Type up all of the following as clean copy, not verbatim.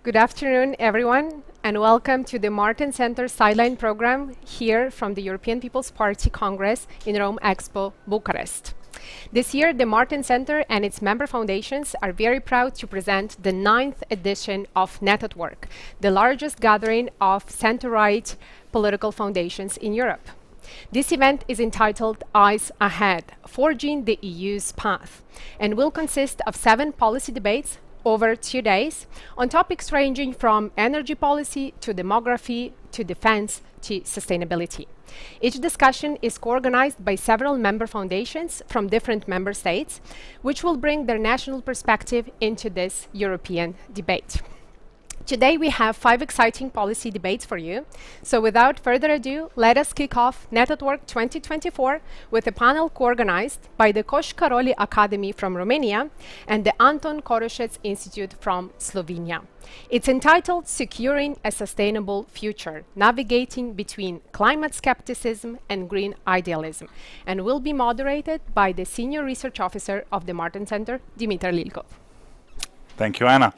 Good afternoon, everyone, and welcome to the Martens Center Sideline Program here from the European People's Party Congress in Rome Expo, Bucharest. This year, the Martens Center and its member foundations are very proud to present the 9th edition of Net at Work, the largest gathering of center-right political foundations in Europe. This event is entitled Eyes Ahead, Forging the EU's Path, and will consist of 7 policy debates over 2 days on topics ranging from energy policy to demography to defense to sustainability. Each discussion is co-organized by several member foundations from different member states, which will bring their national perspective into this European debate. Today we have 5 exciting policy debates for you. So without further ado, let us kick off Net at Work 2024 with a panel co-organized by the Koshkaroli Academy from Romania and the Anton Korošec Institute from Slovenia. It's entitled Securing a Sustainable Future, Navigating Between Climate Skepticism and Green Idealism, and will be moderated by the Senior Research Officer of the Martens Center, Dimitar Lilkov. Thank you, Anna.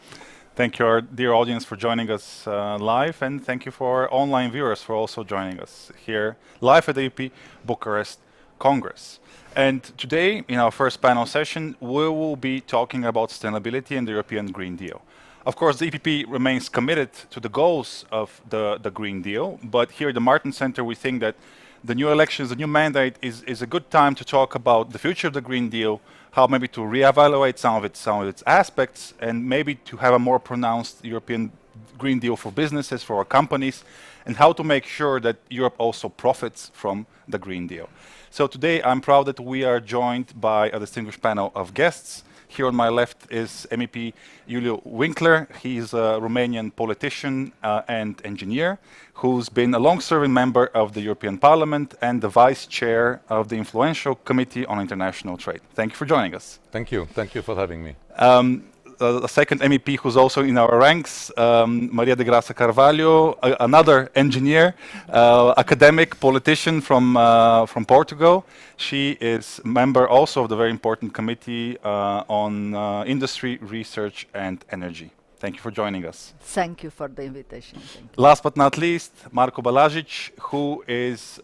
Thank you, our dear audience, for joining us live, and thank you for our online viewers for also joining us here live at the EPP Bucharest Congress. And today, in our first panel session, we will be talking about sustainability and the European Green Deal. Of course, the EPP remains committed to the goals of the Green Deal, but here at the Martens Center, we think that the new elections, the new mandate is a good time to talk about the future of the Green Deal, how maybe to reevaluate some of its aspects, and maybe to have a more pronounced European Green Deal for businesses, for our companies, and how to make sure that Europe also profits from the Green Deal. So today I'm proud that we are joined by a distinguished panel of guests. Here on my left is MEP Iuliu Winkler. He's a Romanian politician and engineer who's been a long-serving member of the European Parliament and the vice chair of the influential Committee on International Trade. Thank you for joining us. Thank you. Thank you for having me. A second MEP who's also in our ranks, Maria de Graça Carvalho, another engineer, academic, politician from Portugal. She is member also of the very important Committee on Industry, Research and Energy. Thank you for joining us. Thank you for the invitation. Thank you. Last but not least, Marko Balažić, who is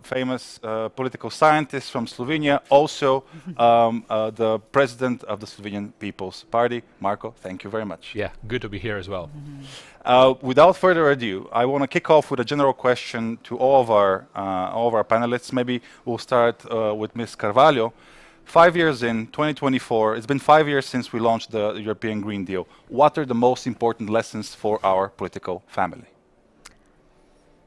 famous political scientist from Slovenia, also the president of the Slovenian People's Party. Marko, thank you very much. Yeah, good to be here as well. Without further ado, I want to kick off with a general question to all of our panelists. Maybe we'll start with Ms. Carvalho. 5 years in, 2024, it's been 5 years since we launched the European Green Deal. What are the most important lessons for our political family?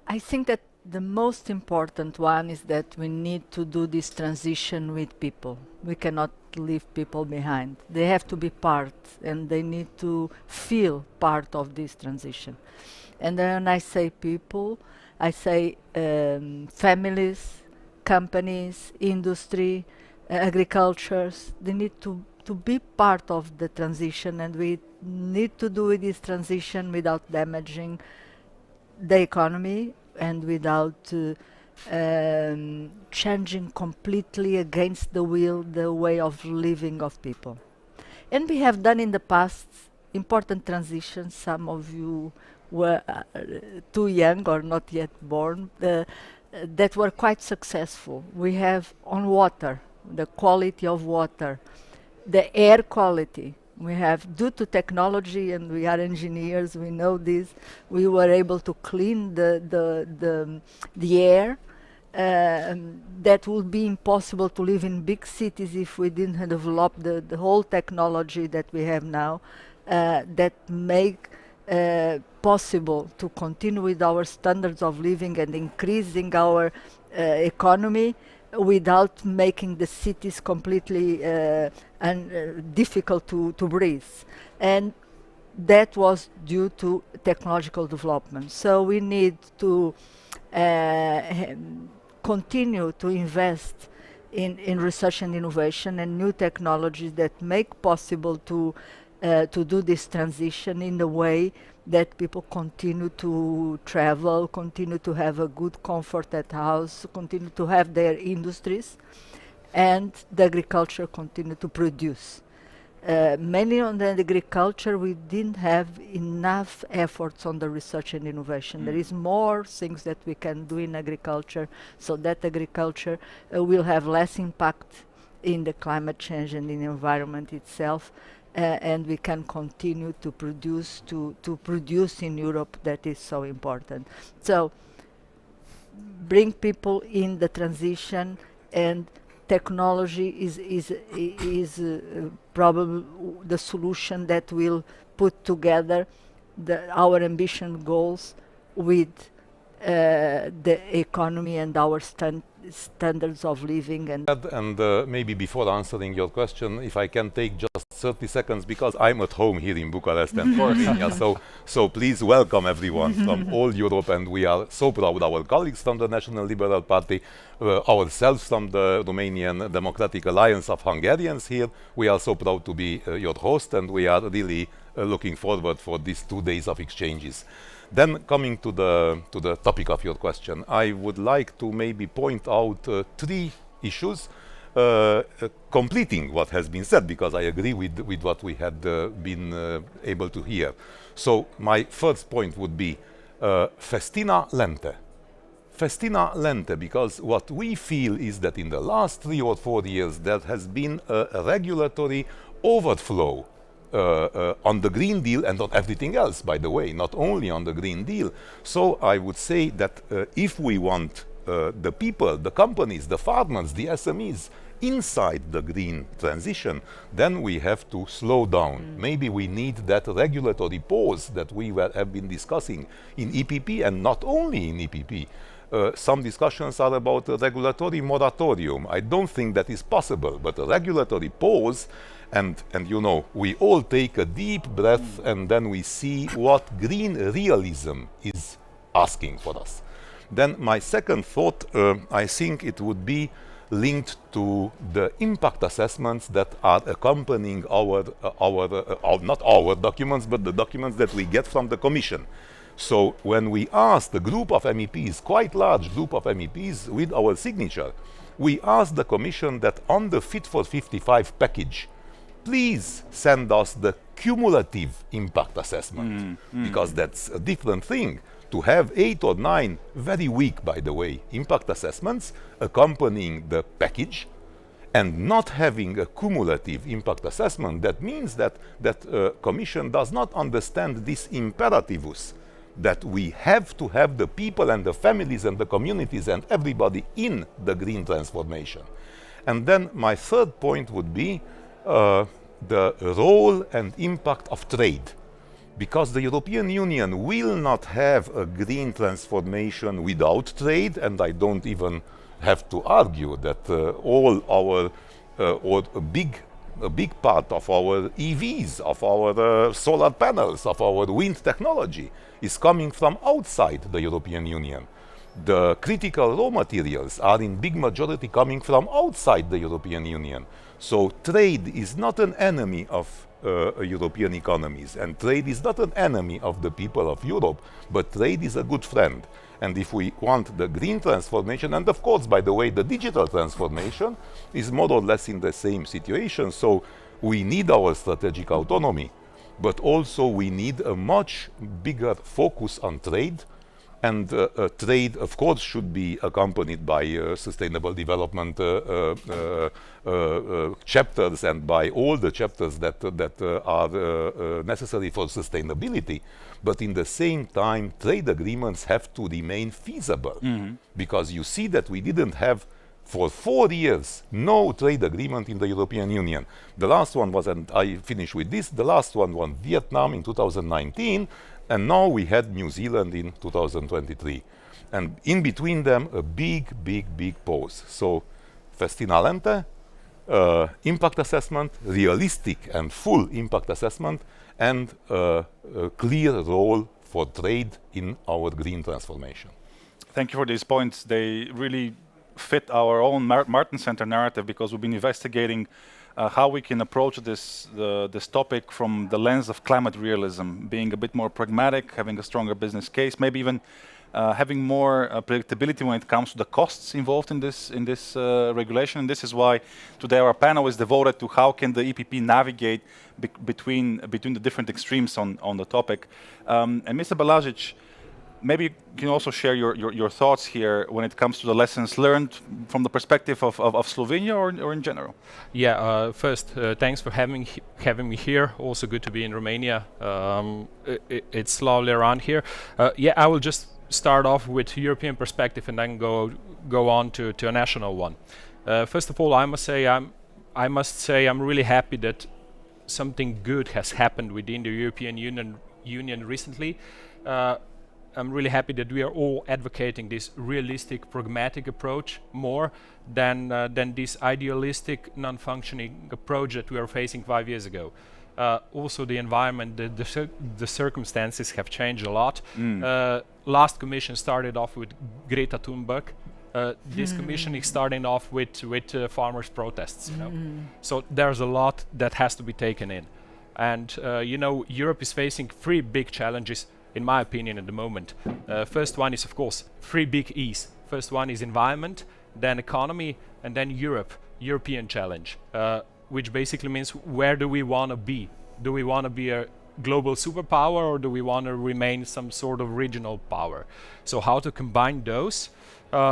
I think that the most important one is that we need to do this transition with people. We cannot leave people behind. They have to be part, and they need to feel part of this transition. And then when I say people, I say families, companies, industry, agricultures. They need to be part of the transition, and we need to do this transition without damaging the economy and without changing completely against the will the way of living of people. And we have done in the past important transitions. Some of you were too young or not yet born, that were quite successful. We have on water, the quality of water, the air quality. We have, due to technology, and we are engineers, we know this, we were able to clean the air. That would be impossible to live in big cities if we didn't develop the whole technology that we have now, that make possible to continue with our standards of living and increasing our economy without making the cities completely difficult to breathe. And that was due to technological development. So we need to continue to invest in research and innovation and new technologies that make possible to do this transition in a way that people continue to travel, continue to have a good comfort at house, continue to have their industries, and the agriculture continue to produce. Mainly on the agriculture, we didn't have enough efforts on the research and innovation. There is more things that we can do in agriculture, so that agriculture will have less impact in the climate change and in the environment itself, and we can continue to produce in Europe. That is so important. So bring people in the transition, and technology is probably the solution that will put together our ambition goals with the economy and our standards of living. And maybe before answering your question, if I can take just 30 seconds, because I'm at home here in Bucharest and Romania, so please welcome everyone from all Europe, and we are so proud, our colleagues from the National Liberal Party, ourselves from the Romanian Democratic Alliance of Hungarians here. We are so proud to be your host, and we are really looking forward for these 2 days of exchanges. Then coming to the topic of your question, I would like to maybe point out 3 issues completing what has been said, because I agree with what we had been able to hear. So my first point would be festina lente. Festina lente, because what we feel is that in the last 3 or 4 years there has been a regulatory overflow on the Green Deal and on everything else, by the way, not only on the Green Deal. So I would say that if we want the people, the companies, the farmers, the SMEs inside the green transition, then we have to slow down. Maybe we need that regulatory pause that we have been discussing in EPP, and not only in EPP. Some discussions are about a regulatory moratorium. I don't think that is possible, but a regulatory pause, and you know, we all take a deep breath and then we see what green realism is asking for us. Then my second thought, I think it would be linked to the impact assessments that are accompanying not our documents, but the documents that we get from the Commission. So when we asked a group of MEPs, quite large group of MEPs with our signature, we asked the Commission that on the Fit for 55 package, please send us the cumulative impact assessment, because that's a different thing. To have 8 or 9 very weak, by the way, impact assessments accompanying the package, and not having a cumulative impact assessment, that means that Commission does not understand this imperativus, that we have to have the people and the families and the communities and everybody in the green transformation. And then my third point would be the role and impact of trade. Because the European Union will not have a green transformation without trade, and I don't even have to argue that all our, or a big part of our EVs, of our solar panels, of our wind technology is coming from outside the European Union. The critical raw materials are in big majority coming from outside the European Union. So trade is not an enemy of European economies, and trade is not an enemy of the people of Europe, but trade is a good friend. And if we want the green transformation, and of course, by the way, the digital transformation is more or less in the same situation, so we need our strategic autonomy, but also we need a much bigger focus on trade. And trade, of course, should be accompanied by sustainable development chapters and by all the chapters that are necessary for sustainability. But in the same time, trade agreements have to remain feasible. Because you see that we didn't have, for 4 years, no trade agreement in the European Union. The last one was, and I finish with this, the last one was Vietnam in 2019, and now we had New Zealand in 2023. And in between them, a big pause. So, festina lente, impact assessment, realistic and full impact assessment, and a clear role for trade in our green transformation. Thank you for these points. They really fit our own Martens Center narrative, because we've been investigating how we can approach this topic from the lens of climate realism, being a bit more pragmatic, having a stronger business case, maybe even having more predictability when it comes to the costs involved in this regulation. And this is why today our panel is devoted to how can the EPP navigate between the different extremes on the topic. And Mr. Balažić, maybe you can also share your thoughts here when it comes to the lessons learned from the perspective of Slovenia or in general. Yeah, first, thanks for having me here. Also good to be in Romania. It's lovely around here. Yeah, I will just start off with European perspective and then go on to a national one. First of all, I must say I'm really happy that something good has happened within the European Union recently. I'm really happy that we are all advocating this realistic, pragmatic approach more than this idealistic, non-functioning approach that we were facing 5 years ago. Also, the environment, the circumstances have changed a lot. Last commission started off with Greta Thunberg. This commission is starting off with farmers' protests. You know, so there's a lot that has to be taken in, and you know, Europe is facing 3 big challenges, in my opinion, at the moment. First one is, of course, 3 big E's. First one is environment, then economy, and then European challenge, which basically means where do we want to be? Do we want to be a global superpower, or do we want to remain some sort of regional power? So how to combine those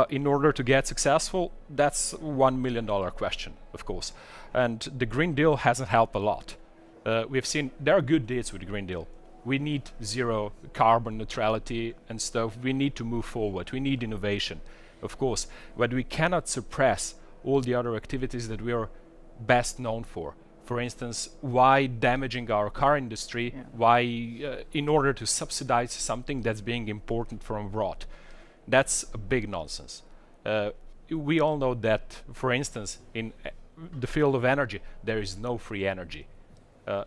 in order to get successful, that's $1 million question, of course. And the Green Deal hasn't helped a lot. We've seen there are good deeds with the Green Deal. We need zero carbon neutrality and stuff. We need to move forward. We need innovation, of course, but we cannot suppress all the other activities that we are best known for. For instance, why damaging our car industry? Yeah. Why, in order to subsidize something that's being imported from abroad? That's a big nonsense. We all know that, for instance, in the field of energy, there is no free energy.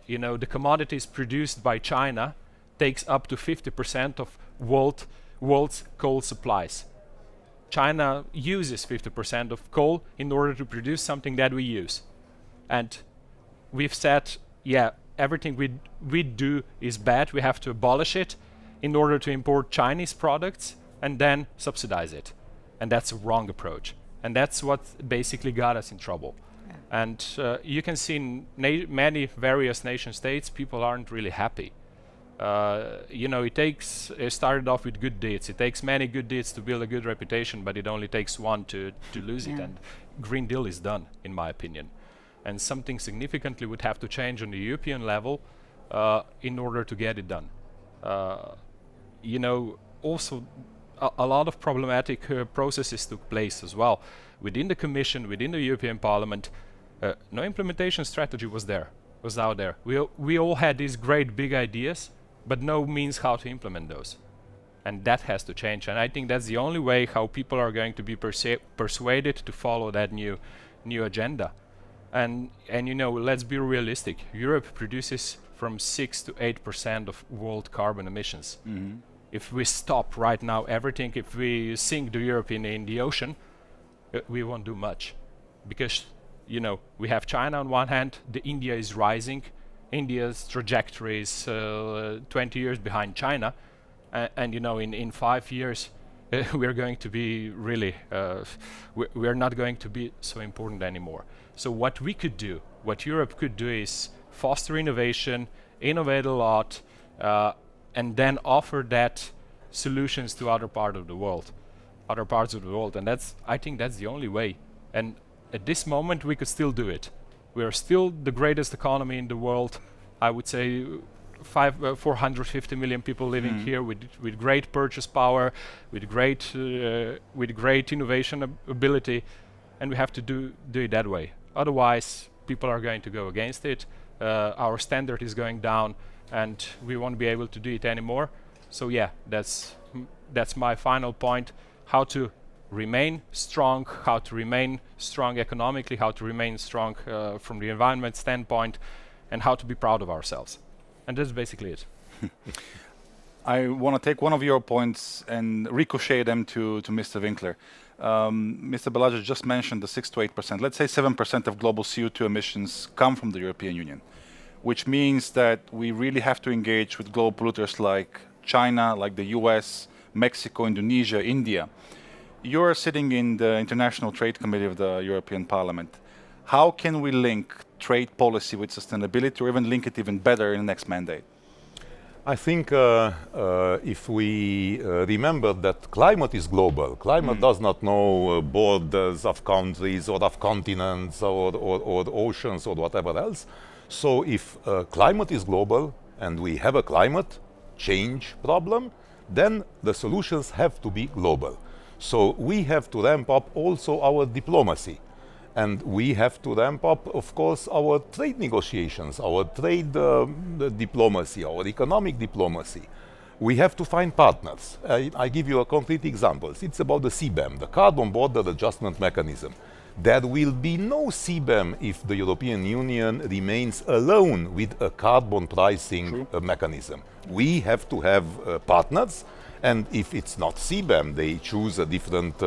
You know, the commodities produced by China takes up to 50% of world's coal supplies. China uses 50% of coal in order to produce something that we use. And we've said, yeah, everything we do is bad. We have to abolish it in order to import Chinese products and then subsidize it. And that's a wrong approach. And that's what basically got us in trouble. And you can see in many various nation states, people aren't really happy. You know, it started off with good deeds. It takes many good deeds to build a good reputation, but it only takes one to lose it. And Green Deal is done, in my opinion. And something significantly would have to change on the European level in order to get it done. You know, also a lot of problematic processes took place as well. Within the Commission, within the European Parliament, no implementation strategy was out there. We all had these great big ideas, but no means how to implement those. And that has to change. And I think that's the only way how people are going to be persuaded to follow that new agenda. And you know, let's be realistic. Europe produces from 6 to 8% of world carbon emissions. If we stop right now everything, if we sink the Europe in the ocean, we won't do much. Because, you know, we have China on one hand, the India is rising. India's trajectory is 20 years behind China. And you know, in 5 years, we're going to be really, we're not going to be so important anymore. So what we could do, what Europe could do, is foster innovation, innovate a lot, and then offer that solutions to other parts of the world. And I think that's the only way. And at this moment, we could still do it. We are still the greatest economy in the world. I would say 450 million people living here with great purchase power, with great innovation ability, and we have to do it that way. Otherwise, people are going to go against it. Our standard is going down, and we won't be able to do it anymore. So yeah, that's my final point: how to remain strong, economically, how to remain strong from the environment standpoint, and how to be proud of ourselves. And that's basically it. I want to take one of your points and ricochet them to Mr. Winkler. Mr. Balažić just mentioned the 6 to 8%. Let's say 7% of global CO2 emissions come from the European Union, which means that we really have to engage with global polluters like China, like the US, Mexico, Indonesia, India. You're sitting in the International Trade Committee of the European Parliament. How can we link trade policy with sustainability, or even link it even better in the next mandate? I think if we remember that climate is global, climate does not know borders of countries or of continents or oceans or whatever else. So if climate is global and we have a climate change problem, then the solutions have to be global. So we have to ramp up also our diplomacy. And we have to ramp up, of course, our trade negotiations, our trade diplomacy, our economic diplomacy. We have to find partners. I give you a concrete example. It's about the CBAM, the Carbon Border Adjustment Mechanism. There will be no CBAM if the European Union remains alone with a carbon pricing mechanism. We have to have partners, and if it's not CBAM, they choose a different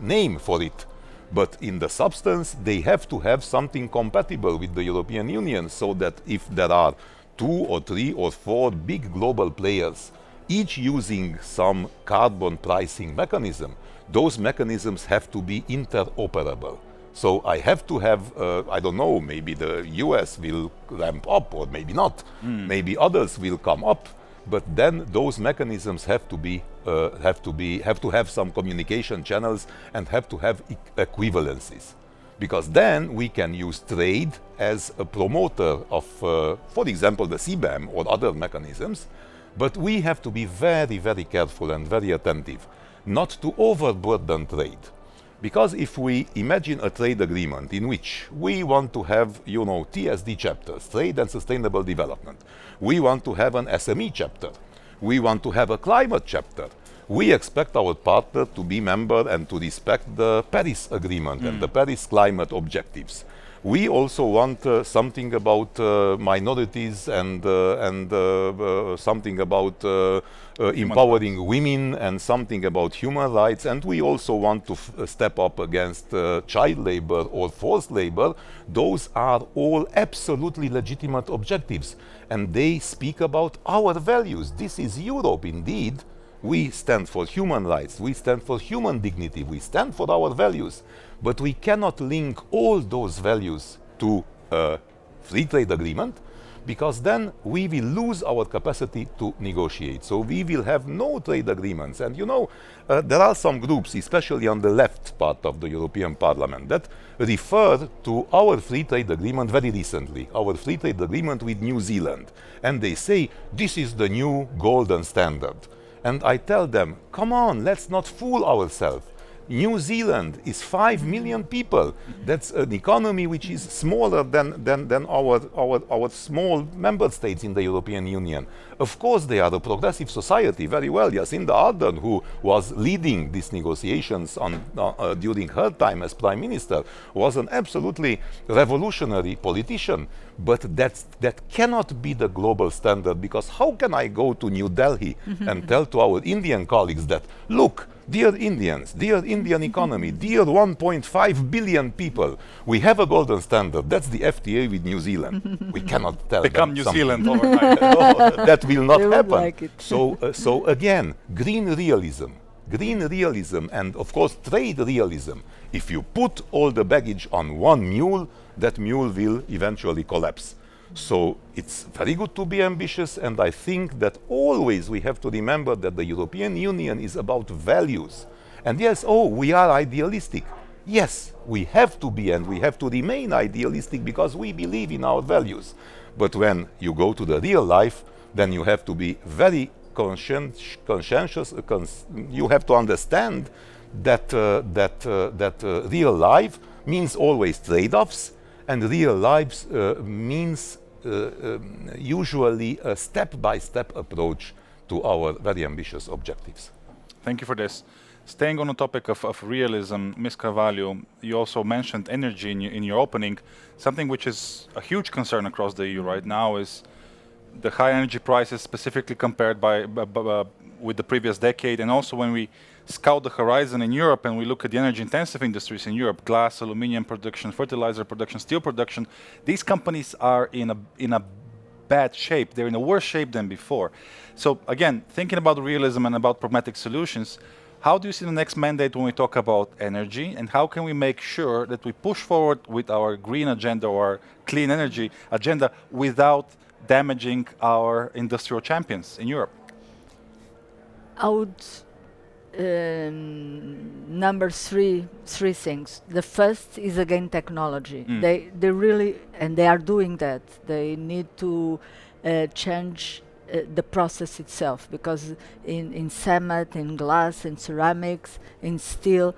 name for it. But in the substance, they have to have something compatible with the European Union, so that if there are 2 or 3 or 4 big global players, each using some carbon pricing mechanism, those mechanisms have to be interoperable. So I have to have, I don't know, maybe the US will ramp up or maybe not. Maybe others will come up. But then those mechanisms have to have some communication channels and have to have equivalencies, because then we can use trade as a promoter of, for example, the CBAM or other mechanisms. But we have to be very, very careful and very attentive not to overburden trade. Because if we imagine a trade agreement in which we want to have, TSD chapters, trade and sustainable development, we want to have an SME chapter, we want to have a climate chapter, we expect our partner to be member and to respect the Paris Agreement and the Paris climate objectives. We also want something about minorities and something about empowering women and something about human rights. And we also want to step up against child labor or forced labor. Those are all absolutely legitimate objectives. And they speak about our values. This is Europe indeed. We stand for human rights, we stand for human dignity, we stand for our values, but we cannot link all those values to a free trade agreement, because then we will lose our capacity to negotiate. So we will have no trade agreements. And there are some groups, especially on the left part of the European Parliament, that refer to our free trade agreement very recently, our free trade agreement with New Zealand. And they say, this is the new golden standard. And I tell them, come on, let's not fool ourselves. New Zealand is 5 million people. That's an economy which is smaller than our small member states in the European Union. Of course, they are a progressive society, very well. Jacinda Ardern, who was leading these negotiations during her time as Prime Minister, was an absolutely revolutionary politician. But that cannot be the global standard, because how can I go to New Delhi and tell to our Indian colleagues that, look, dear Indians, dear Indian economy, dear 1.5 billion people, we have a golden standard. That's the FTA with New Zealand. We cannot tell Become them New something. Zealand overnight. No, that will not They would happen. like it. So again, green realism, and of course trade realism. If you put all the baggage on one mule, that mule will eventually collapse. So it's very good to be ambitious, and I think that always we have to remember that the European Union is about values. And yes, we are idealistic. Yes, we have to be, and we have to remain idealistic because we believe in our values. But when you go to the real life, then you have to be very conscientious. You have to understand that real life means always trade-offs, and real lives means usually a step-by-step approach to our very ambitious objectives. Thank you for this. Staying on the topic of realism, Ms. Carvalho, you also mentioned energy in your opening. Something which is a huge concern across the EU right now is the high energy prices, specifically compared with the previous decade. And also when we scout the horizon in Europe and we look at the energy-intensive industries in Europe, glass, aluminium production, fertilizer production, steel production, these companies are in a bad shape. They're in a worse shape than before. So again, thinking about realism and about pragmatic solutions, how do you see the next mandate when we talk about energy, and how can we make sure that we push forward with our green agenda or clean energy agenda without damaging our industrial champions in Europe? I would number three things. The first is again technology. They really, and they are doing that. They need to change the process itself, because in cement, in glass, in ceramics, in steel,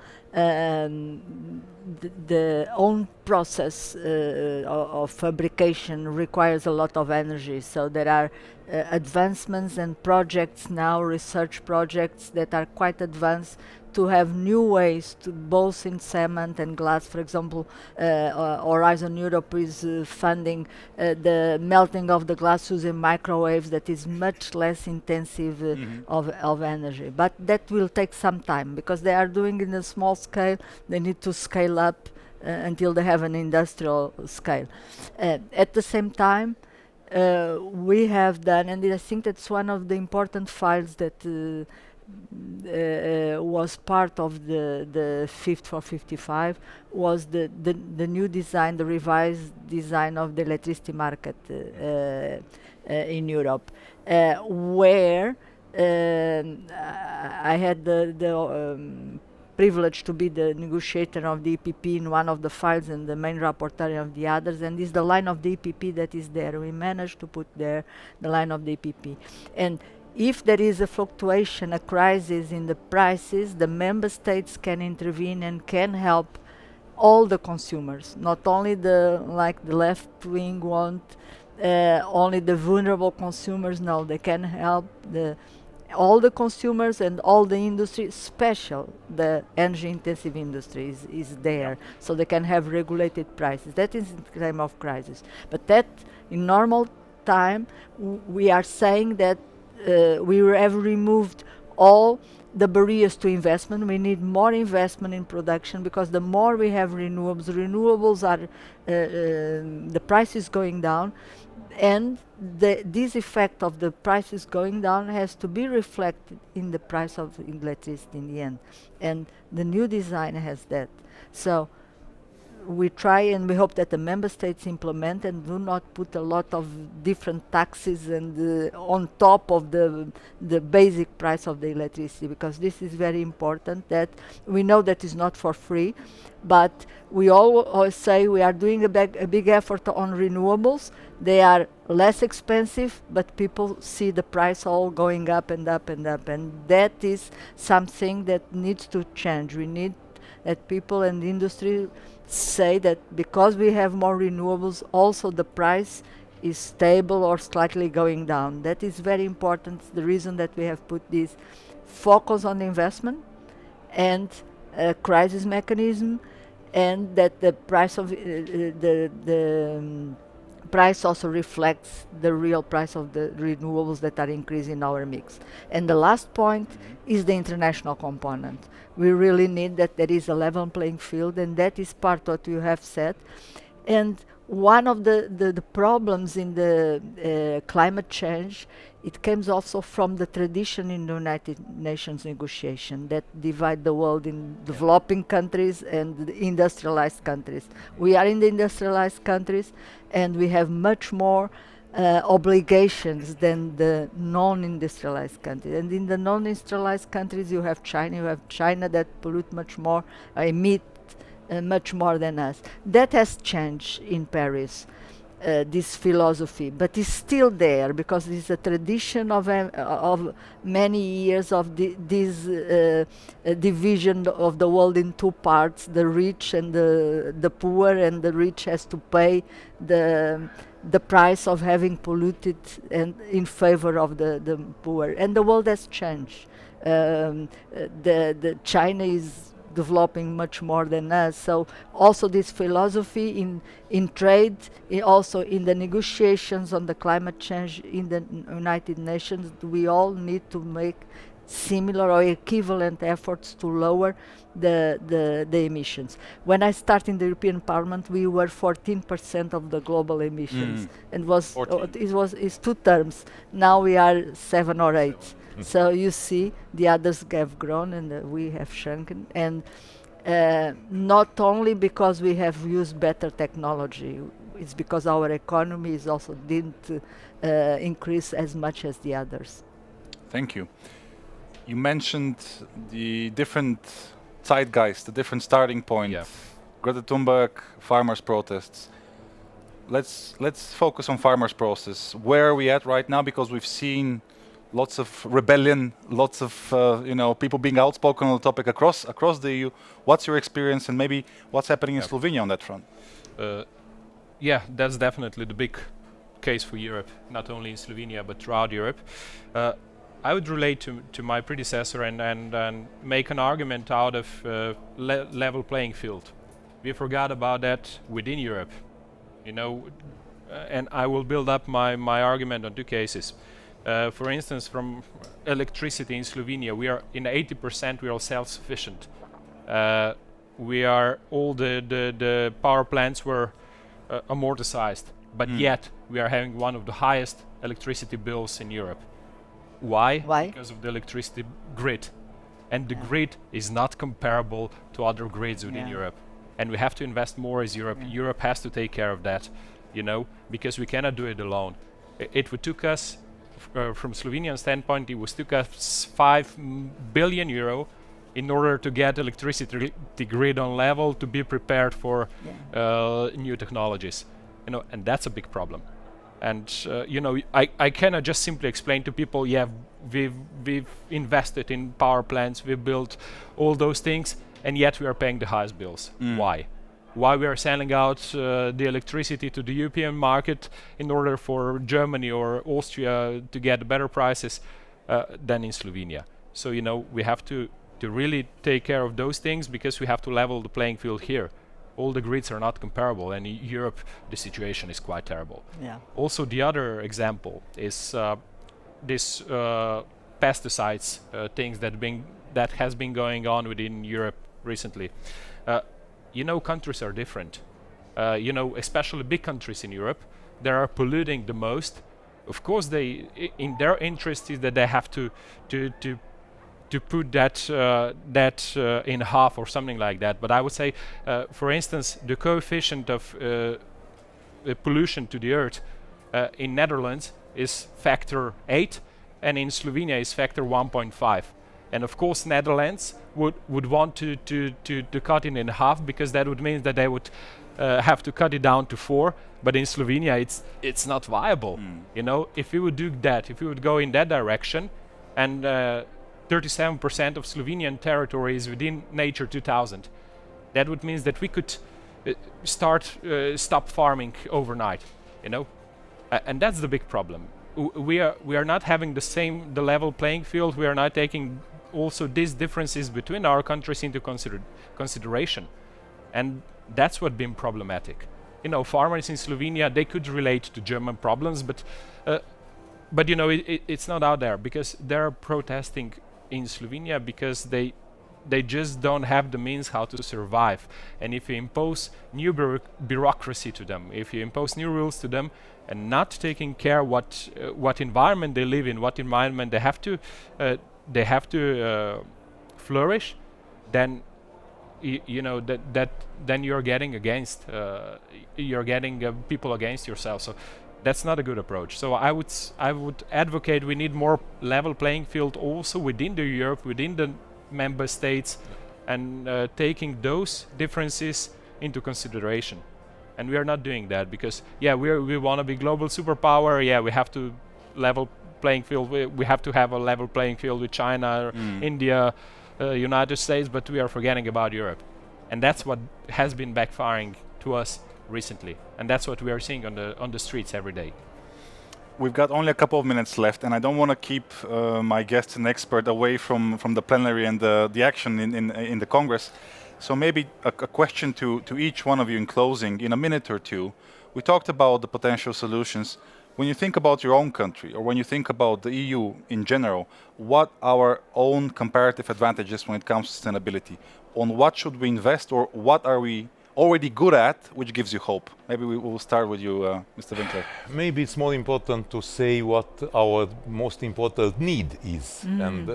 the own process of fabrication requires a lot of energy. So there are advancements and projects now, research projects that are quite advanced, to have new ways to, both in cement and glass. For example, Horizon Europe is funding the melting of the glass using microwaves that is much less intensive of energy. But that will take some time, because they are doing it in a small scale. They need to scale up until they have an industrial scale. At the same time, we have done, and I think that's one of the important files that was part of the Fit for 55, was the new design, the revised design of the electricity market in Europe, where I had the privilege to be the negotiator of the EPP in one of the files and the main rapporteur of the others, and this is the line of the EPP that is there. We managed to put there the line of the EPP. And if there is a fluctuation, a crisis in the prices, the member states can intervene and can help all the consumers, not only the, like the left wing want, only the vulnerable consumers. No, they can help all the consumers and all the industry, special the energy intensive industry is there, so they can have regulated prices. That is in time of crisis. But that in normal time, we are saying that we have removed all the barriers to investment. We need more investment in production, because the more we have renewables are the price is going down, and this effect of the prices going down has to be reflected in the price of electricity in the end, and the new design has that. So we try and we hope that the member states implement and do not put a lot of different taxes and on top of the basic price of the electricity, because this is very important. That we know that is not for free, but we always say we are doing a big effort on renewables. They are less expensive, but people see the price all going up and up and up, and that is something that needs to change. We need that people and industry say that because we have more renewables, also the price is stable or slightly going down. That is very important. It's the reason that we have put this focus on investment and crisis mechanism, and that the price of price also reflects the real price of the renewables that are increasing our mix. And the last point is the international component. We really need that there is a level playing field, and that is part of what you have said. And one of the problems in the climate change, it comes also from the tradition in the United Nations negotiation that divide the world in developing countries and the industrialized countries. We are in the industrialized countries, and we have much more obligations than the non-industrialized countries. And in the non-industrialized countries, you have China that pollute much more, emit much more than us. That has changed in Paris, this philosophy, but it's still there, because it's a tradition of many years of this division of the world in two parts, the rich and the poor, and the rich has to pay the price of having polluted and in favor of the poor. And the world has changed. The China is developing much more than us. So also this philosophy in trade, also in the negotiations on the climate change in the United Nations, we all need to make similar or equivalent efforts to lower the emissions. When I started in the European Parliament, we were 14% of the global emissions, and it's 2 terms. Now we are 7 or 8. So you see, the others have grown and we have shrunken, and not only because we have used better technology, it's because our economy is also didn't increase as much as the others. Thank you. You mentioned the different zeitgeist, the different starting point. Yeah. Greta Thunberg, farmers' protests. Let's focus on farmers' protests. Where are we at right now? Because we've seen lots of rebellion, lots of people being outspoken on the topic across the EU. What's your experience, and maybe what's happening in Slovenia on that front? Yeah, that's definitely the big case for Europe, not only in Slovenia but throughout Europe. I would relate to my predecessor and make an argument out of level playing field. We forgot about that within Europe, and I will build up my argument on 2 cases. For instance, from electricity in Slovenia, we are in 80% we are self-sufficient. We are all the power plants were amortized, but yet we are having one of the highest electricity bills in Europe. Why? Because of the electricity grid, and the grid is not comparable to other grids within Europe, and we have to invest more as Europe. Europe has to take care of that, because we cannot do it alone. It would took us from Slovenian standpoint, it took us 5 billion euro in order to get electricity grid on level to be prepared for new technologies, and that's a big problem. And I cannot just simply explain to people, we've invested in power plants, we've built all those things, and yet we are paying the highest bills. Why we are selling out the electricity to the European market in order for Germany or Austria to get better prices than in Slovenia. So we have to really take care of those things, because we have to level the playing field here. All the grids are not comparable, and in Europe the situation is quite terrible. Also, the other example is this pesticides things that has been going on within Europe recently. Countries are different. Especially big countries in Europe, they are polluting the most. Of course, in their interest is that they have to put that in half or something like that. But I would say, for instance, the coefficient of pollution to the earth in Netherlands is factor 8, and in Slovenia is factor 1.5. And of course, Netherlands would want to cut it in half, because that would mean that they would have to cut it down to 4. But in Slovenia, it's not viable. If we would do that, if we would go in that direction, and 37% of Slovenian territory is within Nature 2000, that would mean that we could stop farming overnight. And that's the big problem. We are not having the level playing field. We are not taking also these differences between our countries into consideration, and that's what been problematic. Farmers in Slovenia, they could relate to German problems, but it's not out there, because they're protesting in Slovenia because they just don't have the means how to survive. And if you impose new bureaucracy to them, if you impose new rules to them, and not taking care what environment they live in, what environment they have to flourish, then then you're getting people against yourself. So that's not a good approach. So I would advocate we need more level playing field also within the Europe, within the member states, and taking those differences into consideration. And we are not doing that, because we want to be global superpower. We have to level playing field. We have to have a level playing field with China, India, United States, but we are forgetting about Europe. And that's what has been backfiring to us recently, and that's what we are seeing on the streets every day. We've got only a couple of minutes left, and I don't want to keep my guests and expert away from the plenary and the action in the Congress. So maybe a question to each one of you in closing, in a minute or two. We talked about the potential solutions, When you think about your own country, or when you think about the EU in general, what our own comparative advantages when it comes to sustainability? On what should we invest, or what are we already good at, which gives you hope? Maybe we will start with you, Mr. Winkler. Maybe it's more important to say what our most important need is, and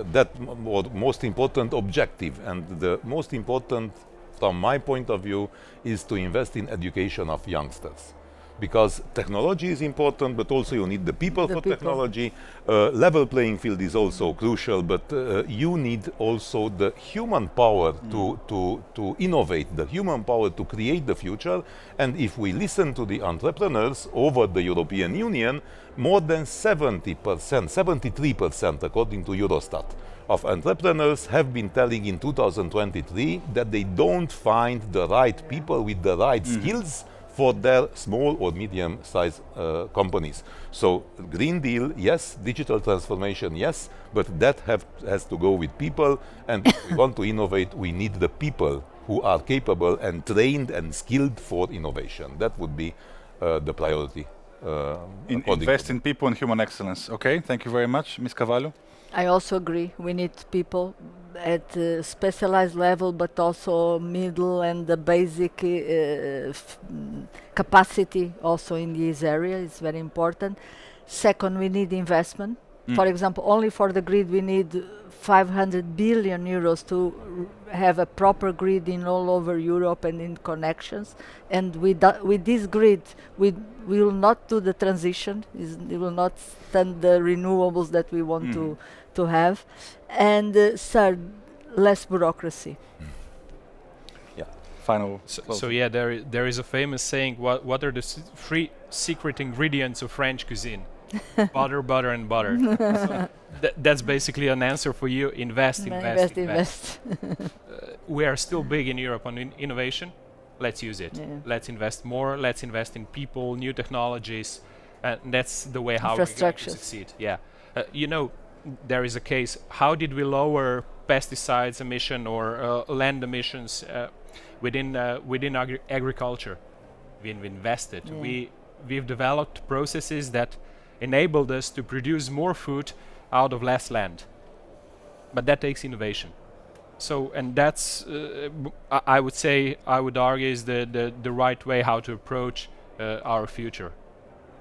most important objective. And the most important, from my point of view, is to invest in education of youngsters. Because technology is important, but also you need the people for technology. Level playing field is also crucial, but you need also the human power to innovate, the human power to create the future. And if we listen to the entrepreneurs over the European Union, more than 70%, 73% according to Eurostat, of entrepreneurs have been telling in 2023 that they don't find the right people with the right skills for their small or medium-sized companies. So Green Deal, yes, digital transformation, yes, but that has to go with people, and if we want to innovate, we need the people who are capable and trained and skilled for innovation. That would be the priority. Invest in people and human excellence. Okay, thank you very much. Ms. Cavallo? I also agree. We need people at specialized level, but also middle and the basic capacity also in this area is very important. Second, we need investment. For example, only for the grid we need 500 billion euros to have a proper grid in all over Europe and in connections. And with this grid, we will not do the transition. We will not stand the renewables that we want to have. And third, less bureaucracy. Yeah. Final. So yeah, there is a famous saying. What are the three secret ingredients of French cuisine? Butter, butter, and butter. So that's basically an answer for you. Invest. We are still big in Europe on innovation. Let's use it. Yeah. Let's invest more. Let's invest in people, new technologies, and that's the way how we're going to succeed. Yeah. You know, there is a case. How did we lower pesticides emission or land emissions within agriculture? We've invested. Yeah. We've developed processes that enabled us to produce more food out of less land. But that takes innovation. So, and that's, I would argue, is the right way how to approach our future.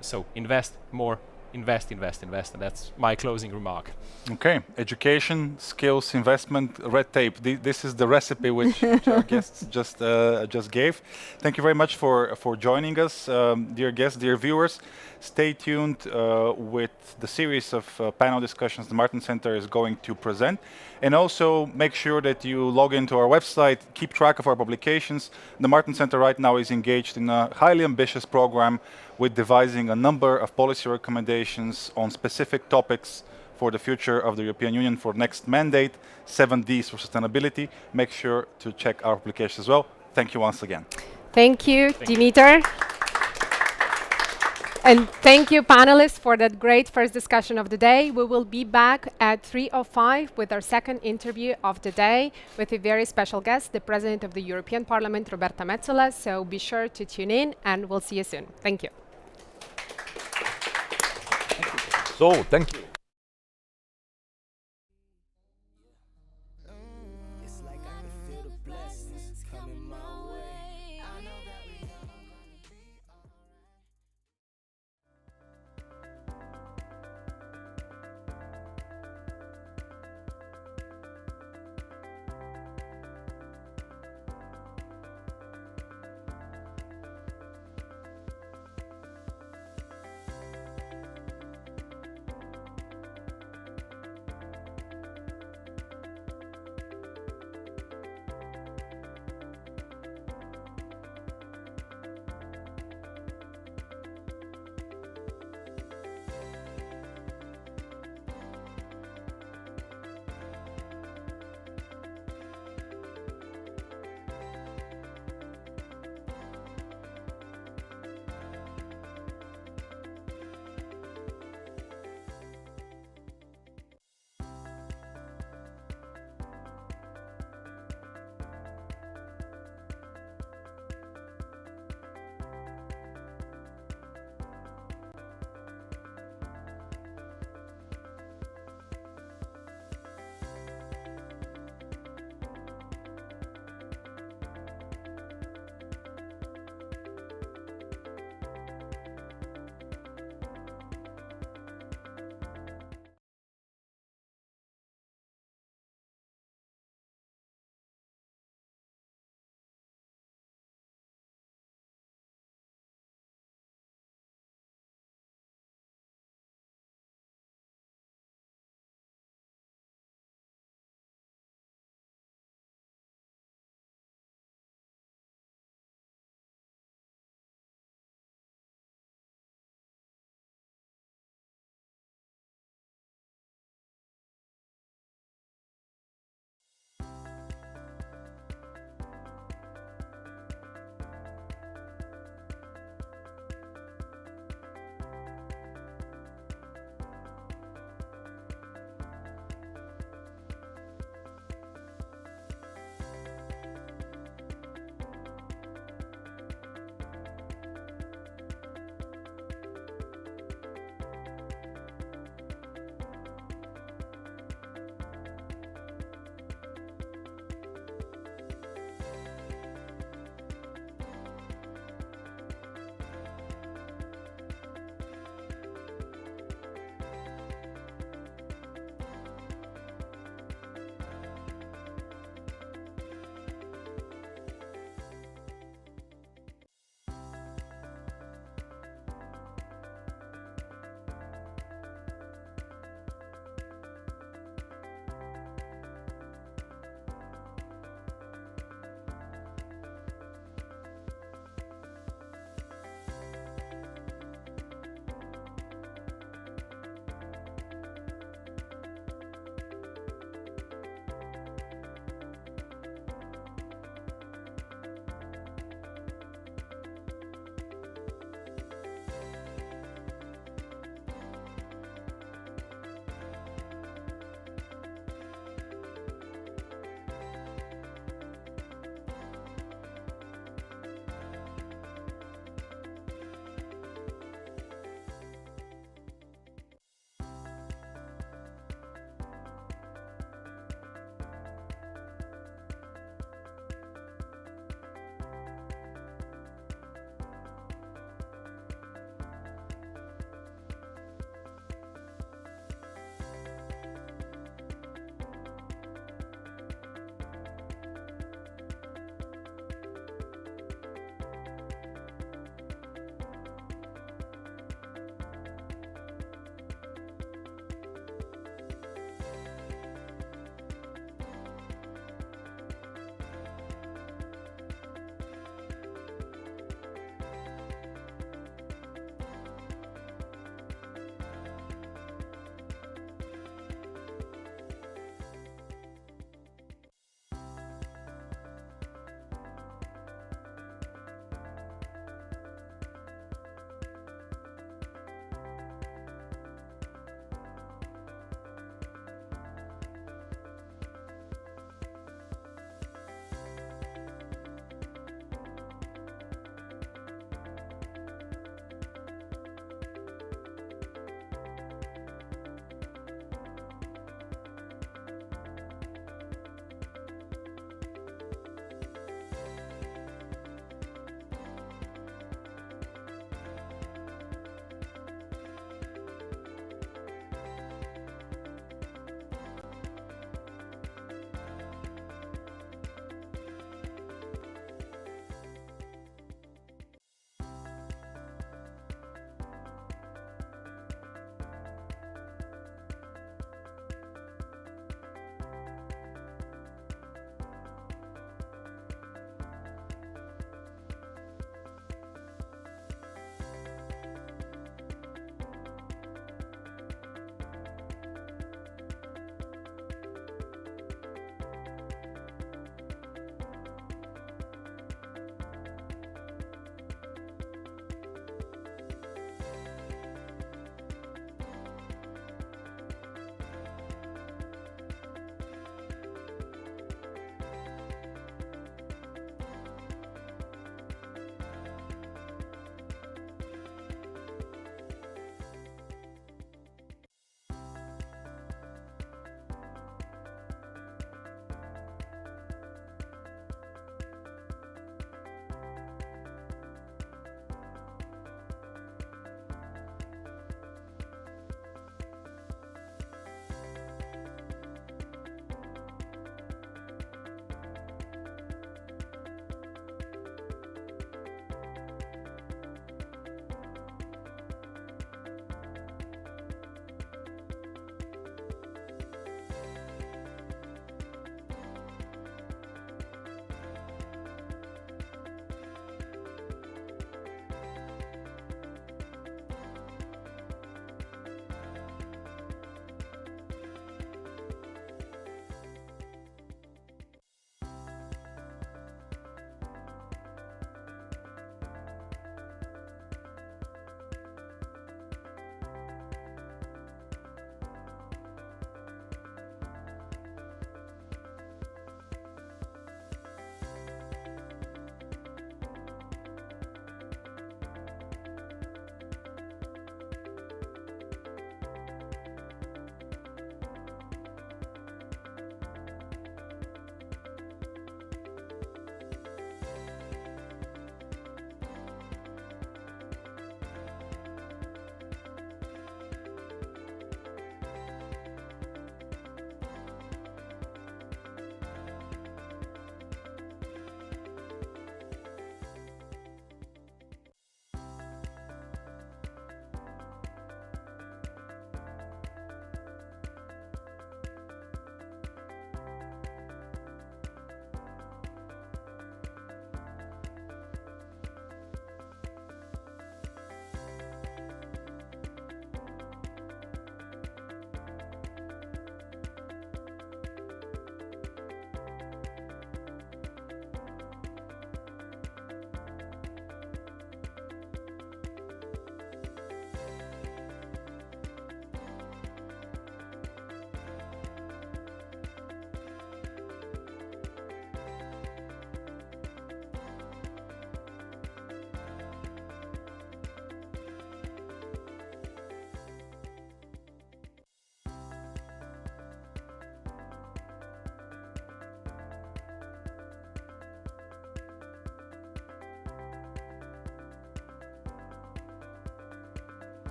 So, invest more, invest, and that's my closing remark. Okay, education, skills, investment, red tape. This is the recipe which our guests just gave. Thank you very much for joining us, dear guests, dear viewers. Stay tuned with the series of panel discussions the Martens Center is going to present. And also make sure that you log into our website, keep track of our publications. The Martens Center right now is engaged in a highly ambitious program with devising a number of policy recommendations on specific topics for the future of the European Union for next mandate, 7 Ds for sustainability. Make sure to check our publications as well. Thank you once again. Thank you, Dimitar. And thank you, panelists, for that great first discussion of the day. We will be back at 3:05 with our second interview of the day with a very special guest, the President of the European Parliament, Roberta Metsola. So be sure to tune in, and we'll see you soon. Thank you. So, thank you.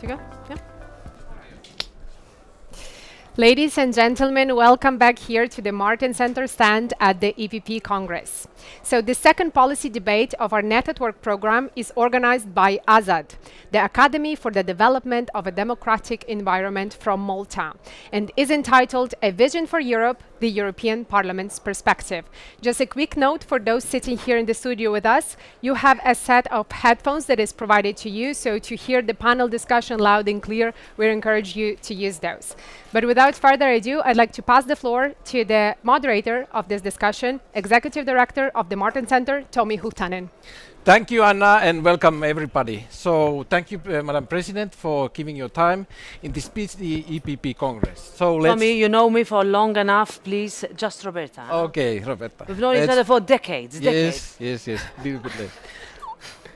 To go? Yeah. Ladies and gentlemen, welcome back here to the Martens Center stand at the EPP Congress. So the second policy debate of our Net at Work program is organized by AZAD, the Academy for the Development of a Democratic Environment from Malta, and is entitled A Vision for Europe, the European Parliament's Perspective. Just a quick note for those sitting here in the studio with us, you have a set of headphones that is provided to you, so to hear the panel discussion loud and clear, we encourage you to use those. But without further ado, I'd like to pass the floor to the moderator of this discussion, Executive Director of the Martens Center, Tommy Huhtanen. Thank you, Anna, and welcome everybody. So thank you, Madam President, for giving your time in this busy EPP Congress. So let's... Tommy, you know me for long enough, please, just Roberta. Okay, Roberta. We've known each other for decades. Yes. Be good.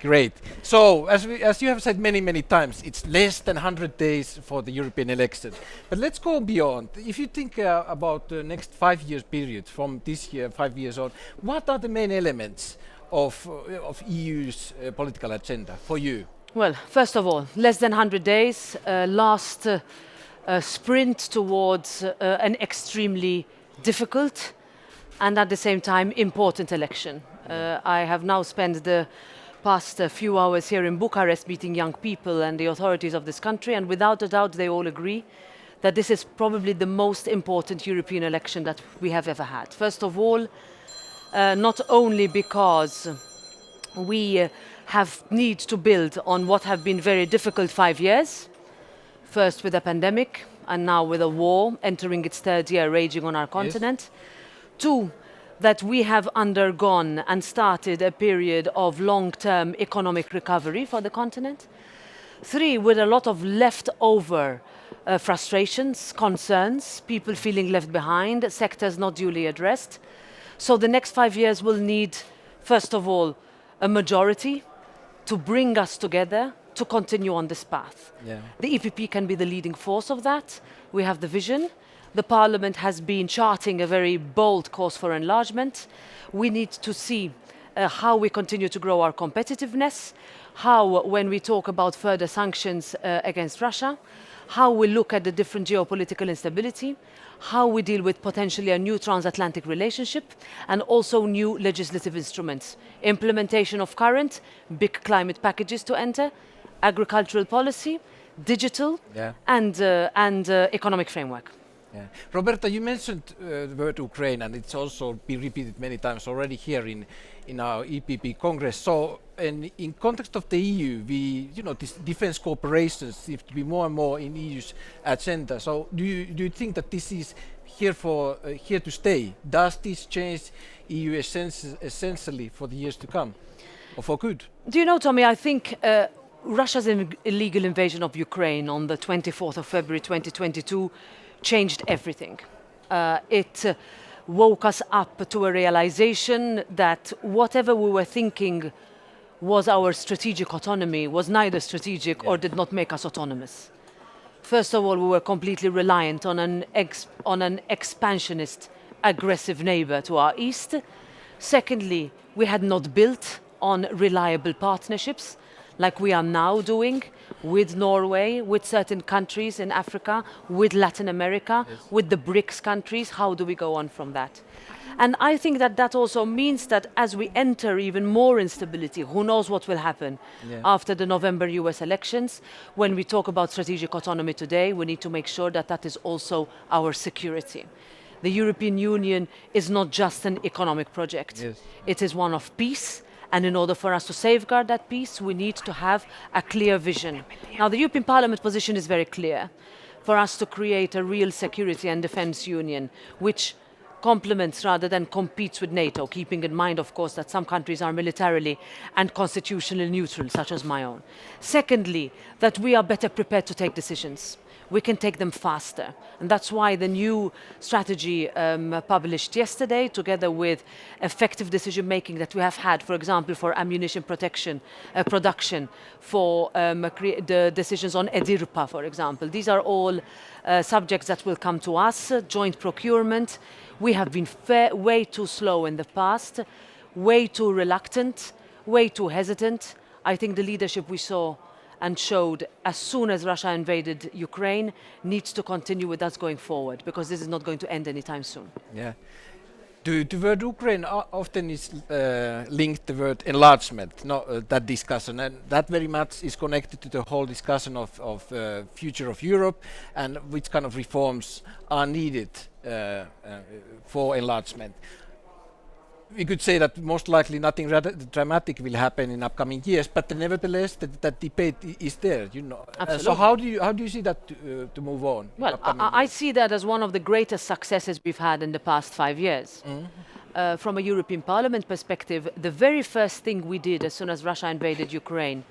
Great. So, as you have said many times, it's less than 100 days for the European election. But let's go beyond. If you think about the next 5 years period from this year, 5 years on, what are the main elements of EU's political agenda for you? Well, first of all, less than 100 days, last sprint towards an extremely difficult and at the same time important election. I have now spent the past few hours here in Bucharest meeting young people and the authorities of this country, and without a doubt they all agree that this is probably the most important European election that we have ever had. First of all, not only because we need to build on what have been very difficult 5 years, first with a pandemic and now with a war entering its third year raging on our continent. Two, that we have undergone and started a period of long-term economic recovery for the continent. Three, with a lot of leftover frustrations, concerns, people feeling left behind, sectors not duly addressed. So the next 5 years will need, first of all, a majority to bring us together to continue on this path. Yeah. The EPP can be the leading force of that. We have the vision. The Parliament has been charting a very bold course for enlargement. We need to see how we continue to grow our competitiveness, how, when we talk about further sanctions against Russia, how we look at the different geopolitical instability, how we deal with potentially a new transatlantic relationship, and also new legislative instruments. Implementation of current big climate packages to enter, agricultural policy, digital, and economic framework. Yeah. Roberta, you mentioned the word Ukraine, and it's also been repeated many times already here in our EPP Congress. So, in context of the EU, this defense cooperation seems to be more and more in EU's agenda. So, do you think that this is here to stay? Does this change EU essentially for the years to come, or for good? Do you know, Tommy? I think Russia's illegal invasion of Ukraine on the 24th of February 2022 changed everything. It woke us up to a realization that whatever we were thinking was our strategic autonomy was neither strategic or did not make us autonomous. First of all, we were completely reliant on an expansionist, aggressive neighbor to our east. Secondly, we had not built on reliable partnerships like we are now doing with Norway, with certain countries in Africa, with Latin America, with the BRICS countries. How do we go on from that? And I think that also means that as we enter even more instability, who knows what will happen after the November US elections, when we talk about strategic autonomy today, we need to make sure that that is also our security. The European Union is not just an economic project. It is one of peace. And in order for us to safeguard that peace, we need to have a clear vision. Now, the European Parliament position is very clear for us to create a real security and defence union, which complements rather than competes with NATO, keeping in mind, of course, that some countries are militarily and constitutionally neutral, such as my own. Secondly, that we are better prepared to take decisions. We can take them faster. And that's why the new strategy published yesterday, together with effective decision-making that we have had, for example, for ammunition production, for the decisions on EDIRPA, for example. These are all subjects that will come to us, joint procurement. We have been way too slow in the past, way too reluctant, way too hesitant. I think the leadership we saw and showed as soon as Russia invaded Ukraine needs to continue with us going forward, because this is not going to end anytime soon. Yeah. The word Ukraine often is linked to the word enlargement, that discussion, and that very much is connected to the whole discussion of future of Europe and which kind of reforms are needed for enlargement. We could say that most likely nothing dramatic will happen in upcoming years, but nevertheless, that debate is there. Absolutely. So how do you see that to move on? Well, I see that as one of the greatest successes we've had in the past 5 years. From a European Parliament perspective, the very first thing we did as soon as Russia invaded Ukraine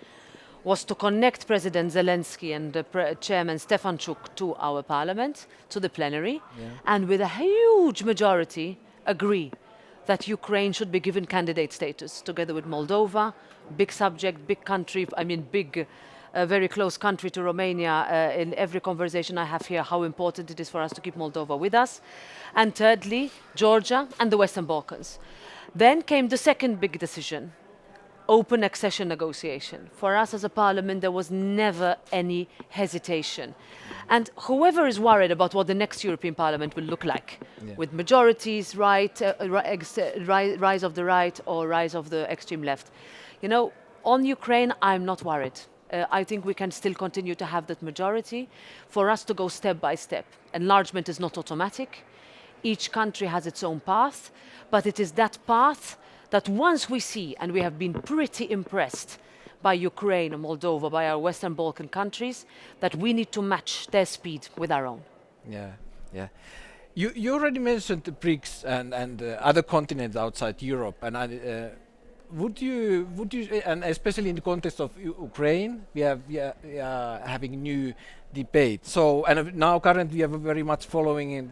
was to connect President Zelensky and Chairman Stefanchuk to our Parliament, to the plenary, and with a huge majority agree that Ukraine should be given candidate status, together with Moldova, big subject, big country, very close country to Romania. In every conversation I have here, how important it is for us to keep Moldova with us. And thirdly, Georgia and the Western Balkans. Then came the second big decision, open accession negotiation. For us as a parliament, there was never any hesitation. And whoever is worried about what the next European Parliament will look like, with majorities, rise of the right or rise of the extreme left, on Ukraine, I'm not worried. I think we can still continue to have that majority for us to go step by step. Enlargement is not automatic. Each country has its own path, but it is that path that once we see, and we have been pretty impressed by Ukraine and Moldova, by our Western Balkan countries, that we need to match their speed with our own. Yeah. You already mentioned the BRICS and other continents outside Europe, and would you, and especially in the context of Ukraine, we are having new debate. So, and now currently we are very much following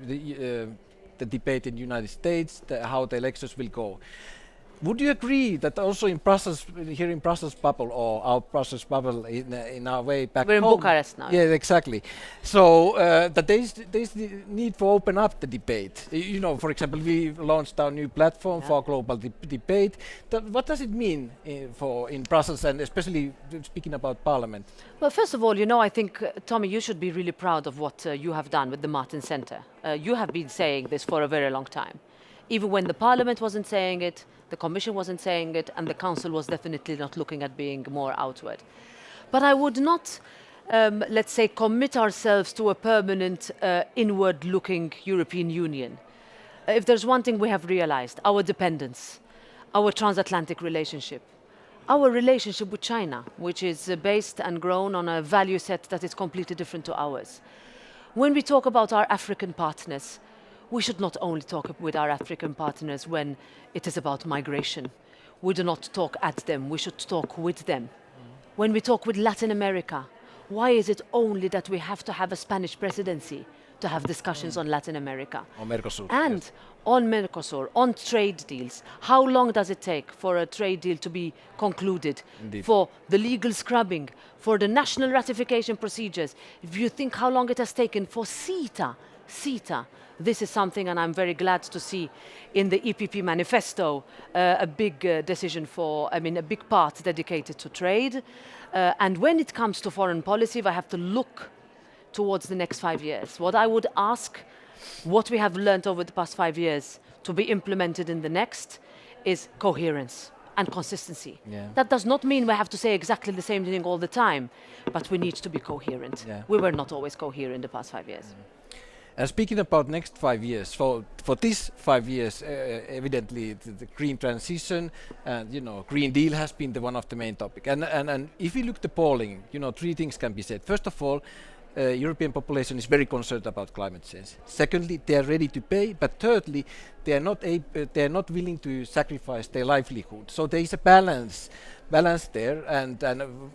the debate in the United States, how the elections will go. Would you agree that also in Brussels, here in Brussels bubble, or our Brussels bubble in our way back We're home? in Bucharest now. Yeah, exactly. So that there's the need for open up the debate. For example, we launched our new platform for global debate. What does it mean in Brussels, and especially speaking about Parliament? Well, first of all, I think, Tommy, you should be really proud of what you have done with the Martens Center. You have been saying this for a very long time. Even when the Parliament wasn't saying it, the Commission wasn't saying it, and the Council was definitely not looking at being more outward. But I would not, let's say, commit ourselves to a permanent inward-looking European Union. If there's one thing we have realized, our dependence, our transatlantic relationship, our relationship with China, which is based and grown on a value set that is completely different to ours. When we talk about our African partners, we should not only talk with our African partners when it is about migration. We do not talk at them, we should talk with them. When we talk with Latin America, why is it only that we have to have a Spanish presidency to have discussions on Latin America? On Mercosur. And yes. On Mercosur, on trade deals. How long does it take for a trade deal to be concluded? Indeed. For the legal scrubbing, for the national ratification procedures. If you think how long it has taken for CETA, this is something, and I'm very glad to see in the EPP manifesto a big decision a big part dedicated to trade. And when it comes to foreign policy, I have to look towards the next 5 years. What I would ask, what we have learned over the past 5 years to be implemented in the next is coherence and consistency. Yeah. That does not mean we have to say exactly the same thing all the time, but we need to be coherent. Yeah. We were not always coherent in the past 5 years. And speaking about next 5 years, for this 5 years, evidently the green transition and Green Deal has been one of the main topic. And if we look at the polling, 3 things can be said. First of all, European population is very concerned about climate change. Secondly, they are ready to pay, but thirdly, they are not willing to sacrifice their livelihood. So there is a balance there, and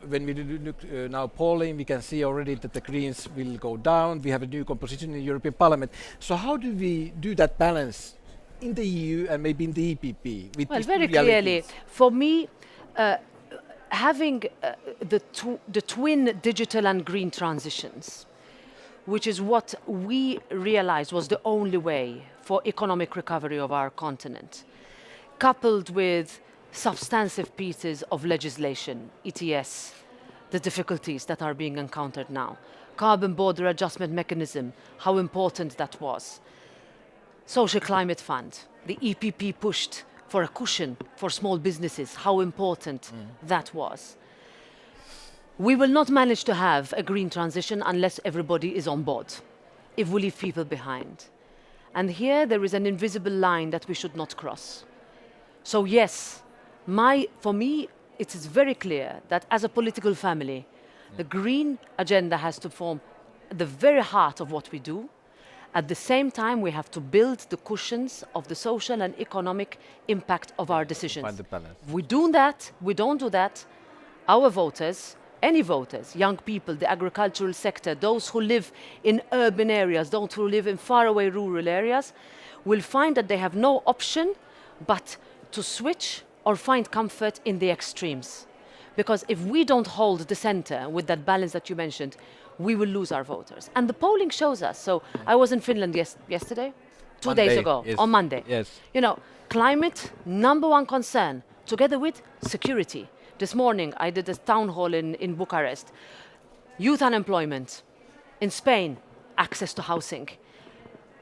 when we look now polling, we can see already that the Greens will go down. We have a new composition in the European Parliament. So how do we do that balance in the EU and maybe in the EPP? Well, very clearly, for me, having the twin digital and green transitions, which is what we realized was the only way for economic recovery of our continent, coupled with substantive pieces of legislation, ETS, the difficulties that are being encountered now. Carbon border adjustment mechanism, how important that was. Social climate fund, the EPP pushed for a cushion for small businesses, how important that was. We will not manage to have a green transition unless everybody is on board, if we leave people behind. And here there is an invisible line that we should not cross. So yes, for me, it is very clear that as a political family, the green agenda has to form the very heart of what we do. At the same time, we have to build the cushions of the social and economic impact of our decisions. Find the balance. If we don't do that, our voters, any voters, young people, the agricultural sector, those who live in urban areas, those who live in faraway rural areas, will find that they have no option but to switch or find comfort in the extremes. Because if we don't hold the center with that balance that you mentioned, we will lose our voters. And the polling shows us. So I was in Finland yesterday, 2 days ago, yes. on Monday. Yes. You know, climate, number one concern, together with security. This morning I did a town hall in Bucharest. Youth unemployment. In Spain, access to housing,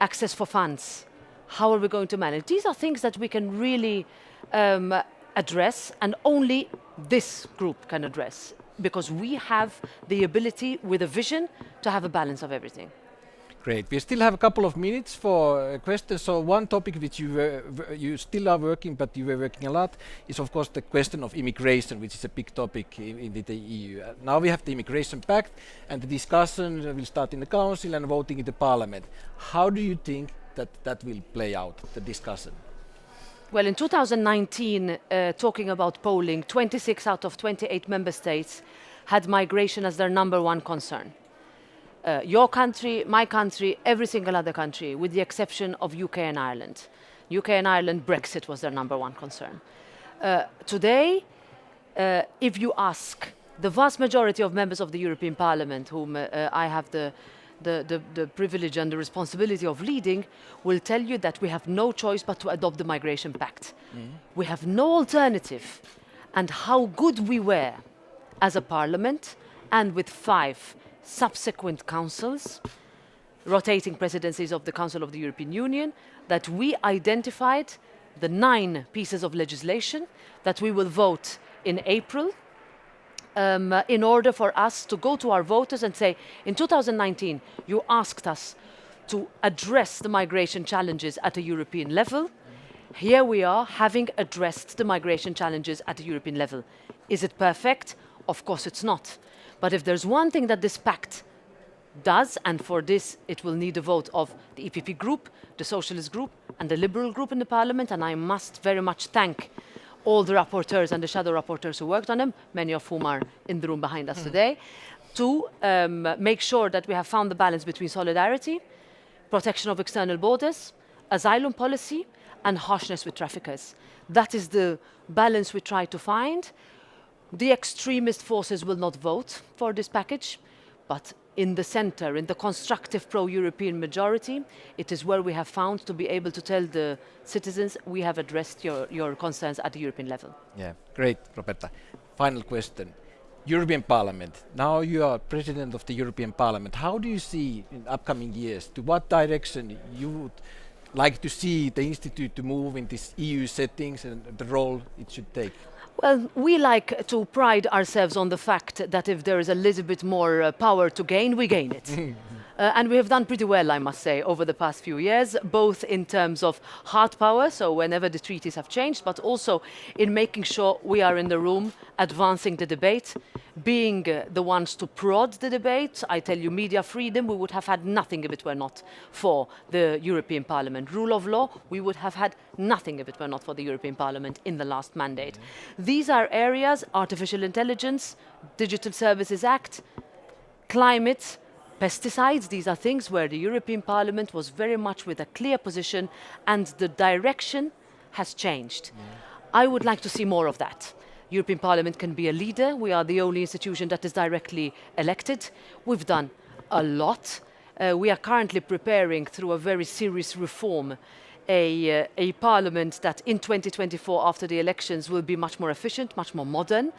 access for funds. How are we going to manage? These are things that we can really address, and only this group can address, because we have the ability with a vision to have a balance of everything. Great. We still have a couple of minutes for questions. So one topic which you still are working, but you were working a lot, is of course the question of immigration, which is a big topic in the EU. Now we have the Immigration Pact, and the discussion will start in the Council and voting in the Parliament. How do you think that will play out, the discussion? Well, in 2019, talking about polling, 26 out of 28 member states had migration as their number one concern. Your country, my country, every single other country, with the exception of UK and Ireland. UK and Ireland, Brexit was their number one concern. Today, if you ask the vast majority of members of the European Parliament, whom I have the privilege and the responsibility of leading, will tell you that we have no choice but to adopt the Migration Pact. We have no alternative. And how good we were as a parliament, and with 5 subsequent councils, rotating presidencies of the Council of the European Union, that we identified the 9 pieces of legislation that we will vote in April, in order for us to go to our voters and say, in 2019, you asked us to address the migration challenges at a European level. Here we are, having addressed the migration challenges at a European level. Is it perfect? Of course it's not. But if there's one thing that this pact does, and for this it will need a vote of the EPP group, the Socialist group, and the Liberal group in the Parliament, and I must very much thank all the rapporteurs and the shadow rapporteurs who worked on them, many of whom are in the room behind us today, to make sure that we have found the balance between solidarity, protection of external borders, asylum policy, and harshness with traffickers. That is the balance we try to find. The extremist forces will not vote for this package, but in the center, in the constructive pro-European majority, it is where we have found to be able to tell the citizens we have addressed your concerns at the European level. Yeah, great, Roberta. Final question. European Parliament. Now you are President of the European Parliament. How do you see in upcoming years, to what direction you would like to see the Institute to move in this EU settings and the role it should take? Well, we like to pride ourselves on the fact that if there is a little bit more power to gain, we gain it. And we have done pretty well, I must say, over the past few years, both in terms of hard power, so whenever the treaties have changed, but also in making sure we are in the room, advancing the debate, being the ones to prod the debate. I tell you, media freedom, we would have had nothing if it were not for the European Parliament. Rule of law, we would have had nothing if it were not for the European Parliament in the last mandate. These are areas, artificial intelligence, Digital Services Act, climate, pesticides. These are things where the European Parliament was very much with a clear position, and the direction has changed. I would like to see more of that. European Parliament can be a leader. We are the only institution that is directly elected. We've done a lot. We are currently preparing, through a very serious reform, a parliament that in 2024, after the elections, will be much more efficient, much more modern,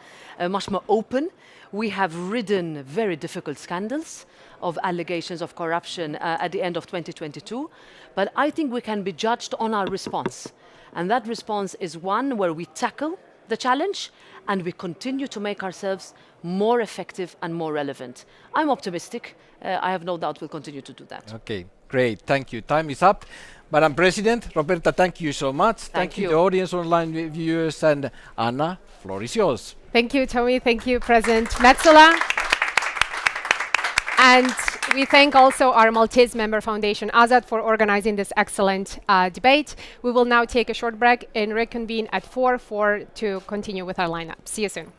much more open. We have ridden very difficult scandals of allegations of corruption at the end of 2022. But I think we can be judged on our response. And that response is one where we tackle the challenge and we continue to make ourselves more effective and more relevant. I'm optimistic. I have no doubt we'll continue to do that. Okay, great. Thank you. Time is up. Madam President, Roberta, thank you so much. Thank you. The audience, online viewers, and Anna, floor is yours. Thank you, Tommy. Thank you, President Metsola. And we thank also our Maltese member foundation, Azad, for organizing this excellent debate. We will now take a short break and reconvene at 4 to continue with our lineup. See you soon.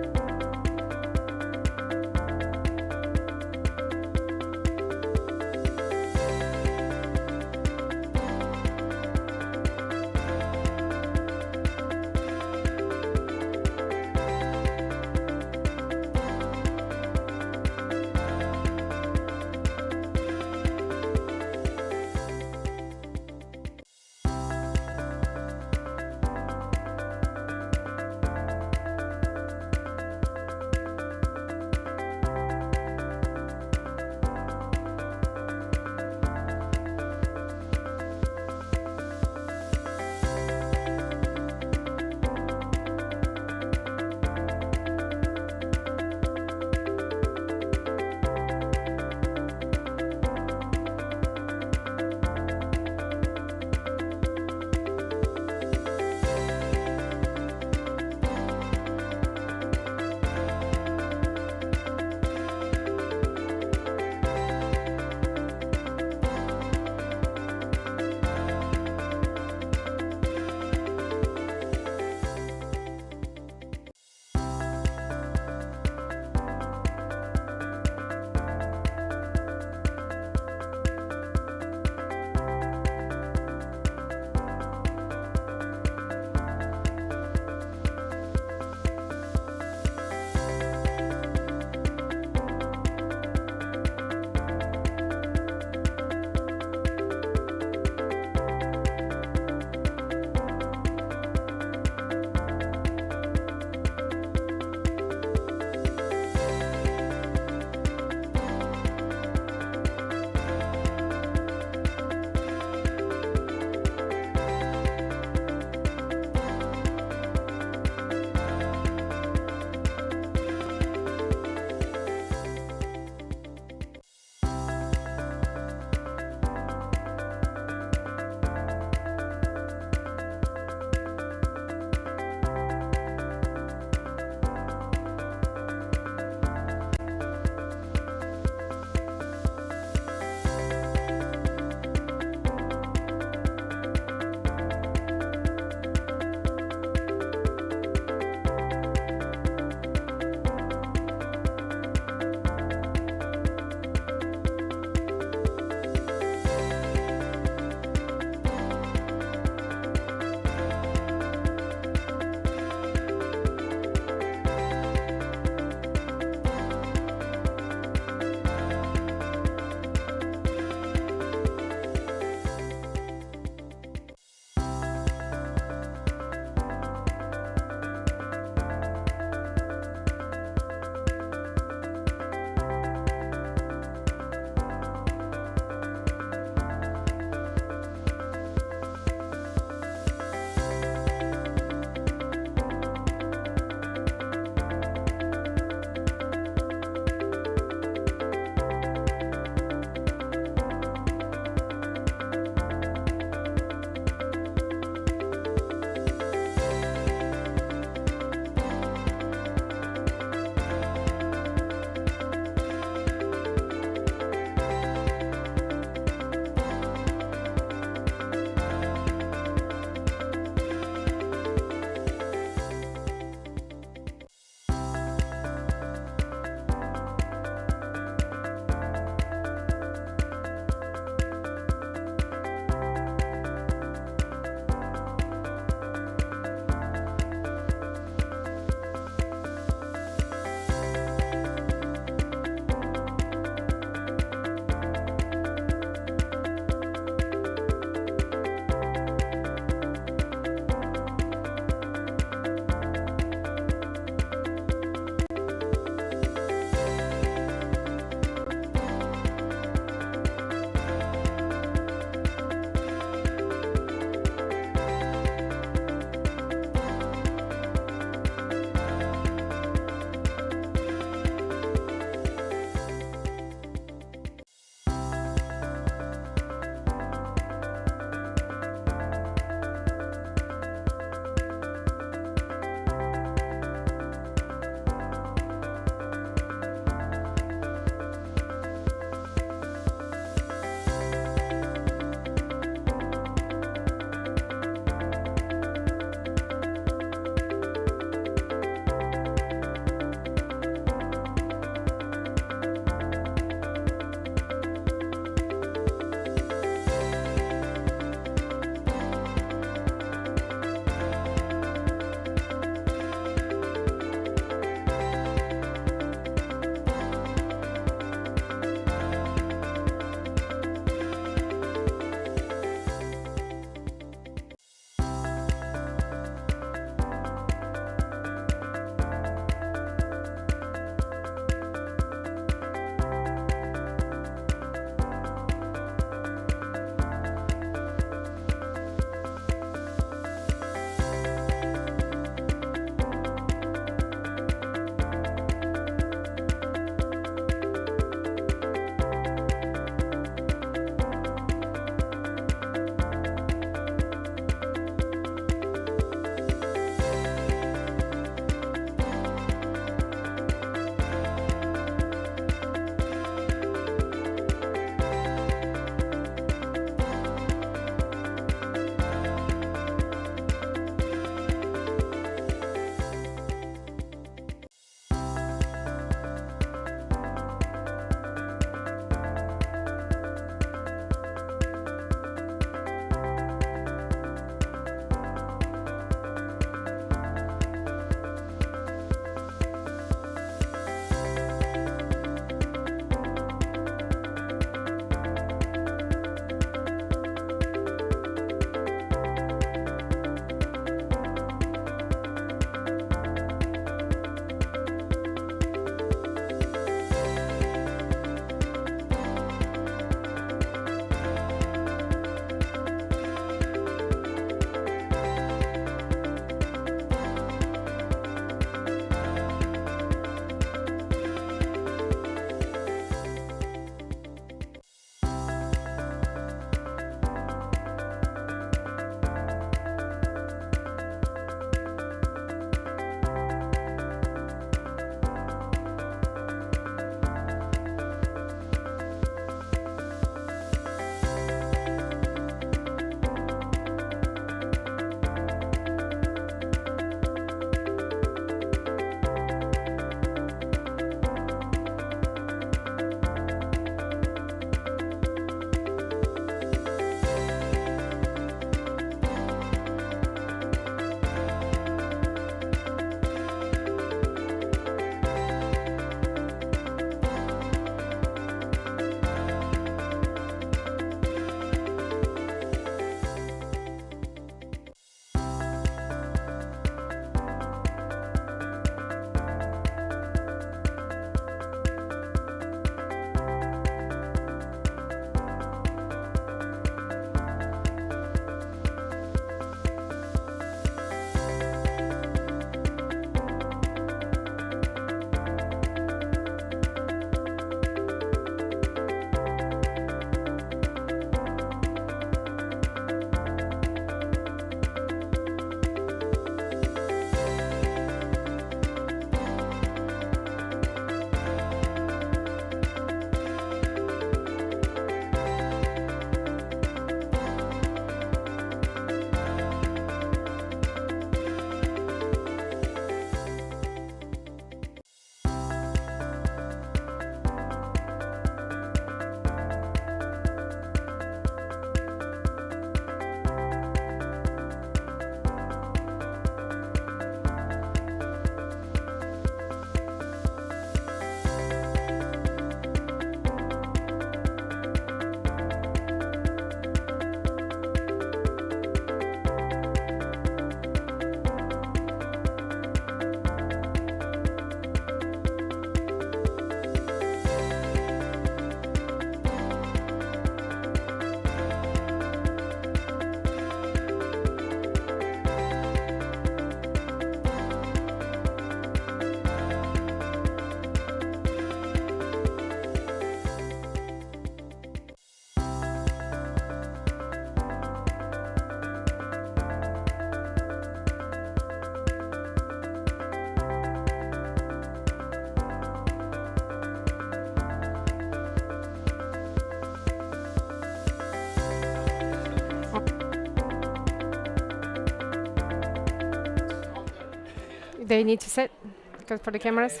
they need to sit? Because for the cameras?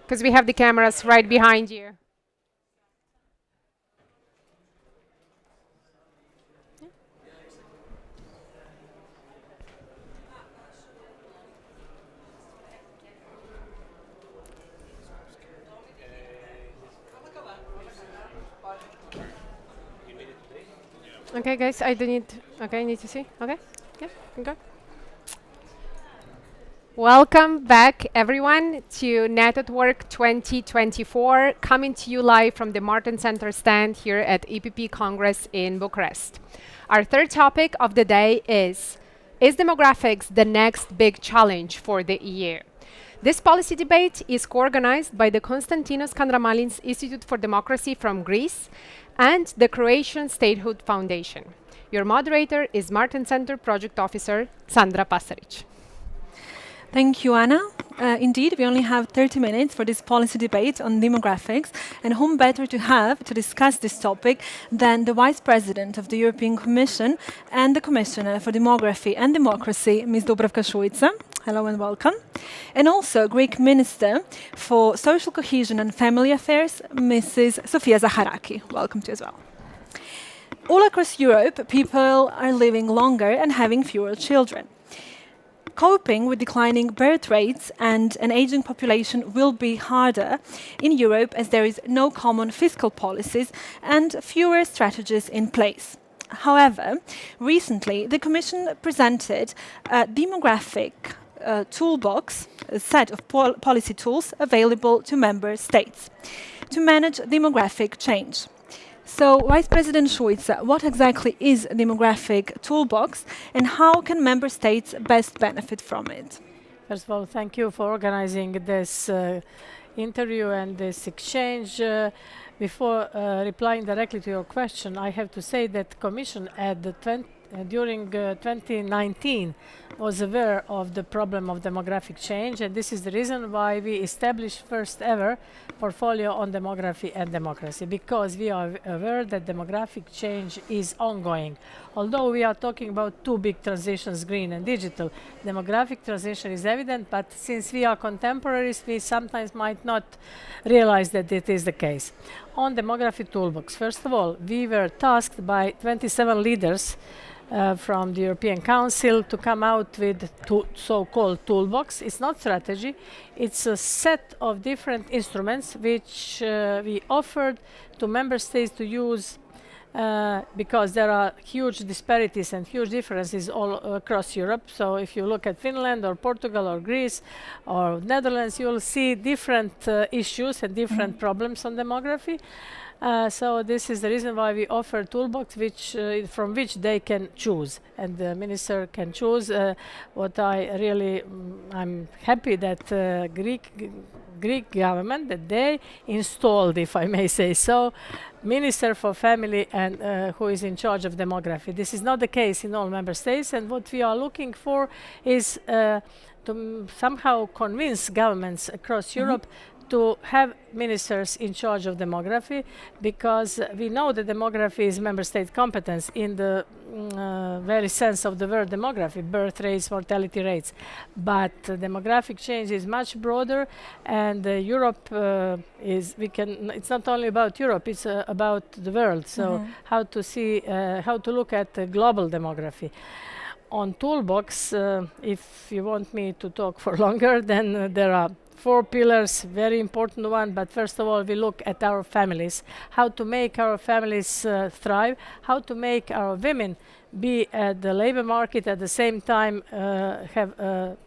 Because we have the cameras right behind you. Okay, guys, I do need. Okay, I need to see. Okay, yeah, okay. Welcome back, everyone, to Net at Work 2024, coming to you live from the Martens Center stand here at EPP Congress in Bucharest. Our third topic of the day is demographics the next big challenge for the EU? This policy debate is co-organized by the Konstantinos Kandramalins Institute for Democracy from Greece and the Croatian Statehood Foundation. Your moderator is Martens Center Project Officer Sandra Pasaric. Thank you, Anna. Indeed, we only have 30 minutes for this policy debate on demographics, and whom better to have to discuss this topic than the Vice President of the European Commission and the Commissioner for Demography and Democracy, Ms. Dubravka Šuica. Hello and welcome. And also Greek Minister for Social Cohesion and Family Affairs, Mrs. Sofia Zaharaki. Welcome to you as well. All across Europe, people are living longer and having fewer children. Coping with declining birth rates and an aging population will be harder in Europe as there is no common fiscal policies and fewer strategies in place. However, recently the Commission presented a demographic toolbox, a set of policy tools available to member states to manage demographic change. So, Vice President Šuica, what exactly is a demographic toolbox and how can member states best benefit from it? First of all, thank you for organizing this interview and this exchange. Before replying directly to your question, I have to say that the Commission during 2019 was aware of the problem of demographic change, and this is the reason why we established first ever portfolio on demography and democracy, because we are aware that demographic change is ongoing. Although we are talking about two big transitions, green and digital, demographic transition is evident, but since we are contemporaries, we sometimes might not realize that it is the case. On demography toolbox, first of all, we were tasked by 27 leaders from the European Council to come out with so-called toolbox. It's not strategy, it's a set of different instruments which we offered to member states to use because there are huge disparities and huge differences all across Europe. So if you look at Finland or Portugal or Greece or Netherlands, you'll see different issues and different problems on demography. So this is the reason why we offer toolbox from which they can choose, and the minister can choose. I'm happy that Greek government that they installed, if I may say so, Minister for Family and who is in charge of demography. This is not the case in all member states, and what we are looking for is to somehow convince governments across Europe to have ministers in charge of demography, because we know that demography is member state competence in the very sense of the word demography, birth rates, mortality rates. But demographic change is much broader, and Europe it's not only about Europe, it's about the world. So how to look at the global demography. On toolbox, if you want me to talk for longer, then there are 4 pillars, very important one, but first of all we look at our families, how to make our families thrive, how to make our women be at the labor market at the same time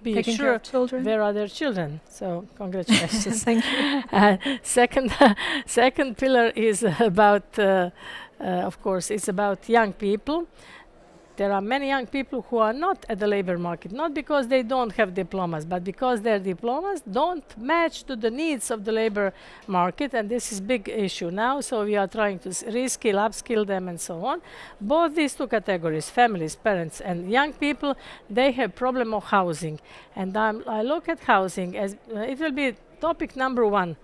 be taking sure care of children. Where are their children. So congratulations. Thank you. Second pillar is about, of course, it's about young people. There are many young people who are not at the labor market, not because they don't have diplomas, but because their diplomas don't match to the needs of the labor market, and this is big issue now, so we are trying to reskill, upskill them and so on. Both these two categories, families, parents and young people, they have problem of housing, and I look at housing as it will be topic number 1.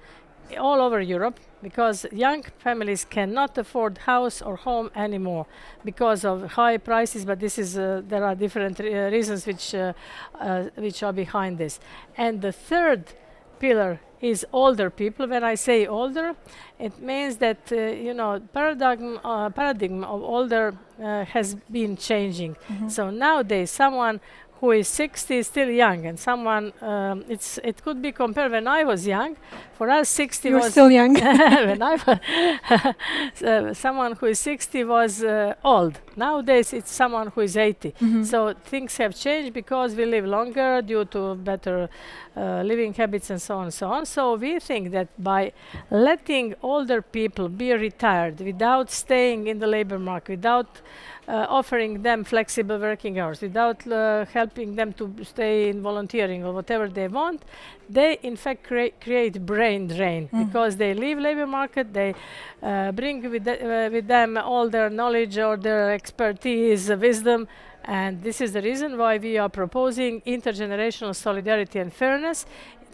all over Europe, because young families cannot afford house or home anymore because of high prices. But this is there are different reasons which are behind this. And the third pillar is older people. When I say older, it means that paradigm of older has been changing. So nowadays, someone who is 60 is still young, and someone it could be compared when I was young. For us, 60 You're was still young. when I was someone who is 60 was old. Nowadays, it's someone who is 80. So things have changed because we live longer due to better living habits and so on and so on. So we think that by letting older people be retired without staying in the labor market, without offering them flexible working hours, without helping them to stay in volunteering or whatever they want, they in fact create brain drain, because they leave labor market, they bring with them all their knowledge or their expertise, wisdom, and this is the reason why we are proposing intergenerational solidarity and fairness,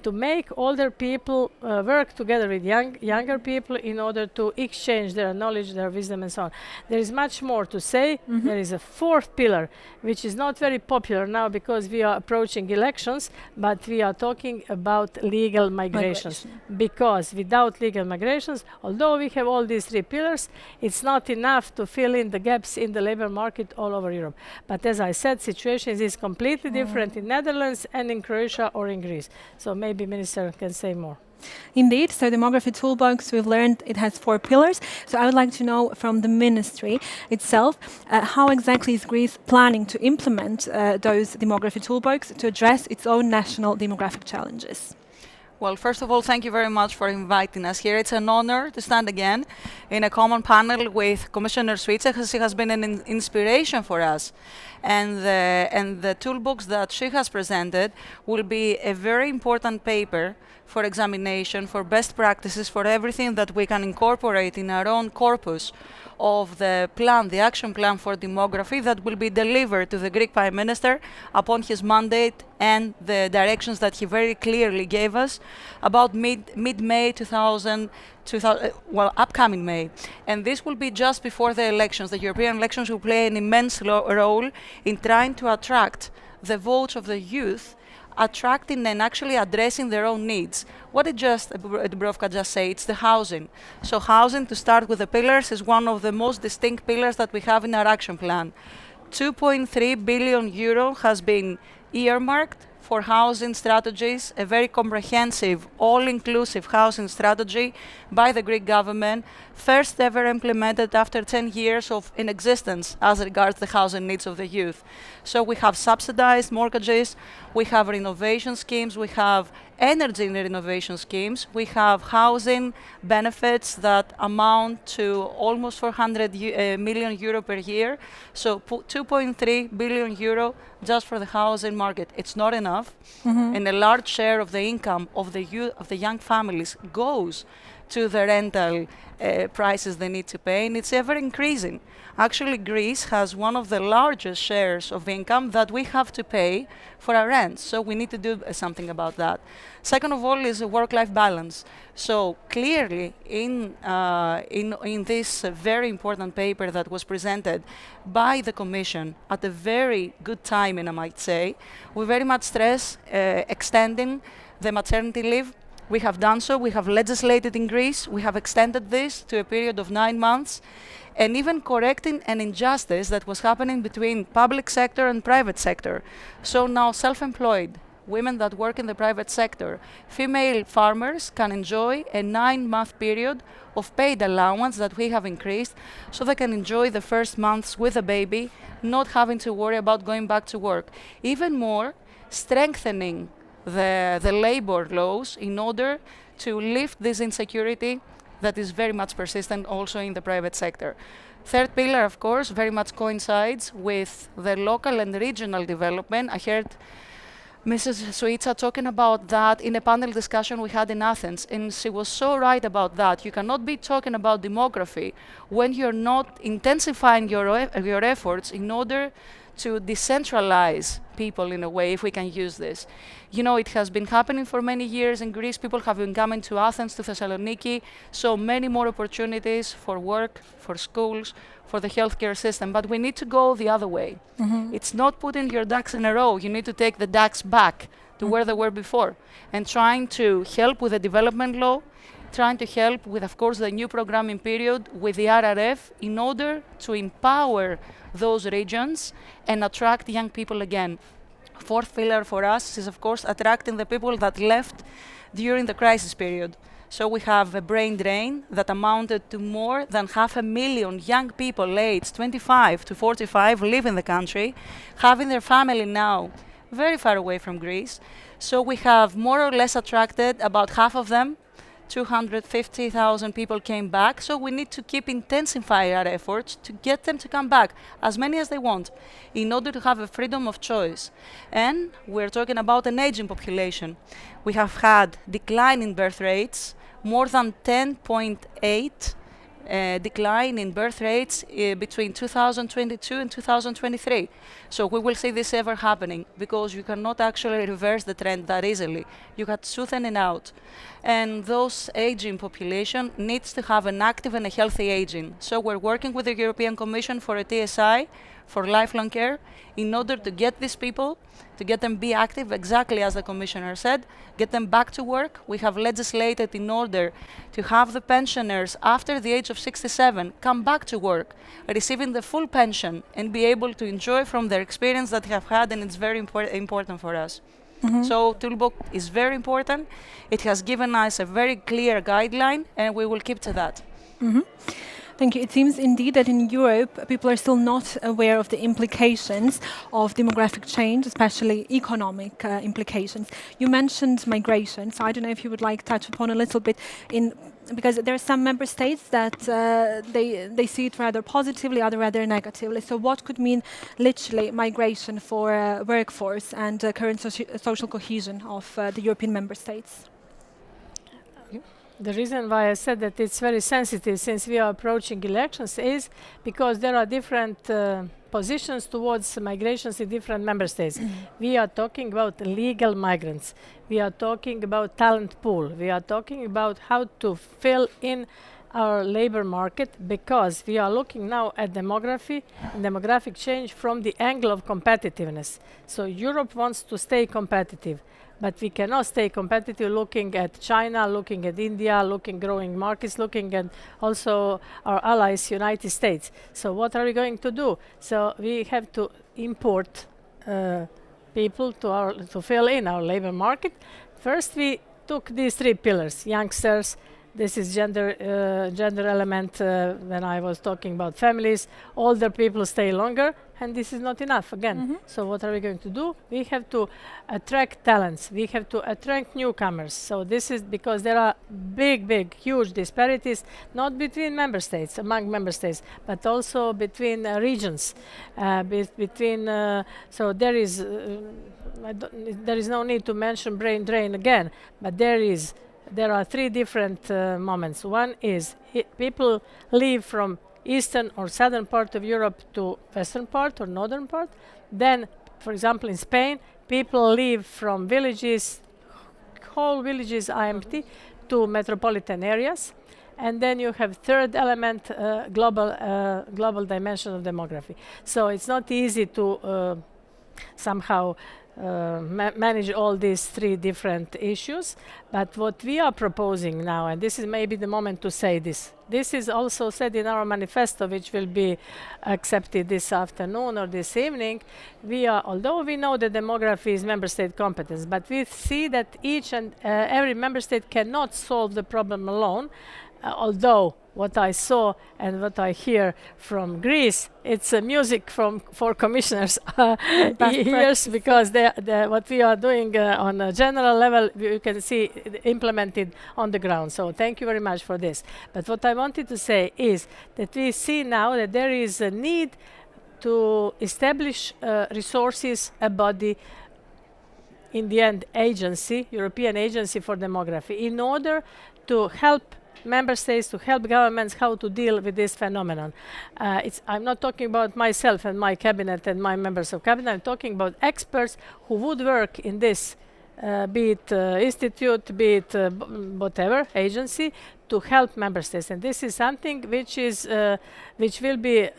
to make older people work together with younger people in order to exchange their knowledge, their wisdom, and so on. There is much more to say. There is a fourth pillar, which is not very popular now because we are approaching elections, but we are talking about legal migrations. Because without legal migrations, although we have all these three pillars, it's not enough to fill in the gaps in the labor market all over Europe. But as I said, situation is completely different in Netherlands and in Croatia or in Greece. So maybe Minister can say more. Indeed, so demography toolbox, we've learned it has 4 pillars. So I would like to know from the ministry itself, how exactly is Greece planning to implement those demography toolbox to address its own national demographic challenges? Well, first of all, thank you very much for inviting us here. It's an honor to stand again in a common panel with Commissioner Suica, because she has been an inspiration for us. And the toolbox that she has presented will be a very important paper for examination, for best practices, for everything that we can incorporate in our own corpus of the plan, the action plan for demography that will be delivered to the Greek Prime Minister upon his mandate and the directions that he very clearly gave us about mid-May 2000, upcoming May. And this will be just before the elections. The European elections will play an immense role in trying to attract the votes of the youth, attracting and actually addressing their own needs. What did Dubrovka just say? It's the housing. So housing, to start with the pillars, is one of the most distinct pillars that we have in our action plan. 2.3 billion euro has been earmarked for housing strategies, a very comprehensive, all-inclusive housing strategy by the Greek government, first ever implemented after 10 years in existence as regards the housing needs of the youth. So we have subsidized mortgages, we have renovation schemes, we have energy renovation schemes, we have housing benefits that amount to almost 400 million euro per year. So 2.3 billion euro just for the housing market. It's not enough, and a large share of the income of the young families goes to the rental prices they need to pay, and it's ever increasing. Actually, Greece has one of the largest shares of income that we have to pay for our rent, so we need to do something about that. Second of all is a work-life balance. So clearly, in this very important paper that was presented by the Commission at a very good time, and I might say, we very much stress extending the maternity leave. We have done so. We have legislated in Greece. We have extended this to a period of 9 months, and even correcting an injustice that was happening between public sector and private sector. So now self-employed women that work in the private sector, female farmers can enjoy a 9-month period of paid allowance that we have increased, so they can enjoy the first months with a baby, not having to worry about going back to work. Even more, strengthening the labor laws in order to lift this insecurity that is very much persistent also in the private sector. Third pillar, of course, very much coincides with the local and regional development. I heard Mrs. Suica talking about that in a panel discussion we had in Athens, and she was so right about that. You cannot be talking about demography when you're not intensifying your efforts in order to decentralize people in a way, if we can use this. You know, it has been happening for many years in Greece. People have been coming to Athens, to Thessaloniki, so many more opportunities for work, for schools, for the healthcare system. But we need to go the other way. It's not putting your ducks in a row. You need to take the ducks back to where they were before, and trying to help with the development law, trying to help with, of course, the new programming period with the RRF in order to empower those regions and attract young people again. Fourth pillar for us is, of course, attracting the people that left during the crisis period. So we have a brain drain that amounted to more than 500,000 young people aged 25 to 45 live in the country, having their family now very far away from Greece. So we have more or less attracted about half of them. 250,000 people came back, so we need to keep intensifying our efforts to get them to come back, as many as they want, in order to have a freedom of choice. And we're talking about an aging population. We have had decline in birth rates, more than 10.8 decline in birth rates between 2022 and 2023. So we will see this ever happening, because you cannot actually reverse the trend that easily. You have to smoothen it out. And those aging population needs to have an active and a healthy aging. So we're working with the European Commission for a TSI, for lifelong care, in order to get these people, to get them be active, exactly as the Commissioner said, get them back to work. We have legislated in order to have the pensioners after the age of 67 come back to work, receiving the full pension and be able to enjoy from their experience that they have had, and it's very important for us. So Toolbox is very important. It has given us a very clear guideline, and we will keep to that. Thank you. It seems indeed that in Europe, people are still not aware of the implications of demographic change, especially economic implications. You mentioned migration, so I don't know if you would like to touch upon a little bit because there are some member states that they see it rather positively, other rather negatively. So what could mean literally migration for workforce and current social cohesion of the European member states? The reason why I said that it's very sensitive, since we are approaching elections, is because there are different positions towards migrations in different member states. We are talking about legal migrants. We are talking about talent pool. We are talking about how to fill in our labor market, because we are looking now at demographic change from the angle of competitiveness. So Europe wants to stay competitive, but we cannot stay competitive looking at China, looking at India, looking growing markets, looking at also our allies, United States. So what are we going to do? So we have to import people to fill in our labor market. First, we took these three pillars: youngsters. This is gender element when I was talking about families. Older people stay longer, and this is not enough again. So what are we going to do? We have to attract talents. We have to attract newcomers. So this is because there are big, huge disparities, not between member states, among member states, but also between regions. So there is no need to mention brain drain again, but there are three different moments. One is people leave from eastern or southern part of Europe to western part or northern part. Then, for example, in Spain, people leave from villages, whole villages are empty, to metropolitan areas. And then you have third element, global dimension of demography. So it's not easy to somehow manage all these three different issues, but what we are proposing now, and this is maybe the moment to say this is also said in our manifesto, which will be accepted this afternoon or this evening. Although we know that demography is member state competence, but we see that each and every member state cannot solve the problem alone. Although what I saw and what I hear from Greece, it's music for commissioners' ears, because what we are doing on a general level, you can see implemented on the ground. So thank you very much for this. But what I wanted to say is that we see now that there is a need to establish resources, a body, in the end, agency, European Agency for Demography, in order to help member states, to help governments how to deal with this phenomenon. I'm not talking about myself and my cabinet and my members of cabinet. I'm talking about experts who would work in this, be it institute, be it whatever agency, to help member states. And this is something which will be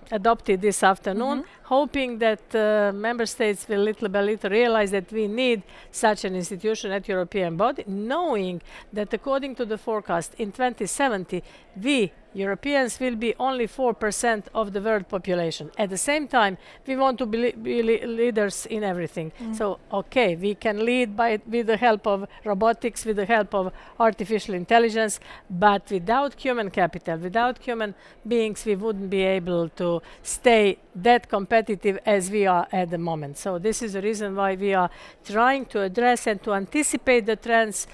adopted this afternoon, hoping that member states will little by little realize that we need such an institution at European body, knowing that according to the forecast in 2070, we Europeans will be only 4% of the world population. At the same time, we want to be leaders in everything. So, okay, we can lead with the help of robotics, with the help of artificial intelligence, but without human capital, without human beings, we wouldn't be able to stay that competitive as we are at the moment. So this is the reason why we are trying to address and to anticipate the trends.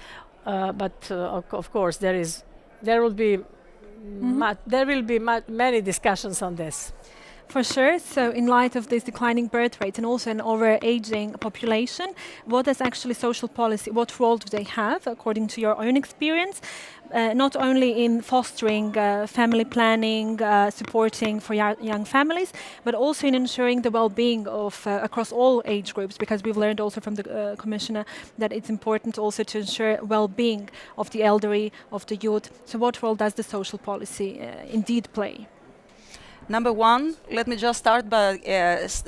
But of course, there will be many discussions on this. For sure. So in light of this declining birth rate and also an over-aging population, what is actually social policy, what role do they have according to your own experience, not only in fostering family planning, supporting for young families, but also in ensuring the well-being of across all age groups, because we've learned also from the Commissioner that it's important also to ensure well-being of the elderly, of the youth. So what role does the social policy indeed play? Number one, let me just start by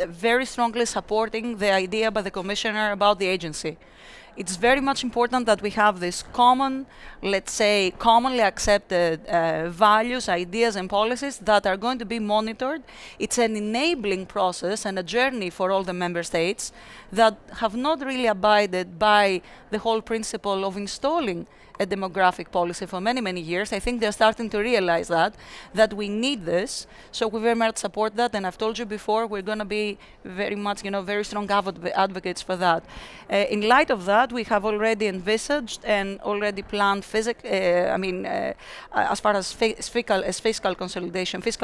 very strongly supporting the idea by the Commissioner about the agency. It's very much important that we have this common, let's say, commonly accepted values, ideas and policies that are going to be monitored. It's an enabling process and a journey for all the member states that have not really abided by the whole principle of installing a demographic policy for many, many years. I think they're starting to realize that we need this. So we very much support that. And I've told you before, we're going to be very much, very strong advocates for that. In light of that, we have already envisaged and already planned as far as fiscal consolidation is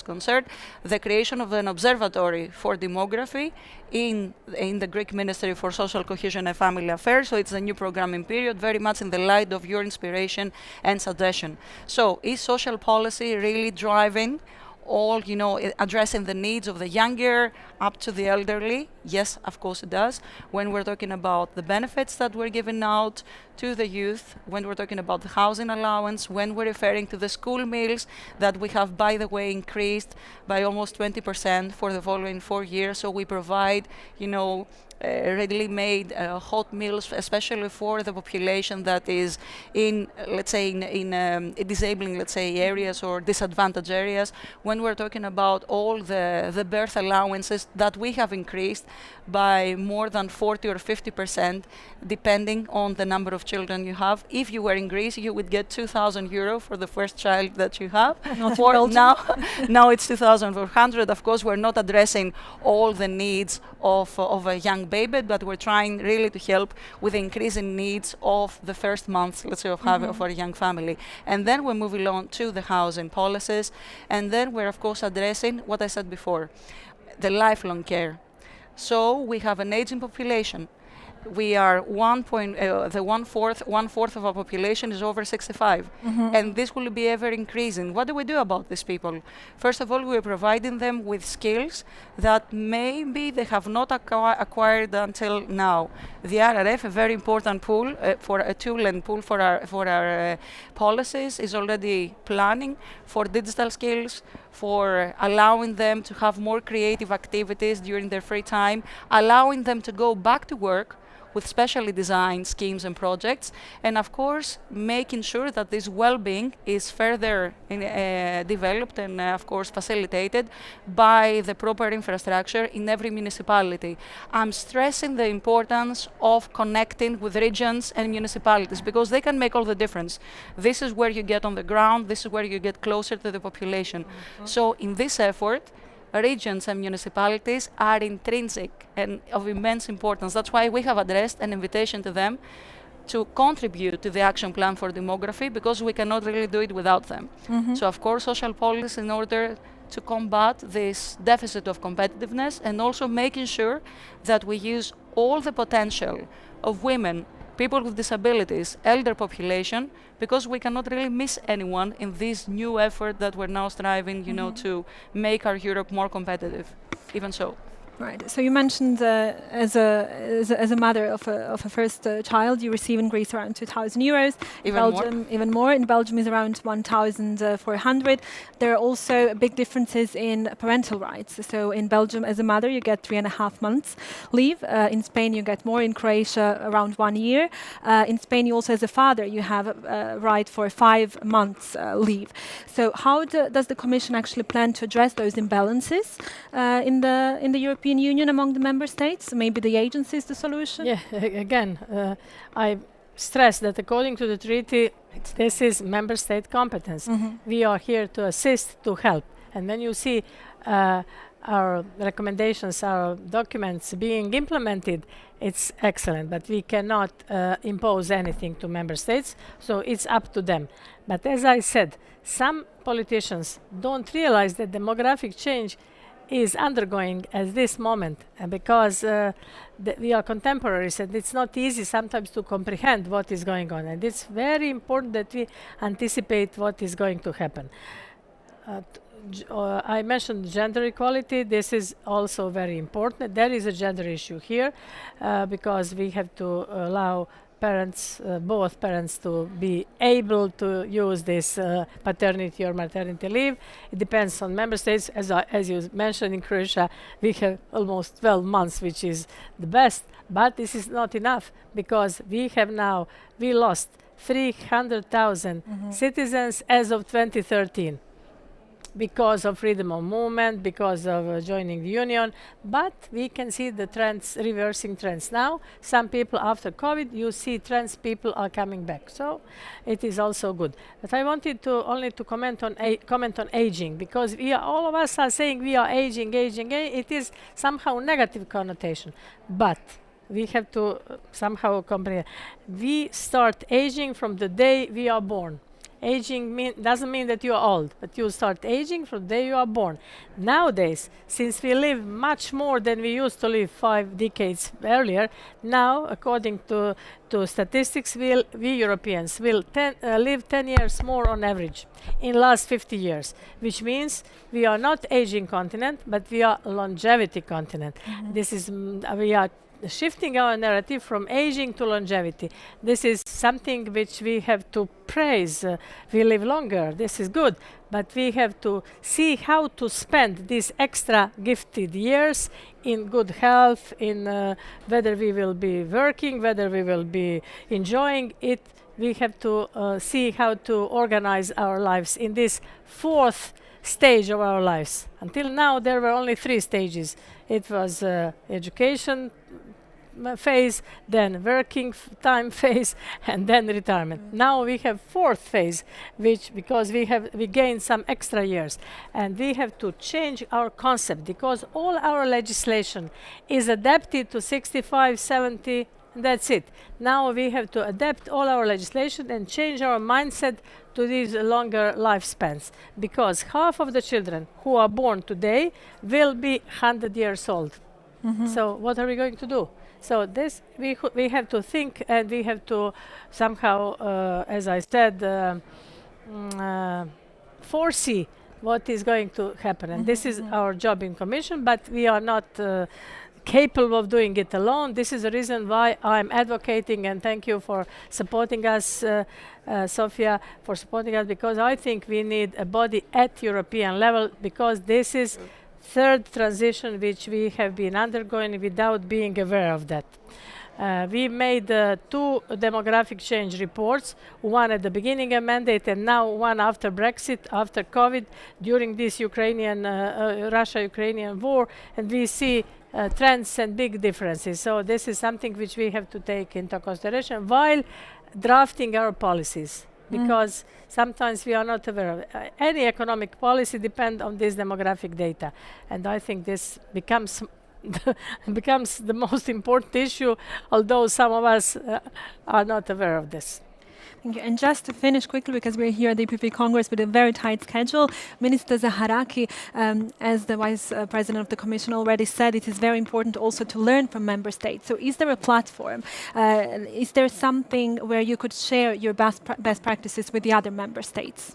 concerned, the creation of an observatory for demography in the Greek Ministry for Social Cohesion and Family Affairs. So it's a new programming period, very much in the light of your inspiration and suggestion. So is social policy really driving all, addressing the needs of the younger up to the elderly? Yes, of course it does. When we're talking about the benefits that we're giving out to the youth, when we're talking about the housing allowance, when we're referring to the school meals that we have, by the way, increased by almost 20% for the following 4 years. So we provide, readily made hot meals, especially for the population that is in, let's say, in disabling, let's say, areas or disadvantaged areas. When we're talking about all the birth allowances that we have increased by more than 40 or 50%, depending on the number of children you have. If you were in Greece, you would get €2,000 for the first child that you have. Now it's 2,400. Of course, we're not addressing all the needs of a young baby, but we're trying really to help with the increasing needs of the first months, let's say, of a young family. And then we're moving on to the housing policies. And then we're, of course, addressing what I said before, the lifelong care. So we have an aging population. We are one fourth of our population is over 65, and this will be ever increasing. What do we do about these people? First of all, we're providing them with skills that maybe they have not acquired until now. The RRF, a very important tool for our policies, is already planning for digital skills, for allowing them to have more creative activities during their free time, allowing them to go back to work with specially designed schemes and projects, and of course making sure that this well-being is further developed and of course facilitated by the proper infrastructure in every municipality. I'm stressing the importance of connecting with regions and municipalities because they can make all the difference. This is where you get on the ground, this is where you get closer to the population. So in this effort, regions and municipalities are intrinsic and of immense importance. That's why we have addressed an invitation to them to contribute to the action plan for demography, because we cannot really do it without them. So of course, social policy in order to combat this deficit of competitiveness, and also making sure that we use all the potential of women people with disabilities, elder population, because we cannot really miss anyone in this new effort that we're now striving, to make our Europe more competitive. Even so. Right. So you mentioned as a mother of a first child, you receive in Greece around 2,000 euros. Even Belgium, even more. In Belgium is around 1,400. There are also big differences in parental rights. So in Belgium, as a mother, you get 3.5 months leave. In Spain, you get more. In Croatia, around 1 year. In Spain, you also, as a father, you have a right for 5 months leave. So how does the Commission actually plan to address those imbalances in the European Union among the member states? Maybe the agency is the solution? Yeah, again, I stress that according to the treaty, this is member state competence. We are here to assist, to help. And when you see our recommendations, our documents being implemented, it's excellent. But we cannot impose anything to member states, so it's up to them. But as I said, some politicians don't realize that demographic change is undergoing at this moment, because we are contemporaries and it's not easy sometimes to comprehend what is going on, and it's very important that we anticipate what is going to happen. I mentioned gender equality. This is also very important. There is a gender issue here because we have to allow parents, both parents, to be able to use this paternity or maternity leave. It depends on member states. As you mentioned, in Croatia, we have almost 12 months, which is the best. But this is not enough because we lost 300,000 citizens as of 2013. Because of freedom of movement, because of joining the union, but we can see the trends, reversing trends. Now, some people after COVID, you see trends, people are coming back. So it is also good. But I wanted to only to comment on aging, because all of us are saying we are aging. It is somehow negative connotation, but we have to somehow comprehend. We start aging from the day we are born. Aging doesn't mean that you are old, but you start aging from the day you are born. Nowadays, since we live much more than we used to live 5 decades earlier, now, according to statistics, we Europeans will live 10 years more on average in last 50 years, which means we are not aging continent, but we are longevity continent. This is we are shifting our narrative from aging to longevity. This is something which we have to praise. We live longer, this is good, but we have to see how to spend these extra gifted years in good health, in whether we will be working, whether we will be enjoying it. We have to see how to organize our lives in this 4th stage of our lives. Until now, there were only 3 stages. It was education phase, then working time phase, and then retirement. Now we have 4th phase, which because we gained some extra years, and we have to change our concept because all our legislation is adapted to 65, 70. That's it. Now we have to adapt all our legislation and change our mindset to these longer lifespans, because half of the children who are born today will be 100 years old. So what are we going to do? So this we have to think, and we have to somehow, as I said, foresee what is going to happen. And this is our job in Commission, but we are not capable of doing it alone. This is the reason why I'm advocating, and thank you for supporting us, Sofia, for supporting us, because I think we need a body at European level, because this is 3rd transition which we have been undergoing without being aware of that. We made 2 demographic change reports, one at the beginning of mandate and now one after Brexit, after COVID, during this Russia-Ukrainian war, and we see trends and big differences. So this is something which we have to take into consideration while drafting our policies. Because sometimes we are not aware of it. Any economic policy depends on this demographic data, and I think this becomes the most important issue, although some of us are not aware of this. Thank you. And just to finish quickly, because we're here at the EPP Congress with a very tight schedule, Minister Zaharaki, as the Vice President of the Commission already said, it is very important also to learn from member states. So is there a platform? Is there something where you could share your best practices with the other member states?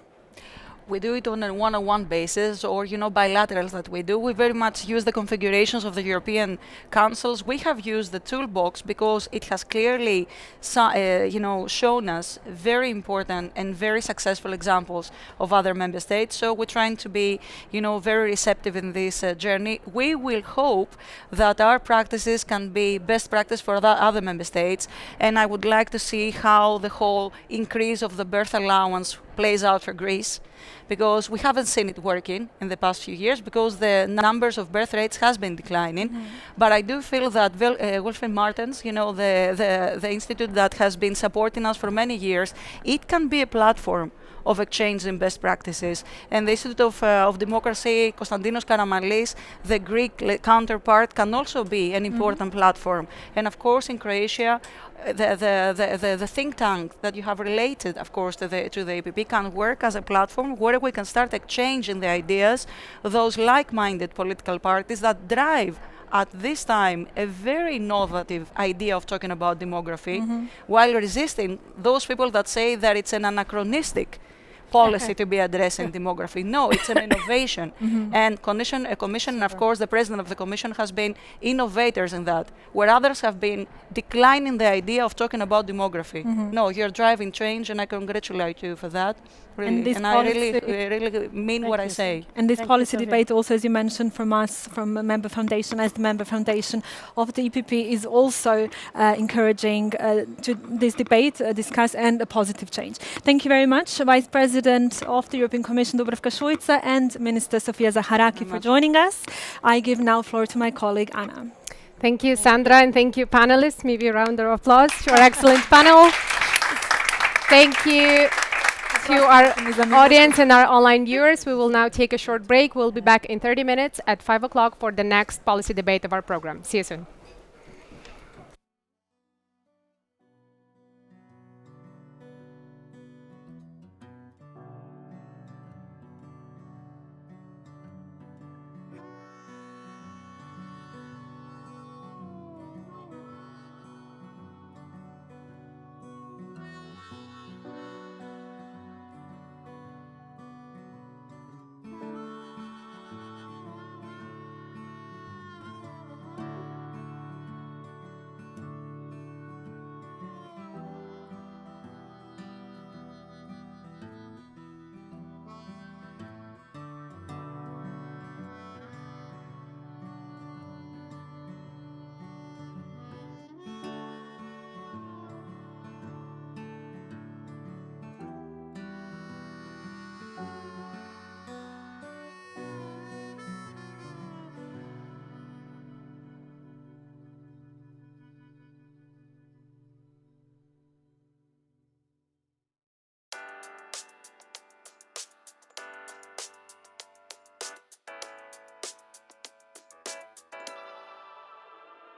We do it on a one-on-one basis, or bilaterals that we do. We very much use the configurations of the European councils. We have used the toolbox because it has clearly, shown us very important and very successful examples of other member states. So we're trying to be, very receptive in this journey. We will hope that our practices can be best practice for other member states, and I would like to see how the whole increase of the birth allowance plays out for Greece, because we haven't seen it working in the past few years because the numbers of birth rates has been declining. But I do feel that Wilfried Martens, the institute that has been supporting us for many years, it can be a platform of exchange in best practices. And the Institute of Democracy, Konstantinos Karamanlis, the Greek counterpart, can also be an important platform. And of course, in Croatia, the think tank that you have related, of course, to the EPP can work as a platform where we can start exchanging the ideas, those like-minded political parties that drive at this time a very innovative idea of talking about demography, while resisting those people that say that it's an anachronistic policy to be addressing demography. No, it's an innovation. And a commission, and of course the president of the commission has been innovators in that, where others have been declining the idea of talking about demography. No, you're driving change, and I congratulate you for that. Really. And I really mean what I say. And this policy debate also, as you mentioned, from us, from a member foundation, as the member foundation of the EPP, is also encouraging to this debate, discuss, and a positive change. Thank you very much, Vice President of the European Commission, Dubravka Šuica, and Minister Sofia Zaharaki for joining us. I give now floor to my colleague, Anna. Thank you, Sandra, and thank you, panelists. Maybe a round of applause to our excellent panel. Thank you to our audience and our online viewers. We will now take a short break. We'll be back in 30 minutes at 5 o'clock for the next policy debate of our program. See you soon.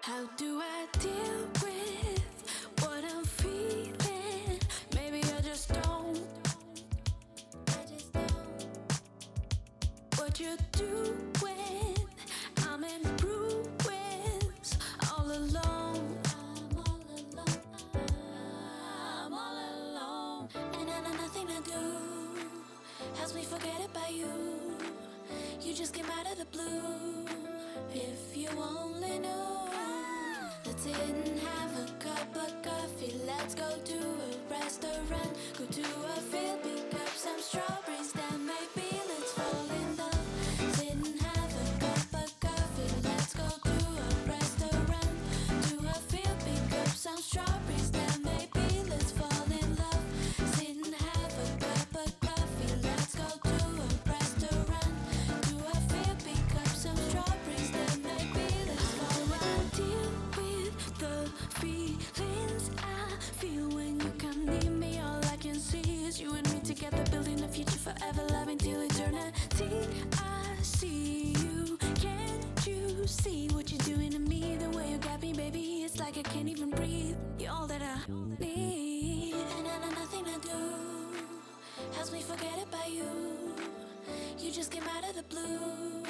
How do I deal with what I'm feeling? Maybe I just don't. What you're doing, I'm in ruins, all alone. I'm all alone, and I know nothing to do helps me forget about you. You just came out of the blue. If you only knew. Let's sit and have a cup of coffee. Let's go to a restaurant. Go to a field, pick up some strawberries. Then maybe let's fall in love. Sit and have a cup of coffee. Let's go to a restaurant. To a field, pick up some strawberries. Then maybe let's fall in love. Sit and have a cup of coffee. Let's go to a restaurant. To a field, pick up some strawberries. Then maybe let's fall in love. Deal with the feelings I feel when you come near me. All I can see is you and me together, building a future forever, loving till eternity. I see you, can't you see what you're doing to me? The way you got me, baby, it's like I can't even breathe. You're all that I need, and I know nothing helps me forget about you. You just came out of the blue.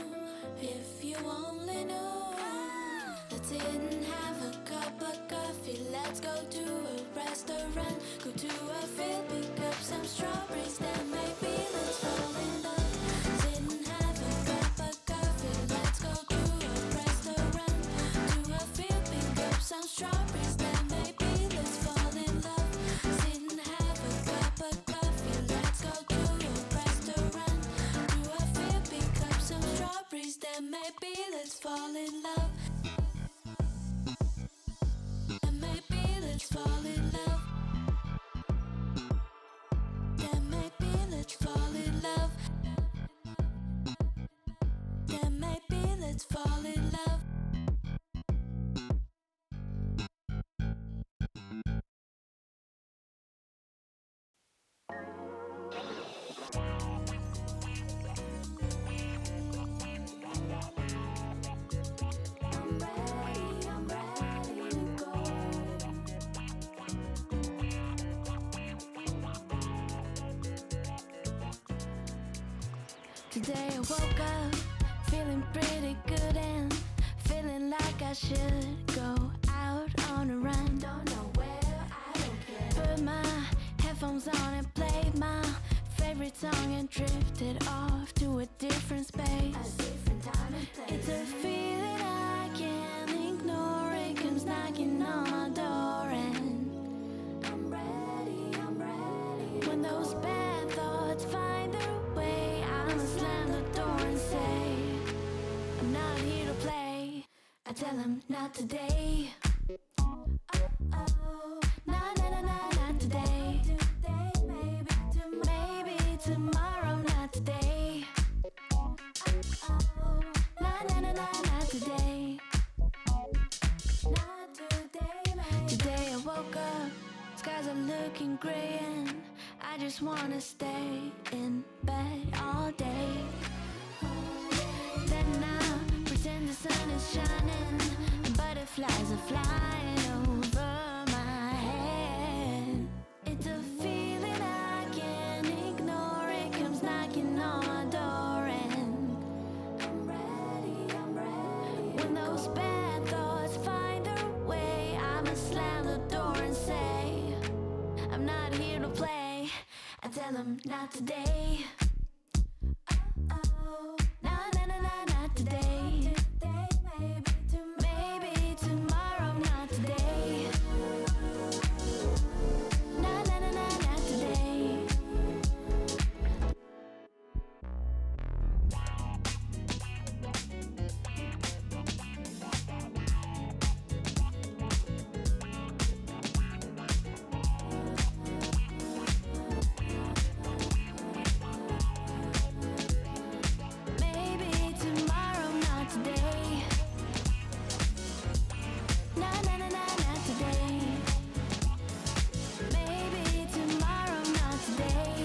If you only knew. Let's sit and have a cup of coffee. Let's go to a restaurant, go to a field, pick up some strawberries, then maybe let's fall in love. Sit and have a cup of coffee. Let's go to a restaurant, to a field, pick up some strawberries, then maybe let's fall in love. Sit and have a cup of coffee. Let's go to a restaurant, to a field, pick up some strawberries, then maybe let's fall in love. And maybe let's fall in love. Then maybe let's fall in love. Then maybe let's fall in love. I'm ready to go. Today I woke up feeling pretty good and feeling like I should go out on a run. Don't know where, I don't care. Put my headphones on and played my favorite song and drifted off to a different space. A different time and place. It's a feeling I can't ignore. It comes knocking on my door and I'm ready, I'm ready. When those bad thoughts find their way, I'ma slam the door and say, I'm not here to play. I tell them not today. Oh, nah, nah, nah, nah, not today. Maybe tomorrow, not today. Oh, nah, nah, nah, nah, not today. Not today, maybe. Today I woke up, skies are looking gray and I just wanna stay in bed all day. Then I pretend the sun is shining and butterflies are flying over my head. It's a feeling I can't ignore. It comes knocking on my door and I'm ready, I'm ready. When those bad thoughts find their way, I'ma slam the door and say, I'm not here to play. I tell them not today. Oh, nah, nah, nah, nah, not today. Maybe tomorrow, not today. Nah, nah, nah, nah, not today. Maybe tomorrow, not today. Nah, nah, nah, nah, not today. Maybe tomorrow, not today.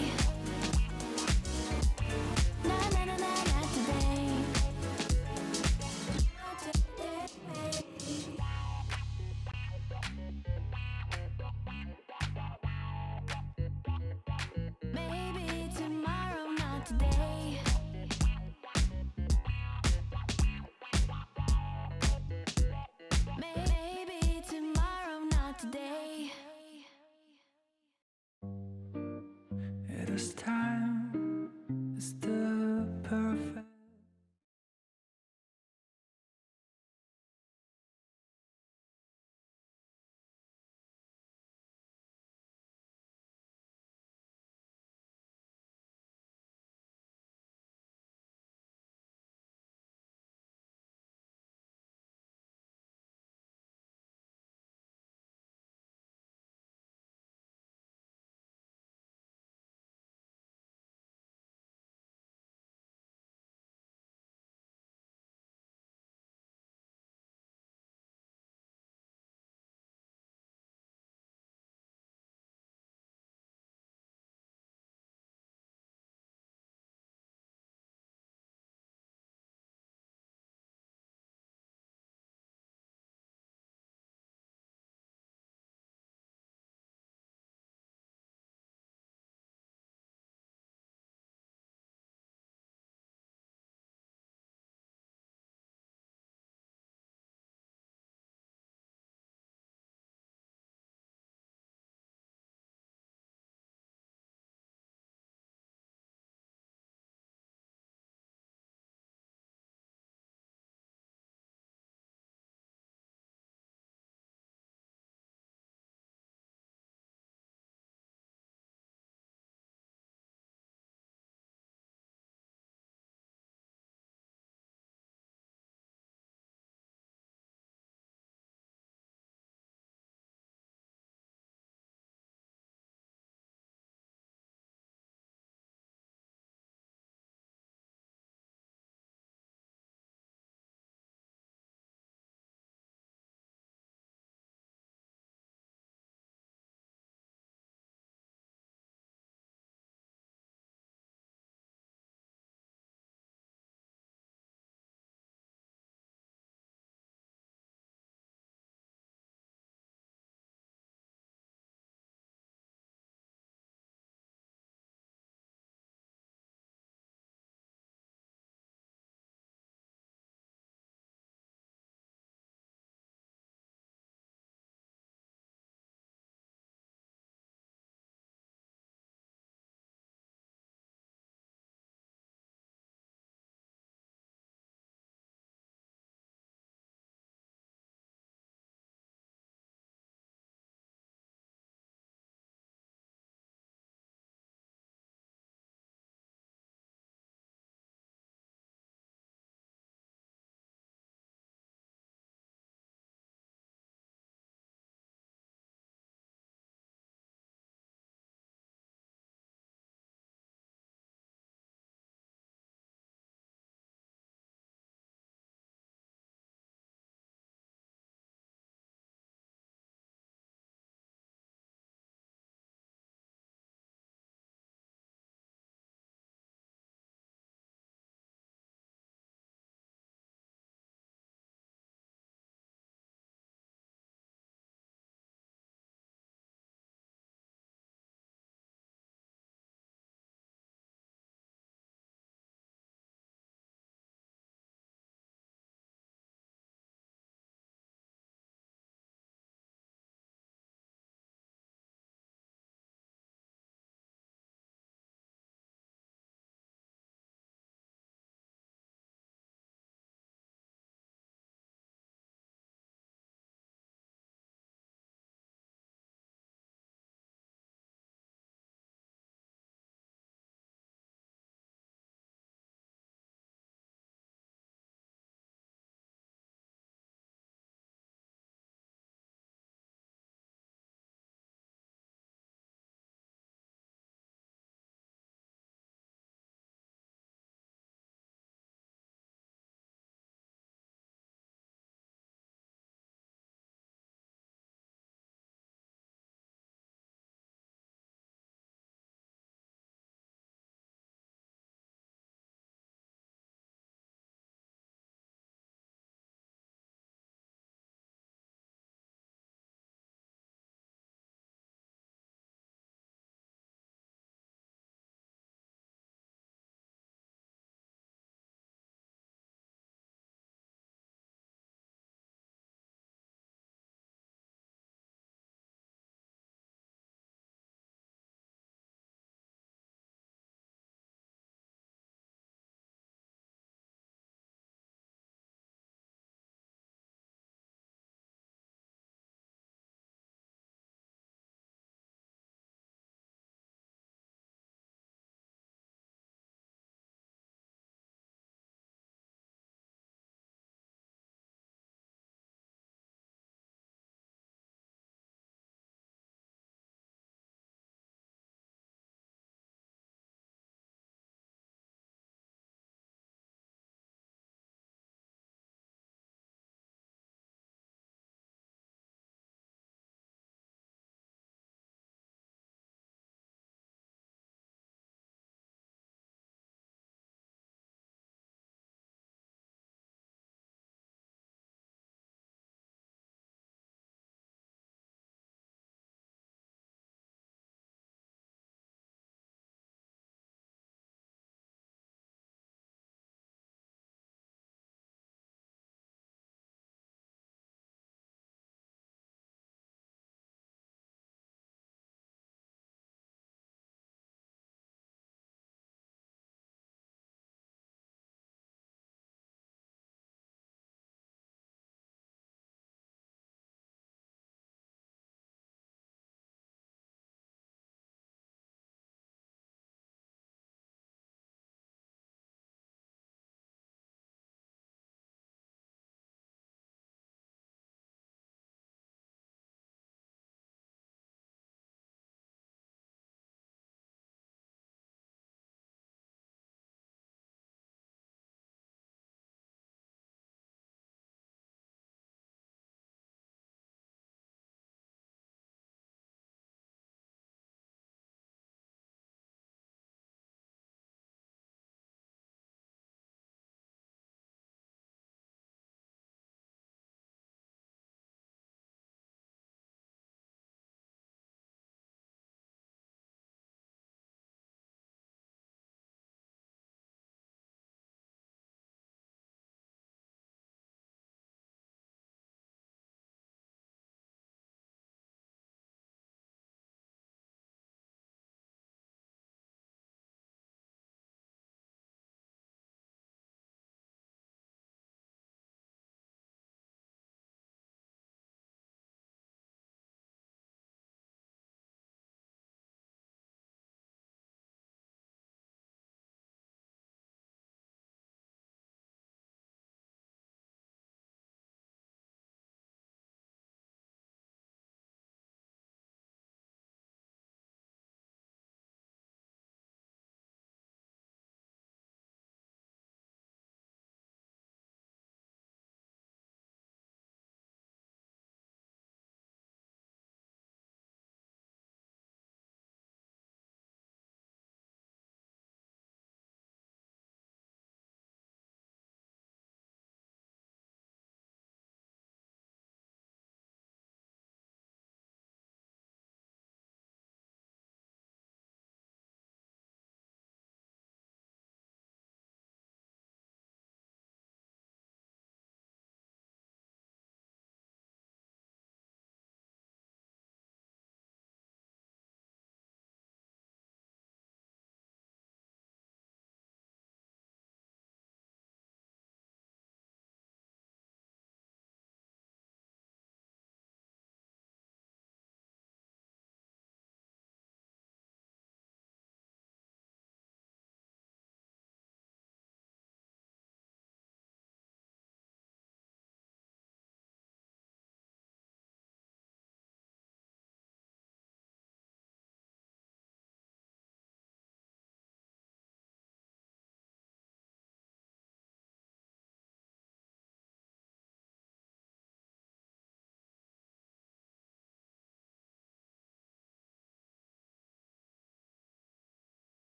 Nah, nah, nah, nah, not today. Not today, maybe. Maybe tomorrow, not today. Maybe tomorrow, not today. It is time, it's the perfect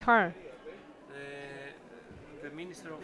her? The Minister of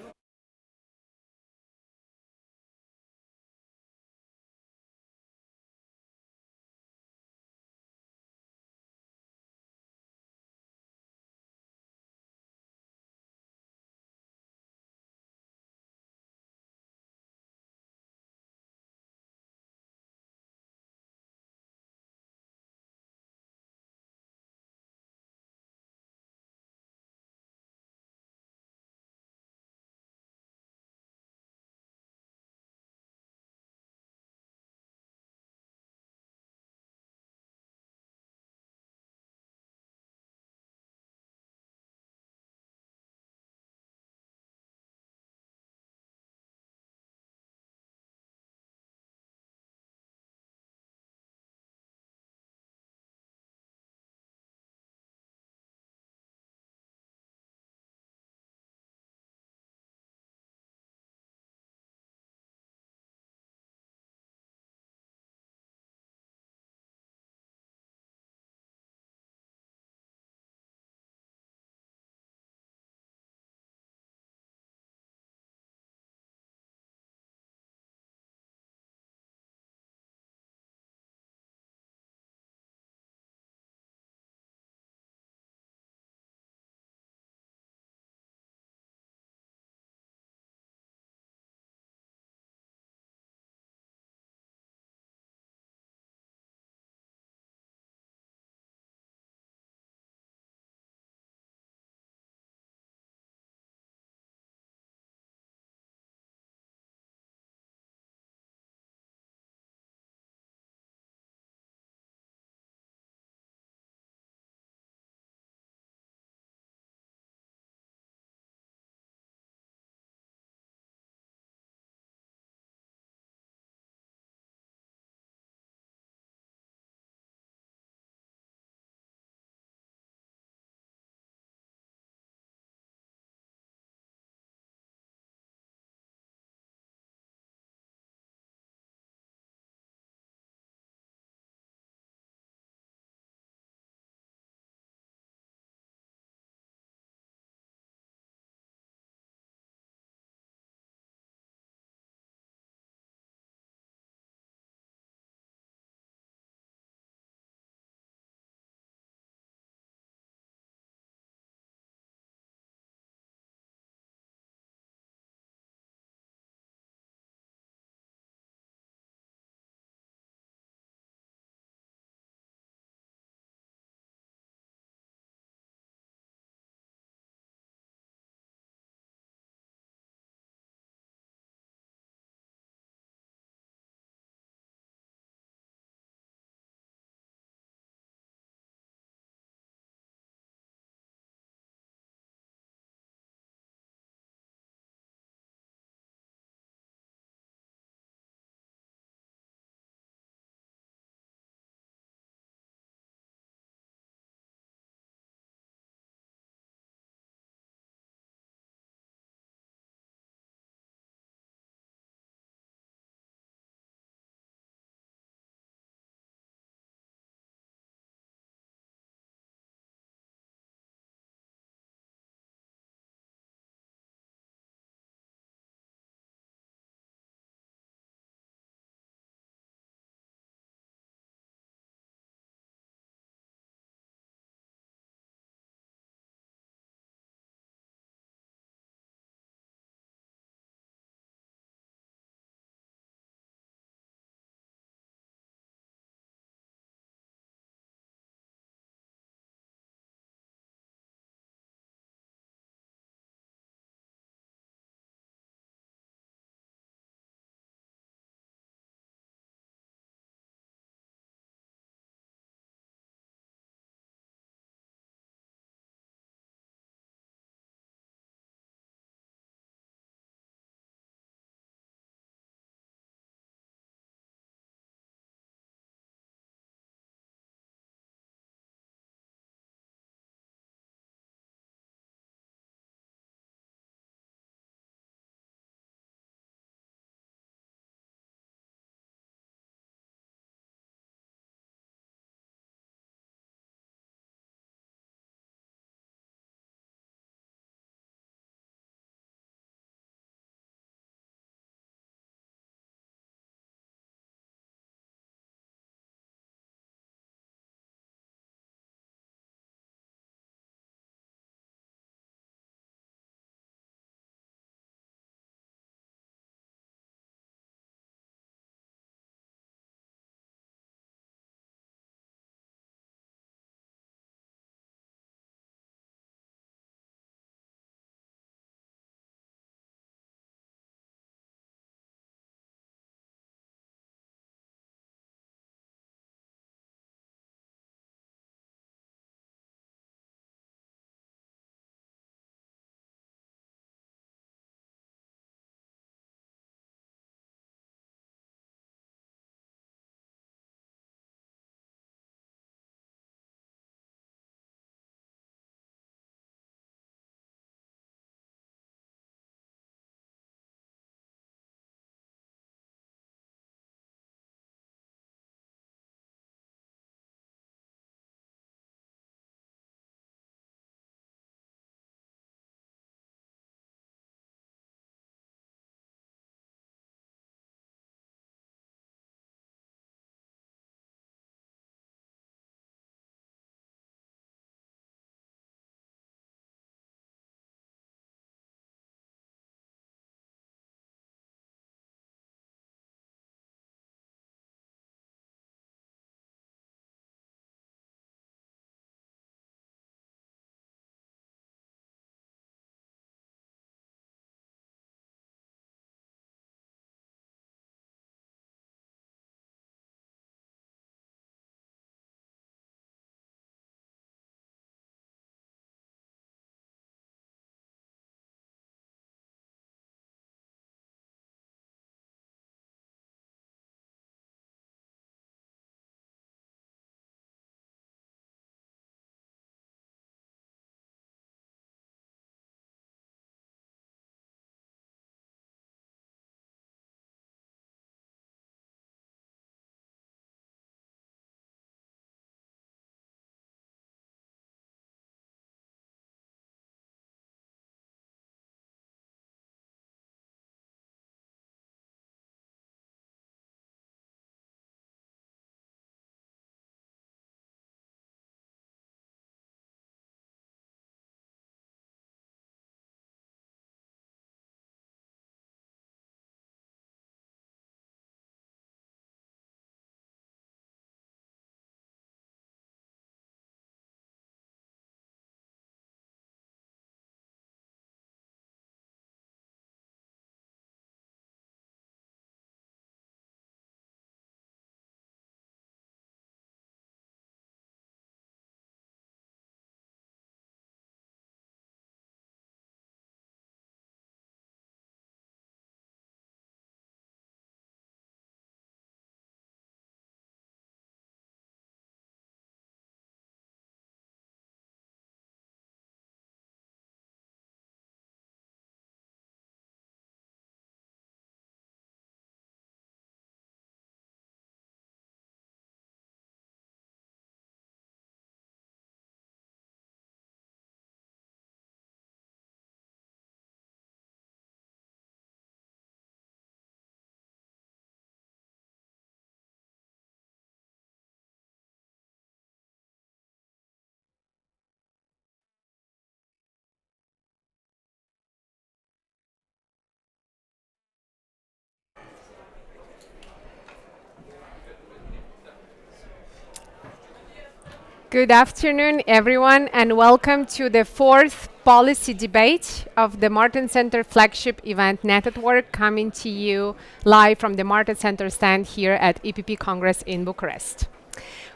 Good afternoon, everyone, and welcome to the fourth policy debate of the Martens Center flagship event network, coming to you live from the Martens Center stand here at EPP Congress in Bucharest.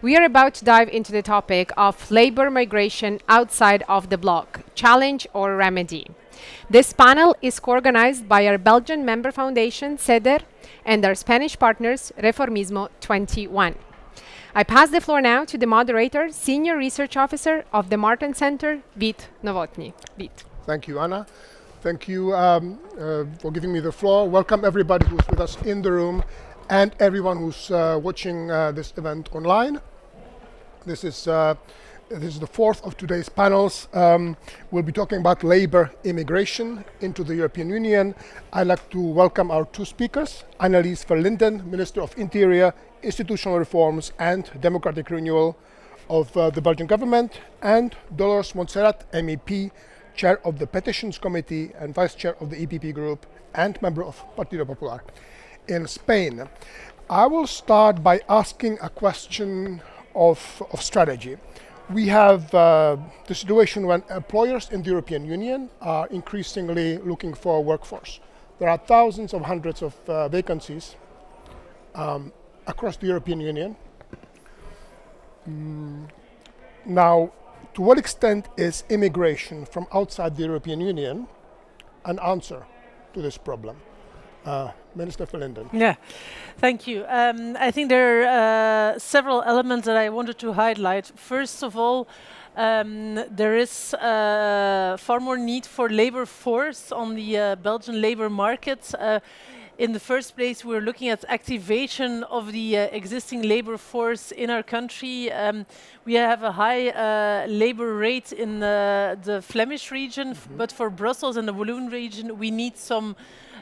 We are about to dive into the topic of labor migration outside of the bloc, challenge or remedy. This panel is co-organized by our Belgian member foundation, CEDER, and our Spanish partners, Reformismo 21. I pass the floor now to the moderator, Senior Research Officer of the Martens Center, Vít Novotný. Vít. Thank you, Anna. Thank you for giving me the floor. Welcome everybody who's with us in the room and everyone who's watching this event online. This is the fourth of today's panels. We'll be talking about labor immigration into the European Union. I'd like to welcome our two speakers, Annelies Verlinden, Minister of Interior, Institutional Reforms and Democratic Renewal of the Belgian government, and Dolores Montserrat, MEP, Chair of the Petitions Committee and Vice Chair of the EPP Group and member of Partido Popular in Spain. I will start by asking a question of strategy. We have the situation when employers in the European Union are increasingly looking for a workforce. There are thousands of hundreds of vacancies across the European Union. Now, to what extent is immigration from outside the European Union an answer to this problem? Minister Verlinden. Yeah, thank you. I think there are several elements that I wanted to highlight. First of all, there is far more need for labor force on the Belgian labor market. In the first place, we're looking at activation of the existing labor force in our country. We have a high labor rate in the Flemish region, but for Brussels and the Walloon region, we need some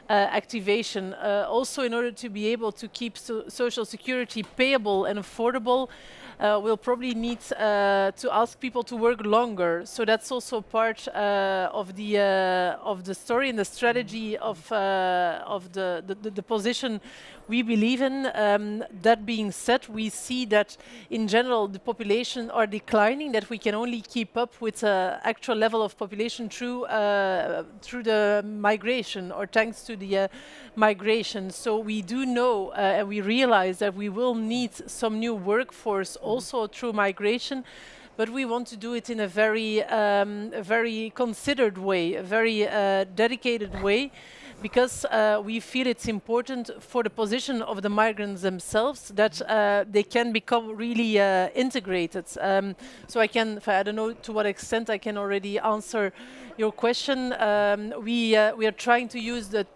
activation. Also, in order to be able to keep social security payable and affordable, we'll probably need to ask people to work longer. So that's also part of the story and the strategy of the position we believe in. That being said, we see that in general the population are declining, that we can only keep up with actual level of population through the migration or thanks to the migration. So we do know and we realize that we will need some new workforce also through migration, but we want to do it in a very considered way, a very dedicated way, because we feel it's important for the position of the migrants themselves that they can become really integrated. So I don't know to what extent I can already answer your question. We are trying to use the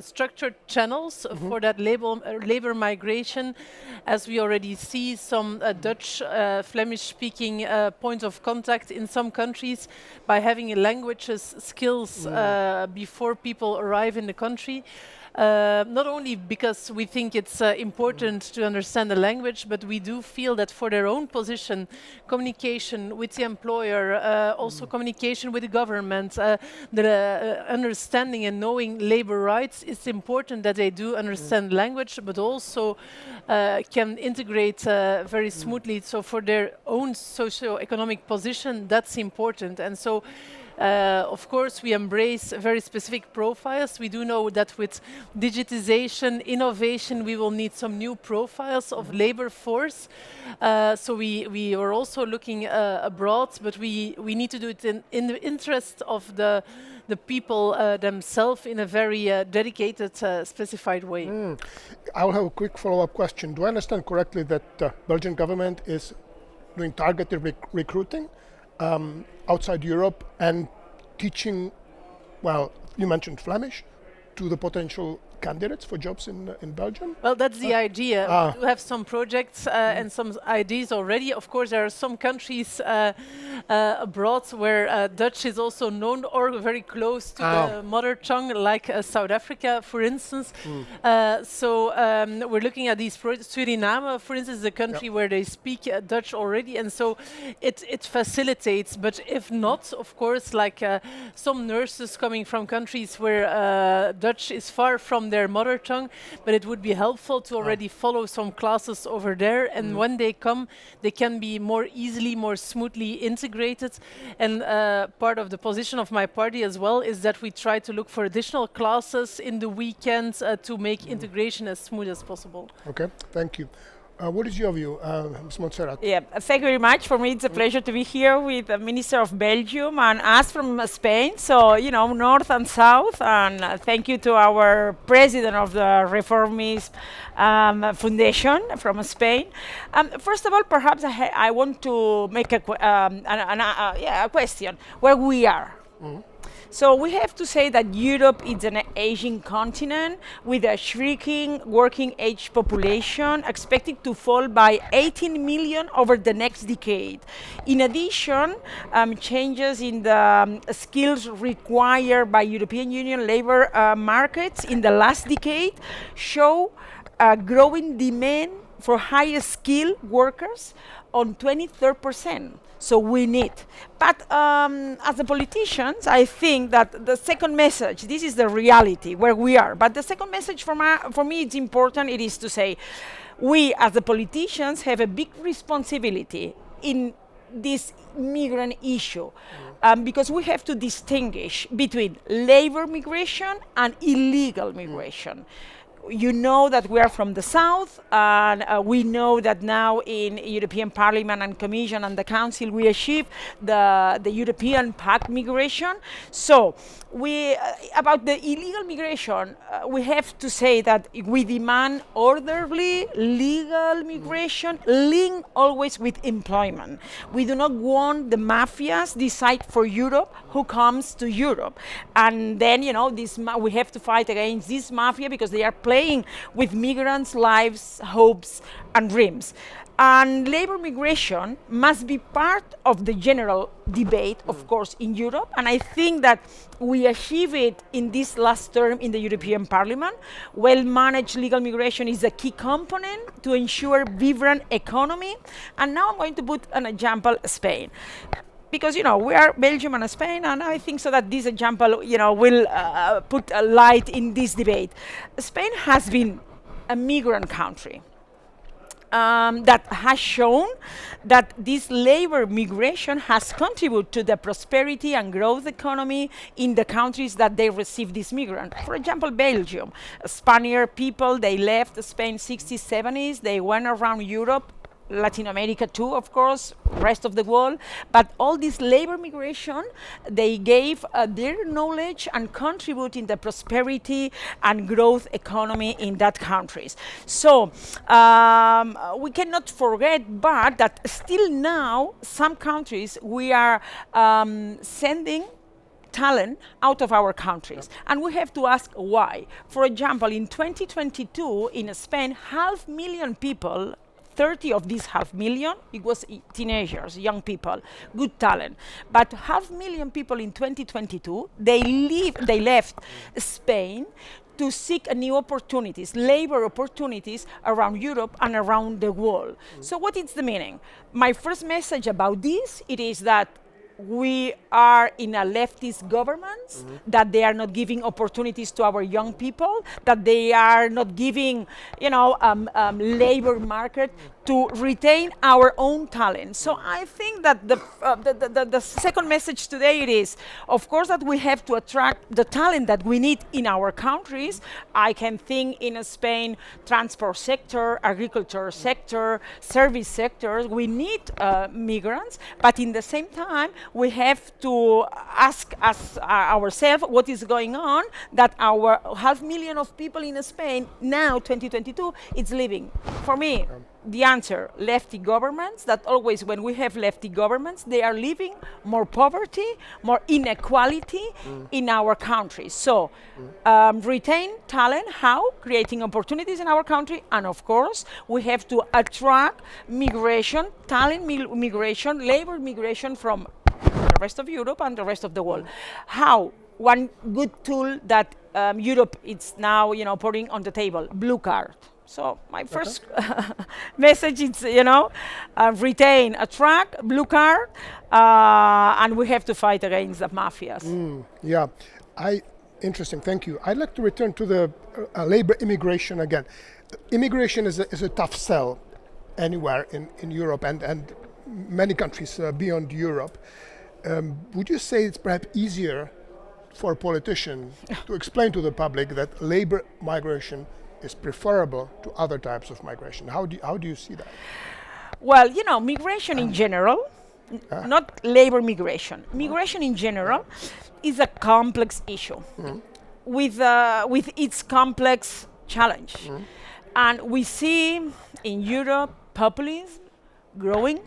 structured channels for that labor migration, as we already see some Dutch, Flemish-speaking points of contact in some countries by having languages skills before people arrive in the country. Not only because we think it's important to understand the language, but we do feel that for their own position, communication with the employer, also communication with the government, the understanding and knowing labor rights, it's important that they do understand language, but also can integrate very smoothly. So for their own socio-economic position, that's important. And so of course, we embrace very specific profiles. We do know that with digitization, innovation, we will need some new profiles of labor force. So we are also looking abroad, but we need to do it in the interest of the people themselves in a very dedicated, specified way. I will have a quick follow-up question. Do I understand correctly that the Belgian government is doing targeted recruiting outside Europe and teaching, well, you mentioned Flemish, to the potential candidates for jobs in Belgium? Well, that's the idea. We have some projects and some ideas already. Of course, there are some countries abroad where Dutch is also known or very close to the mother tongue, like South Africa, for instance. So we're looking at these projects. Suriname, for instance, is a country where they speak Dutch already, and so it facilitates. But if not, of course, like some nurses coming from countries where Dutch is far from their mother tongue, but it would be helpful to already follow some classes over there, and when they come, they can be more easily, more smoothly integrated. And part of the position of my party as well is that we try to look for additional classes in the weekends to make integration as smooth as possible. Okay, thank you. What is your view, Ms. Montserrat? Yeah, thank you very much. For me, it's a pleasure to be here with the Minister of Belgium and us from Spain. So, you know, North and South. And thank you to our President of the Reformist Foundation from Spain. First of all, perhaps I want to make a question where we are. So we have to say that Europe is an aging continent with a shrinking working age population expected to fall by 18 million over the next decade. In addition, changes in the skills required by European Union labor markets in the last decade show a growing demand for higher skilled workers on 23%. So we need. But as the politicians, I think that the second message, this is the reality where we are. But the second message for me, it's important, it is to say, we as the politicians have a big responsibility in this migrant issue because we have to distinguish between labor migration and illegal migration. You know that we are from the south, and we know that now in European Parliament and Commission and the Council we achieved the European Pact migration. So we about the illegal migration, we have to say that we demand orderly, legal migration linked always with employment. We do not want the mafias decide for Europe who comes to Europe, and then you know we have to fight against this mafia because they are playing with migrants' lives, hopes, and dreams. And labor migration must be part of the general debate, of course, in Europe. And I think that we achieve it in this last term in the European Parliament. Well-managed legal migration is a key component to ensure vibrant economy. And now I'm going to put an example, Spain. Because, you know, we are Belgium and Spain, and I think so that this example, you know, will put a light in this debate. Spain has been a migrant country that has shown that this labor migration has contributed to the prosperity and growth economy in the countries that they receive this migrant. For example, Belgium. Spaniard people, they left Spain 60s, 70s, they went around Europe, Latin America too, of course, rest of the world. But all this labor migration, they gave their knowledge and contribute in the prosperity and growth economy in that countries. So we cannot forget, but that still now, some countries, we are sending talent out of our countries. And we have to ask why. For example, in 2022, in Spain, 500,000 people, 30 of these 500,000, it was teenagers, young people, good talent. But 500,000 people in 2022, they left Spain to seek new opportunities, labor opportunities around Europe and around the world. So what is the meaning? My first message about this, it is that we are in a leftist government, that they are not giving opportunities to our young people, that they are not giving, you know, labor market to retain our own talent. So I think that the second message today it is, of course, that we have to attract the talent that we need in our countries. I can think in Spain, transport sector, agriculture sector, service sectors. We need migrants, but in the same time, we have to ask ourselves what is going on that our 500,000 of people in Spain now, 2022, it's leaving. For me, the answer, lefty governments, that always when we have lefty governments, they are leaving more poverty, more inequality in our countries. So retain talent, how? Creating opportunities in our country, and of course, we have to attract migration, talent migration, labor migration from the rest of Europe and the rest of the world. How? One good tool that Europe is now, you know, putting on the table, blue card. So my first message is, you know, retain, attract, blue card, and we have to fight against the mafias. Yeah, Interesting, thank you. I'd like to return to the labor immigration again. Immigration is a tough sell anywhere in Europe and many countries beyond Europe. Would you say it's perhaps easier for a politician to explain to the public that labor migration is preferable to other types of migration? How do you see that? Well, you know, migration in general, not labor migration. Migration in general is a complex issue with its complex challenge. And we see in Europe populism growing,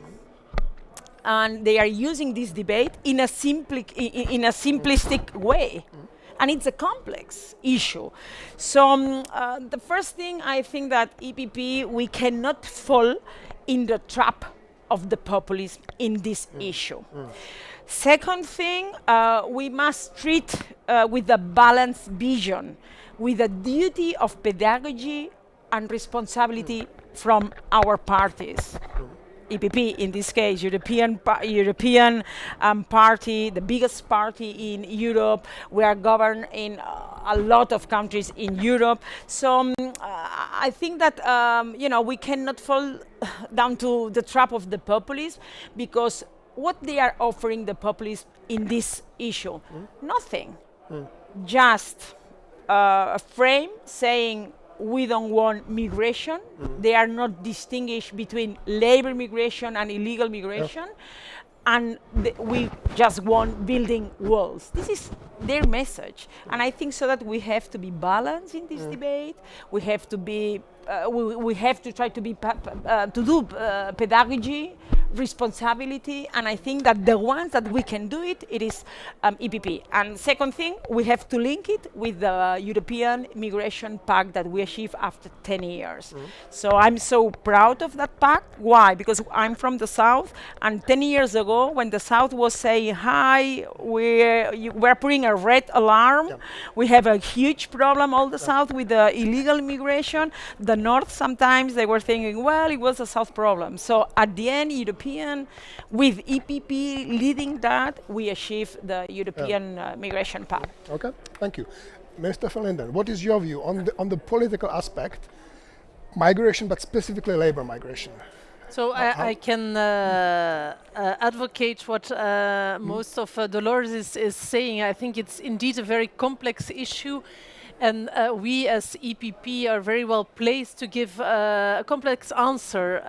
and they are using this debate in a simplistic way. And it's a complex issue. So the first thing I think that EPP, we cannot fall in the trap of the populism in this issue. Second thing, we must treat with a balanced vision, with a duty of pedagogy and responsibility from our parties. EPP, in this case, European party, the biggest party in Europe. We are governed in a lot of countries in Europe. So I think that you know, we cannot fall down to the trap of the populists, because what they are offering the populists in this issue, nothing. Just a frame saying we don't want migration. They are not distinguished between labor migration and illegal migration. And we just want building walls. This is their message. And I think so that we have to be balanced in this debate. We have to be, we have to try to be, to do pedagogy, responsibility, and I think that the ones that we can do it, it is EPP. And second thing, we have to link it with the European Migration Pact that we achieved after 10 years. So I'm so proud of that pact. Why? Because I'm from the South, and 10 years ago, when the South was saying, hi, we're putting a red alarm, we have a huge problem, all the South, with the illegal immigration. The North, sometimes they were thinking, well, it was a South problem. So at the end, with EPP leading that, we achieved the European Migration Pact. Okay, thank you. Mr. van Linden, what is your view on the political aspect, migration, but specifically labor migration? So I can advocate what most of Dolores is saying. I think it's indeed a very complex issue. And we as EPP are very well placed to give a complex answer.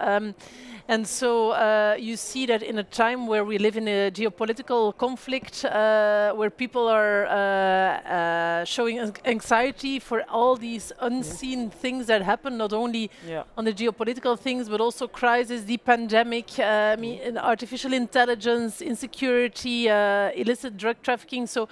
And so you see that in a time where we live in a geopolitical conflict, where people are showing anxiety for all these unseen things that happen, not only on the geopolitical things, but also crisis, the pandemic, artificial intelligence, insecurity, illicit drug trafficking. So.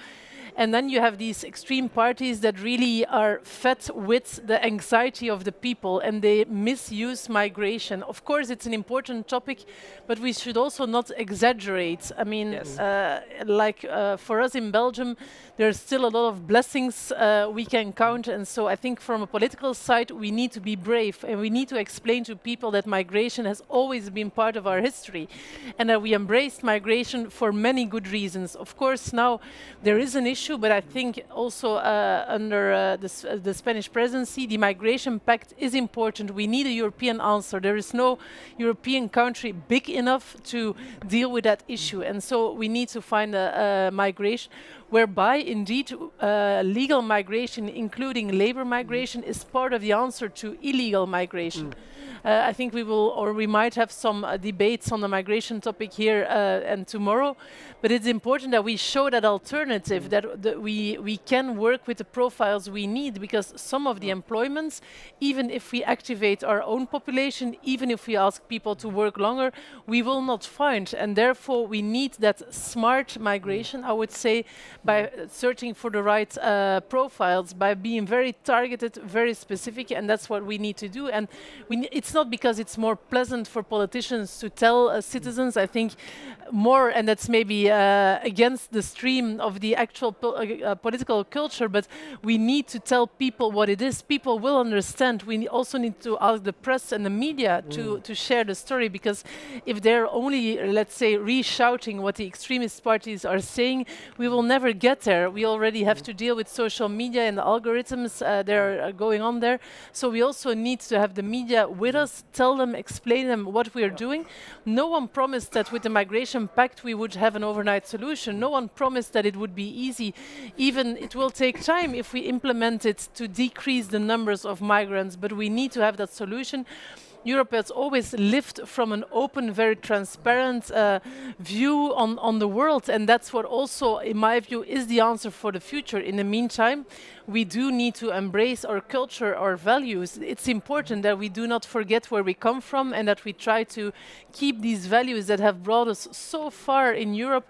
And then you have these extreme parties that really are fed with the anxiety of the people, and they misuse migration. Of course, it's an important topic, but we should also not exaggerate. I mean, for us in Belgium, there's still a lot of blessings we can count. And so I think from a political side, we need to be brave, and we need to explain to people that migration has always been part of our history, and that we embraced migration for many good reasons. Of course, now there is an issue, but I think also under the Spanish presidency, the Migration Pact is important. We need a European answer. There is no European country big enough to deal with that issue. And so we need to find a migration whereby indeed legal migration, including labor migration, is part of the answer to illegal migration. I think we will, or we might have some debates on the migration topic here and tomorrow, but it's important that we show that alternative, that we can work with the profiles we need, because some of the employments, even if we activate our own population, even if we ask people to work longer, we will not find. And therefore we need that smart migration, I would say, by searching for the right profiles, by being very targeted, very specific, and that's what we need to do. And it's not because it's more pleasant for politicians to tell citizens, I think more, and that's maybe against the stream of the actual political culture, but we need to tell people what it is. People will understand. We also need to ask the press and the media to share the story, because if they're only, let's say, re-shouting what the extremist parties are saying, we will never get there, we already have to deal with social media and the algorithms that are going on there. So we also need to have the media with us, tell them, explain them what we are doing. No one promised that with the Migration Pact we would have an overnight solution. No one promised that it would be easy. Even it will take time if we implement it to decrease the numbers of migrants, but we need to have that solution. Europe has always lived from an open, very transparent view on the world, and that's what also, in my view, is the answer for the future. In the meantime, we do need to embrace our culture, our values. It's important that we do not forget where we come from and that we try to keep these values that have brought us so far in Europe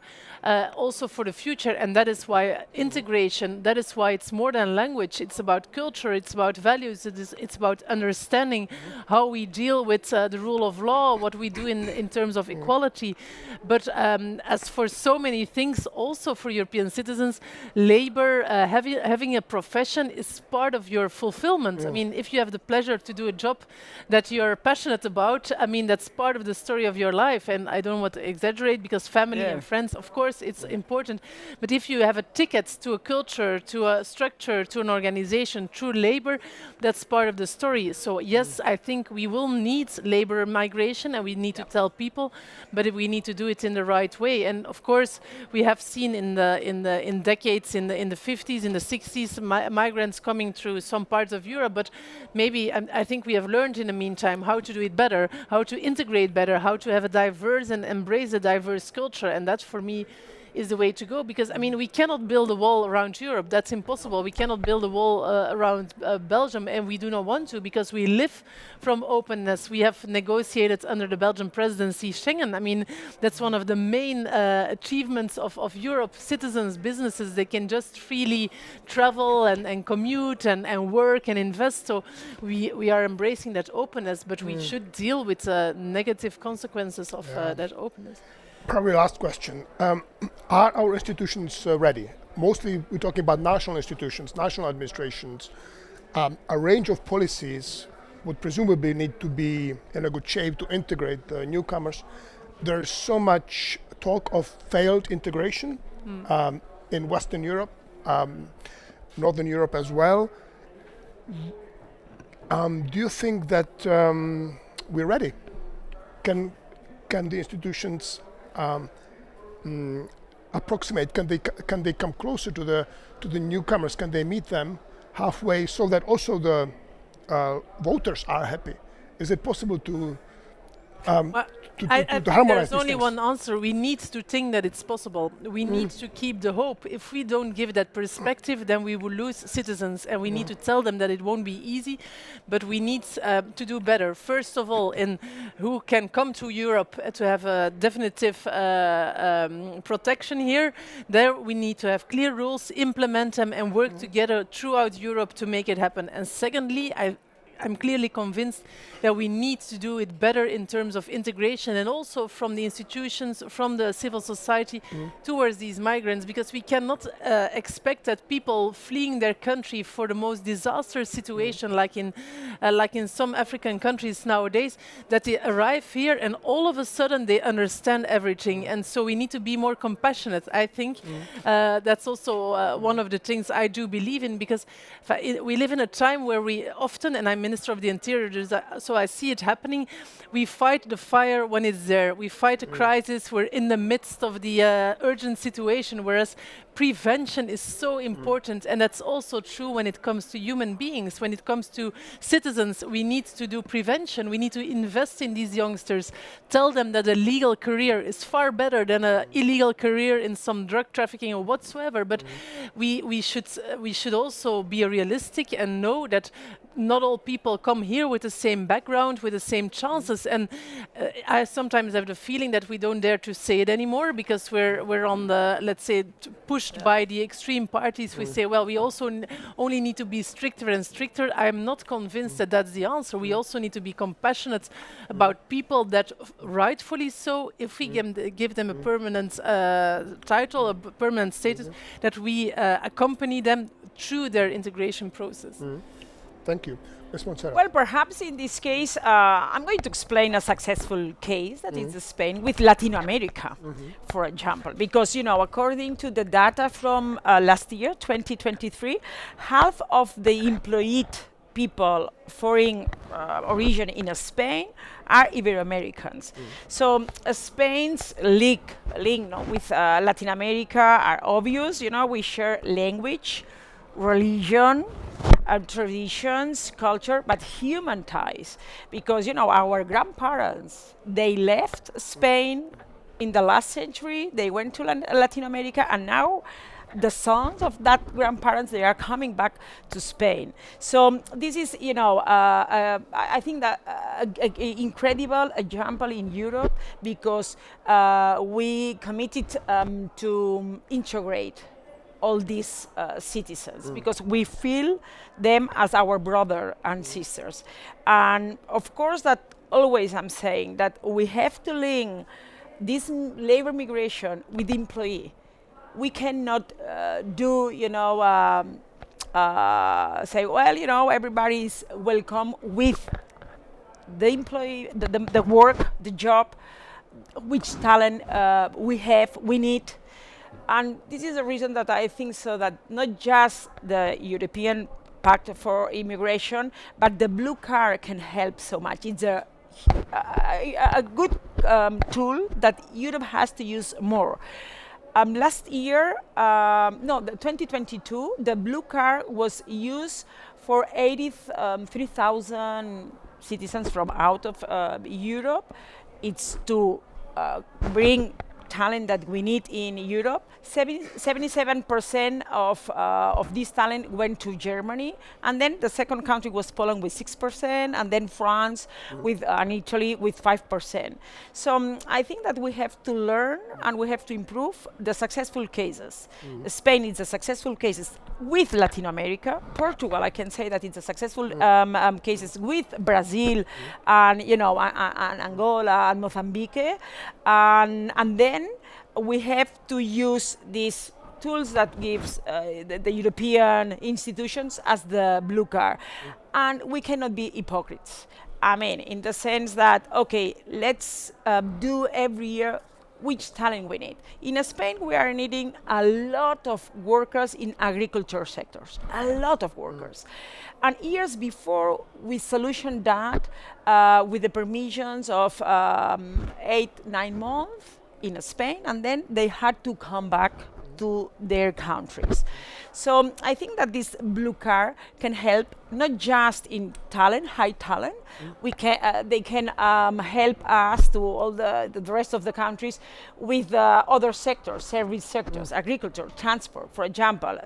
also for the future, and that is why integration, that is why it's more than language, it's about culture, it's about values, it's about understanding how we deal with the rule of law, what we do in terms of equality. But as for so many things, also for European citizens, labor, having a profession is part of your fulfillment. I mean, if you have the pleasure to do a job that you're passionate about, I mean, that's part of the story of your life, and I don't want to exaggerate, because family and friends, of course, it's important, but if you have a ticket to a culture, to a structure, to an organization through labor, that's part of the story. So yes, I think we will need labor migration, and we need to tell people, but we need to do it in the right way. And of course, we have seen in decades, in the 50s, in the 60s, migrants coming through some parts of Europe, but maybe I think we have learned in the meantime how to do it better, how to integrate better, how to have a diverse and embrace a diverse culture, and that for me is the way to go, because I mean we cannot build a wall around Europe. That's impossible. We cannot build a wall around Belgium, and we do not want to, because we live from openness. We have negotiated under the Belgian presidency Schengen. I mean, that's one of the main achievements of Europe. Citizens, businesses, they can just freely travel and commute and work and invest. So we are embracing that openness, but we should deal with negative consequences of that openness. Probably last question. Are our institutions ready? Mostly we're talking about national institutions, national administrations. A range of policies would presumably need to be in a good shape to integrate the newcomers. There's so much talk of failed integration in Western Europe, Northern Europe as well. Do you think that we're ready? Can the institutions approximate? Can they come closer to the newcomers? Can they meet them halfway so that also the voters are happy? Is it possible to I think harmonize there's only things? one answer. We need to think that it's possible. We need to keep the hope. If we don't give that perspective, then we will lose citizens, and we need to tell them that it won't be easy, but we need to do better. First of all, in who can come to Europe to have a definitive protection here, there we need to have clear rules, implement them, and work together throughout Europe to make it happen. And secondly, I'm clearly convinced that we need to do it better in terms of integration, and also from the institutions, from the civil society towards these migrants, because we cannot expect that people fleeing their country for the most disastrous situation, like in some African countries nowadays, that they arrive here and all of a sudden they understand everything. And so we need to be more compassionate. I think that's also one of the things I do believe in, because we live in a time where we often, and I'm Minister of the Interior, so I see it happening. We fight the fire when it's there. We fight a crisis. We're in the midst of the urgent situation, whereas prevention is so important, and that's also true when it comes to human beings. When it comes to citizens, we need to do prevention. We need to invest in these youngsters, tell them that a legal career is far better than an illegal career in some drug trafficking or whatsoever. But we should also be realistic and know that not all people come here with the same background, with the same chances, and I sometimes have the feeling that we don't dare to say it anymore, because we're on the, let's say, pushed by the extreme parties. We say, well, we also only need to be stricter and stricter. I'm not convinced that that's the answer. We also need to be compassionate about people that, rightfully so, if we give them a permanent title, a permanent status, that we accompany them through their integration process. Thank you. Ms. Montserrat. Well, perhaps in this case, I'm going to explain a successful case that is Spain with Latin America, for example, because, according to the data from last year, 2023, half of the employed people foreign origin in Spain are Ibero-Americans. So Spain's link with Latin America are obvious. We share language, religion, traditions, culture, but human ties. Because, our grandparents, they left Spain in the last century, they went to Latin America, and now the sons of that grandparents, they are coming back to Spain. So this is, I think that an incredible example in Europe, because we committed to integrate all these citizens, because we feel them as our brother and sisters. And of course that always I'm saying that we have to link this labor migration with employee. We cannot say, well, everybody is welcome with the employee, the work, the job, which talent we need. And this is the reason that I think so that not just the European Pact for Immigration, but the blue card can help so much. It's a good tool that Europe has to use more. Last year, the 2022, the blue card was used for 83,000 citizens from out of Europe. It's to bring talent that we need in Europe. 77% of this talent went to Germany, and then the second country was Poland with 6%, and then France and Italy with 5%. So I think that we have to learn and we have to improve the successful cases. Spain is a successful cases with Latin America. Portugal, I can say that it's a successful cases with Brazil and and Angola and Mozambique, and then we have to use these tools that gives the European institutions as the blue card. And we cannot be hypocrites. I mean, in the sense that, okay, let's do every year which talent we need. In Spain, we are needing a lot of workers in agriculture sectors, a lot of workers. And years before, we solutioned that with the permissions of 8-9 months in Spain, and then they had to come back to their countries. So I think that this blue card can help not just in talent, high talent. They can help us to all the rest of the countries with other sectors, service sectors, agriculture, transport. For example,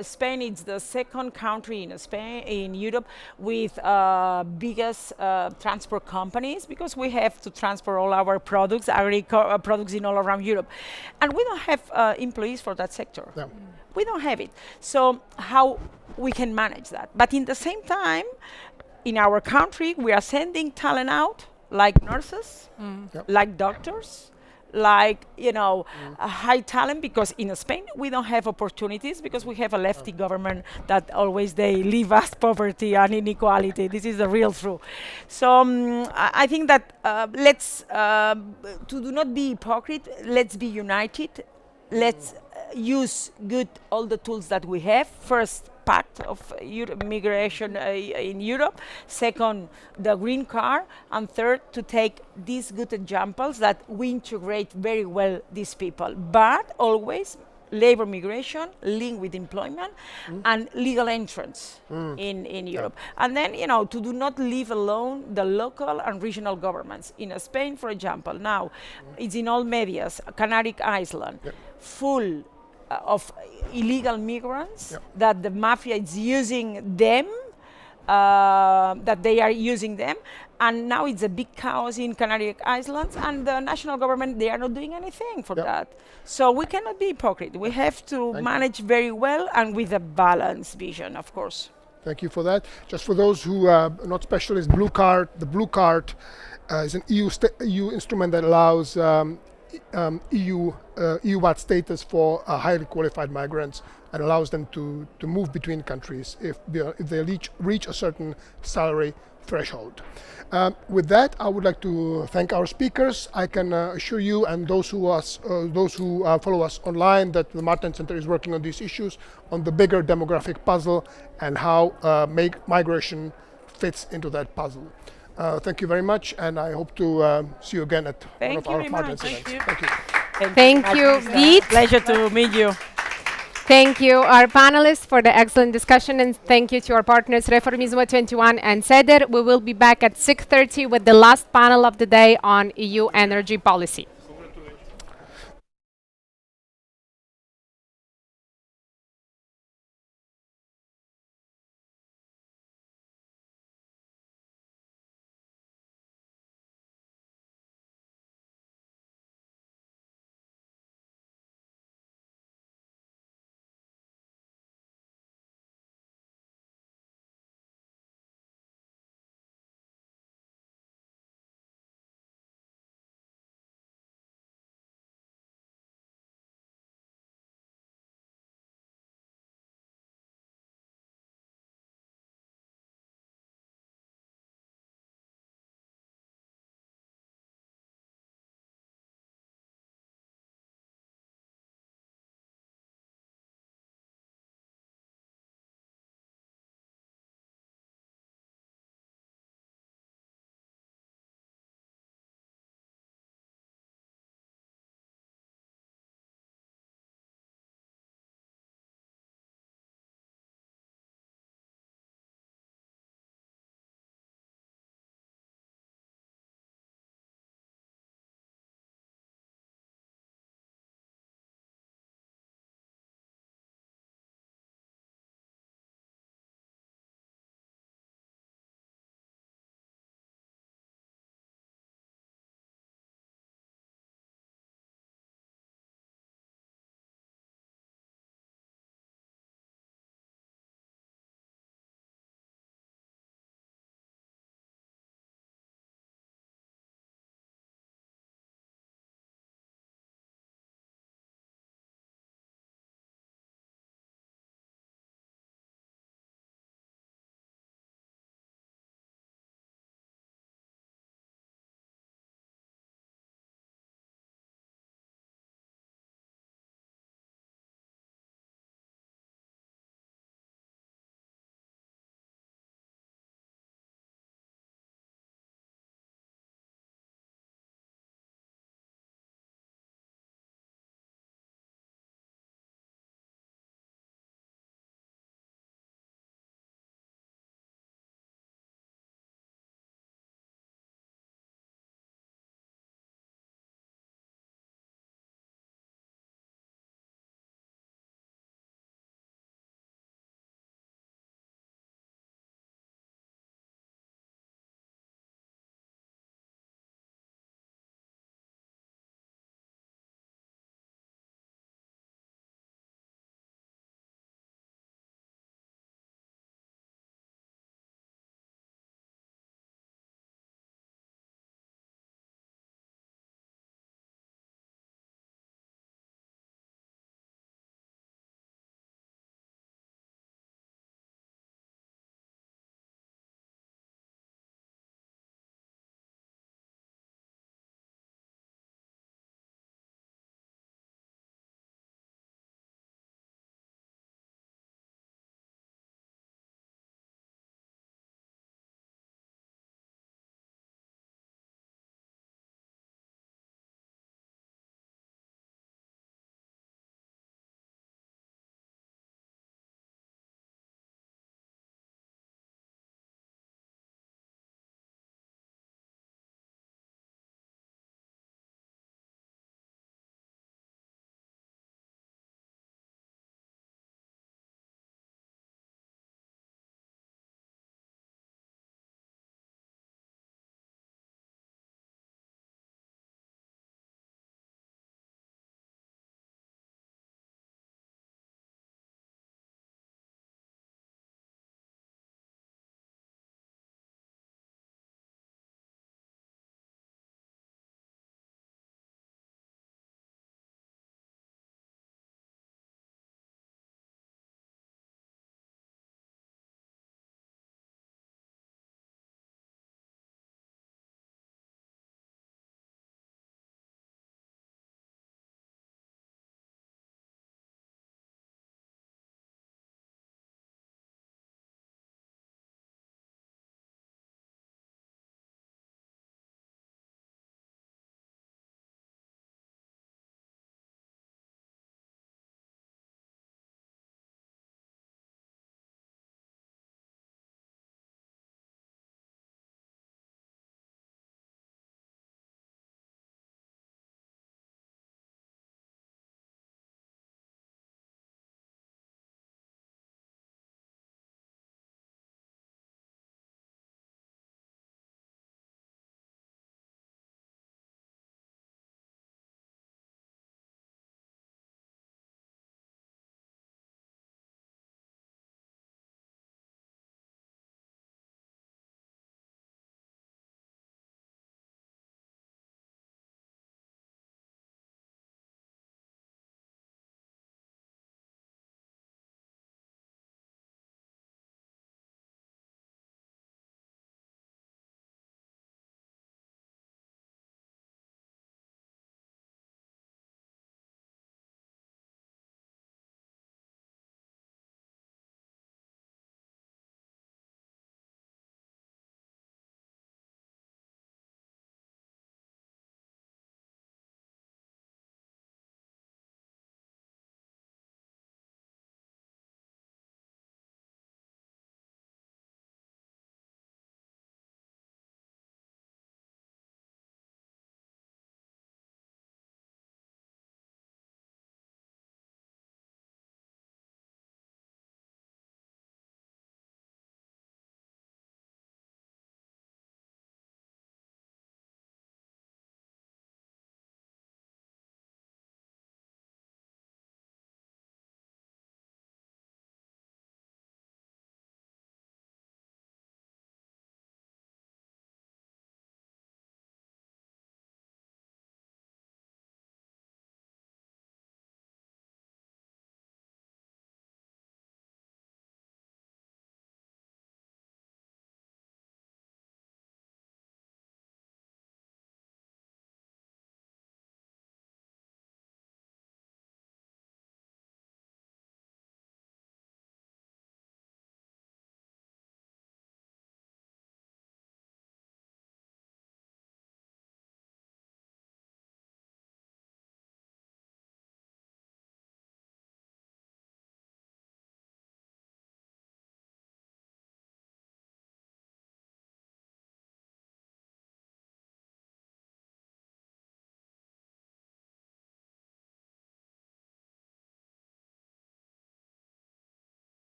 Spain is the second country in Europe with biggest transport companies, because we have to transport all our products, products in all around Europe, and we don't have employees for that sector. Yeah. We don't have it. So how we can manage that? But in the same time, in our country, we are sending talent out, like nurses, like doctors, like a high talent, because in Spain we don't have opportunities, because we have a lefty government that always they leave us poverty and inequality. This is the real truth. So I think that let's to do not be hypocrite. Let's be united. Let's use all the tools that we have. First, pact of migration in Europe. Second, the green card. And third, to take these good examples that we integrate very well these people. But always labor migration linked with employment and legal entrance in Europe. And then, to do not leave alone the local and regional governments. In Spain, for example, now it's in all medias, Canary Island, full of illegal migrants, that the mafia is using them, that they are using them. And now it's a big chaos in Canary Islands, and the national government, they are not doing anything for that. So we cannot be hypocrite. We have to manage very well and with a balanced vision, of course. Thank you for that. Just for those who are not specialists, the blue card is an EU instrument that allows EU-wide status for highly qualified migrants and allows them to move between countries if they reach a certain salary threshold. With that, I would like to thank our speakers. I can assure you and those who follow us online that the Martens Center is working on these issues, on the bigger demographic puzzle and how migration fits into that puzzle. Thank you very much, and I hope to see you again at one of our Martens events. Thank you. Thank you, Vít. Pleasure to meet you. Thank you, our panelists, for the excellent discussion, and thank you to our partners, Reformismo 21 and CEDER. We will be back at 6:30 with the last panel of the day on EU energy policy.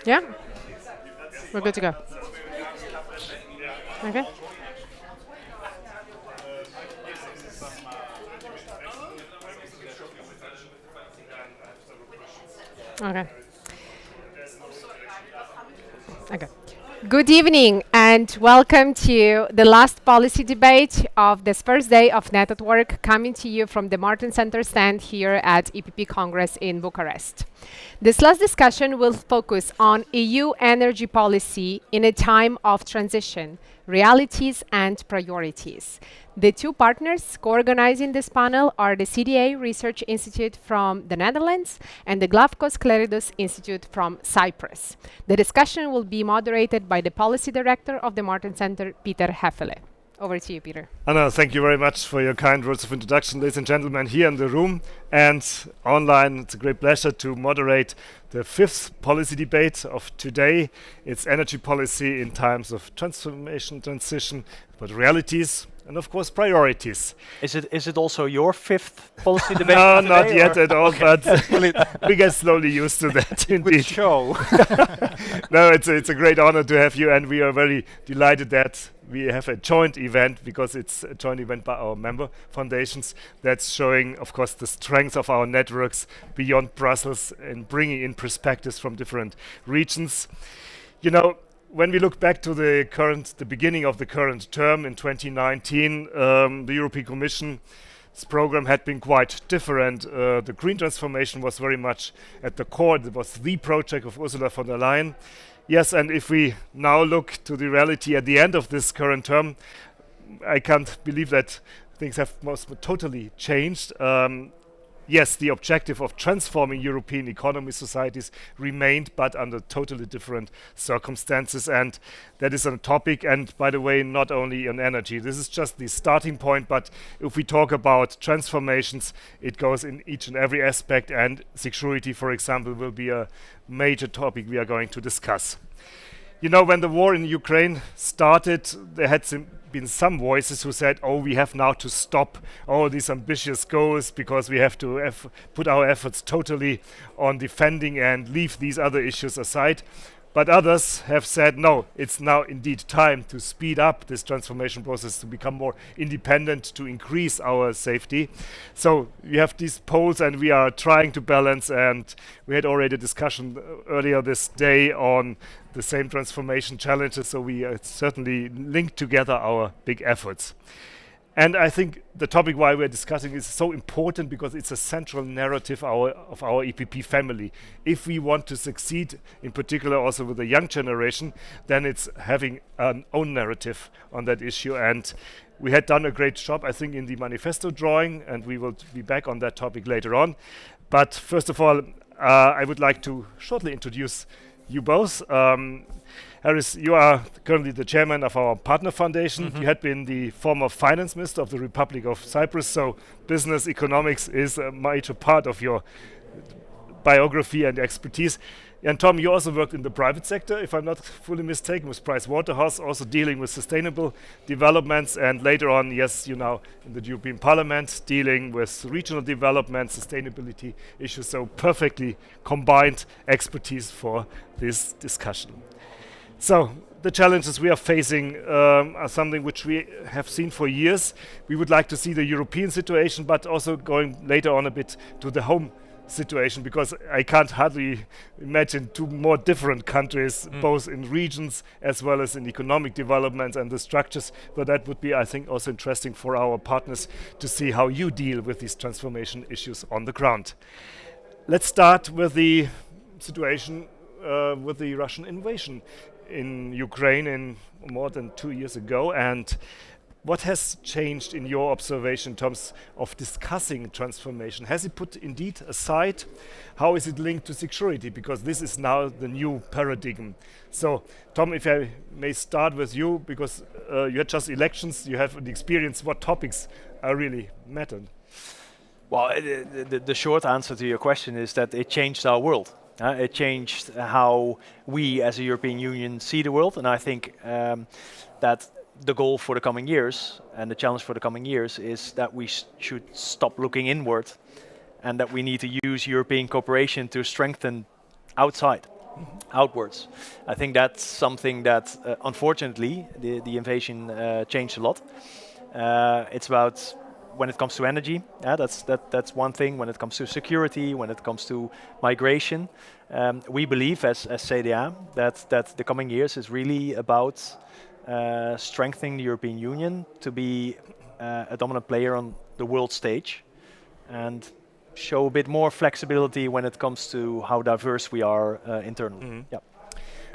Yeah? We're good to go. Okay. Okay. Okay. Good evening and welcome to the last policy debate of this first day of Net at Work, coming to you from the Martens Center stand here at EPP Congress in Bucharest. This last discussion will focus on EU energy policy in a time of transition, realities and priorities. The two partners co-organizing this panel are the CDA Research Institute from the Netherlands and the Glavkos Kleridus Institute from Cyprus. The discussion will be moderated by the Policy Director of the Martens Center, Peter Heffele. Over to you, Peter. Anna, thank you very much for your kind words of introduction. Ladies and gentlemen, here in the room and online, it's a great pleasure to moderate the fifth policy debate of today. It's energy policy in times of transformation, transition, but realities and of course priorities. Is it also your fifth policy debate? No, today, not yet or? at all, Okay. but we get slowly used to that indeed. Good show. No, it's a great honor to have you, and we are very delighted that we have a joint event, because it's a joint event by our member foundations that's showing, of course, the strength of our networks beyond Brussels and bringing in perspectives from different regions. You know, when we look back to the beginning of the current term in 2019, the European Commission's program had been quite different. The green transformation was very much at the core. It was the project of Ursula von der Leyen. Yes, and if we now look to the reality at the end of this current term, I can't believe that things have most totally changed. Yes, the objective of transforming European economy societies remained, but under totally different circumstances, and that is a topic, and by the way, not only on energy. This is just the starting point, but if we talk about transformations, it goes in each and every aspect, and security, for example, will be a major topic we are going to discuss. You know, when the war in Ukraine started, there had been some voices who said, oh, we have now to stop all these ambitious goals because we have to put our efforts totally on defending and leave these other issues aside. But others have said, no, it's now indeed time to speed up this transformation process, to become more independent, to increase our safety. So we have these poles and we are trying to balance, and we had already a discussion earlier this day on the same transformation challenges, so we certainly link together our big efforts. And I think the topic why we're discussing is so important because it's a central narrative of our EPP family. If we want to succeed, in particular also with the young generation, then it's having an own narrative on that issue. And we had done a great job, I think, in the manifesto drawing, and we will be back on that topic later on. But first of all, I would like to shortly introduce you both. Harris, you are currently the chairman of our partner foundation. You had been the former finance minister of the Republic of Cyprus, so business economics is a major part of your biography and expertise. And Tom, you also worked in the private sector, if I'm not fully mistaken, with Pricewaterhouse, also dealing with sustainable developments, and later on, yes, you're now in the European Parliament, dealing with regional development, sustainability issues, so perfectly combined expertise for this discussion. So the challenges we are facing are something which we have seen for years. We would like to see the European situation, but also going later on a bit to the home situation, because I can't hardly imagine two more different countries, both in regions as well as in economic development and the structures. But that would be, I think, also interesting for our partners to see how you deal with these transformation issues on the ground. Let's start with the situation with the Russian invasion in Ukraine in more than 2 years ago, and what has changed in your observation in terms of discussing transformation? Has it put indeed aside? How is it linked to security? Because this is now the new paradigm. So, Tom, if I may start with you, because you had just elections, you have the experience, what topics are really mattered? Well, the short answer to your question is that it changed our world. It changed how we as a European Union see the world, and I think that the goal for the coming years and the challenge for the coming years is that we should stop looking inward, and that we need to use European cooperation to strengthen outside. outwards. I think that's something that, unfortunately, the invasion changed a lot. It's about when it comes to energy, that's one thing. When it comes to security, when it comes to migration, we believe as CDA that the coming years is really about strengthening the European Union to be a dominant player on the world stage, and show a bit more flexibility when it comes to how diverse we are internally. Yeah.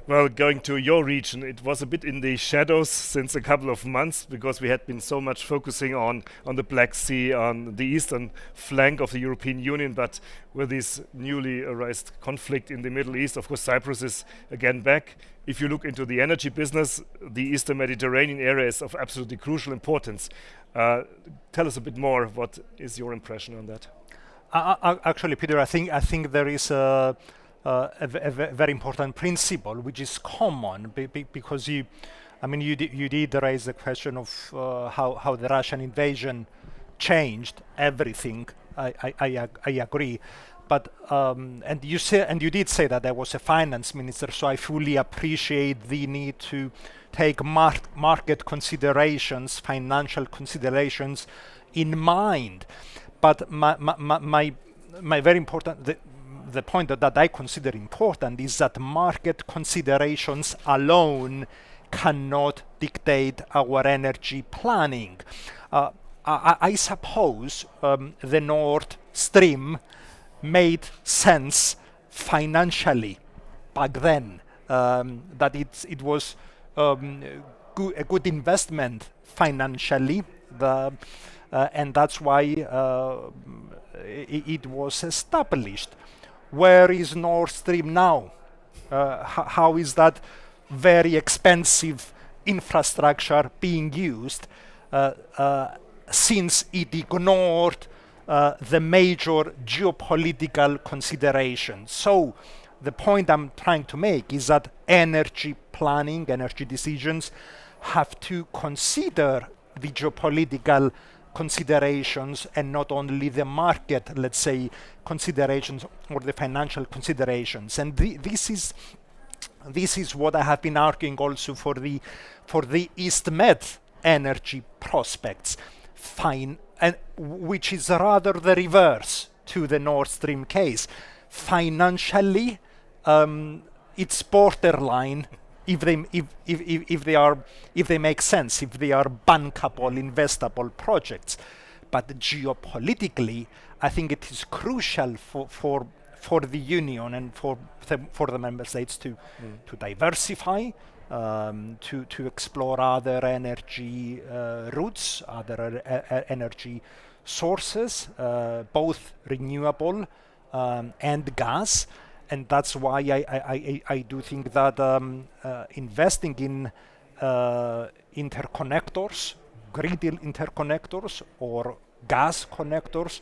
Well, going to your region, it was a bit in the shadows since a couple of months because we had been so much focusing on the Black Sea, on the eastern flank of the European Union. But with this newly arisen conflict in the Middle East, of course, Cyprus is again back. If you look into the energy business, the Eastern Mediterranean area is of absolutely crucial importance. Tell us a bit more. What is your impression on that? Actually, Peter, I think there is a very important principle which is common because you did raise the question of how the Russian invasion changed everything. I agree, but and you did say that there was a finance minister, so I fully appreciate the need to take market considerations, financial considerations in mind. But my very important the point that I consider important is that market considerations alone cannot dictate our energy planning. I suppose the Nord Stream made sense financially back then, that it was a good investment financially, and that's why it was established. Where is Nord Stream now? How is that very expensive infrastructure being used since it ignored the major geopolitical considerations? So the point I'm trying to make is that energy planning, energy decisions have to consider the geopolitical considerations and not only the market, let's say, considerations or the financial considerations. And this is what I have been arguing also for the EastMed energy prospects, which is rather the reverse to the Nord Stream case. Financially, it's borderline if they make sense, if they are bankable, investable projects. But geopolitically, I think it is crucial for the Union and for the member states to diversify, to explore other energy routes, other energy sources, both renewable and gas. And that's why I do think that investing in interconnectors, grid interconnectors or gas connectors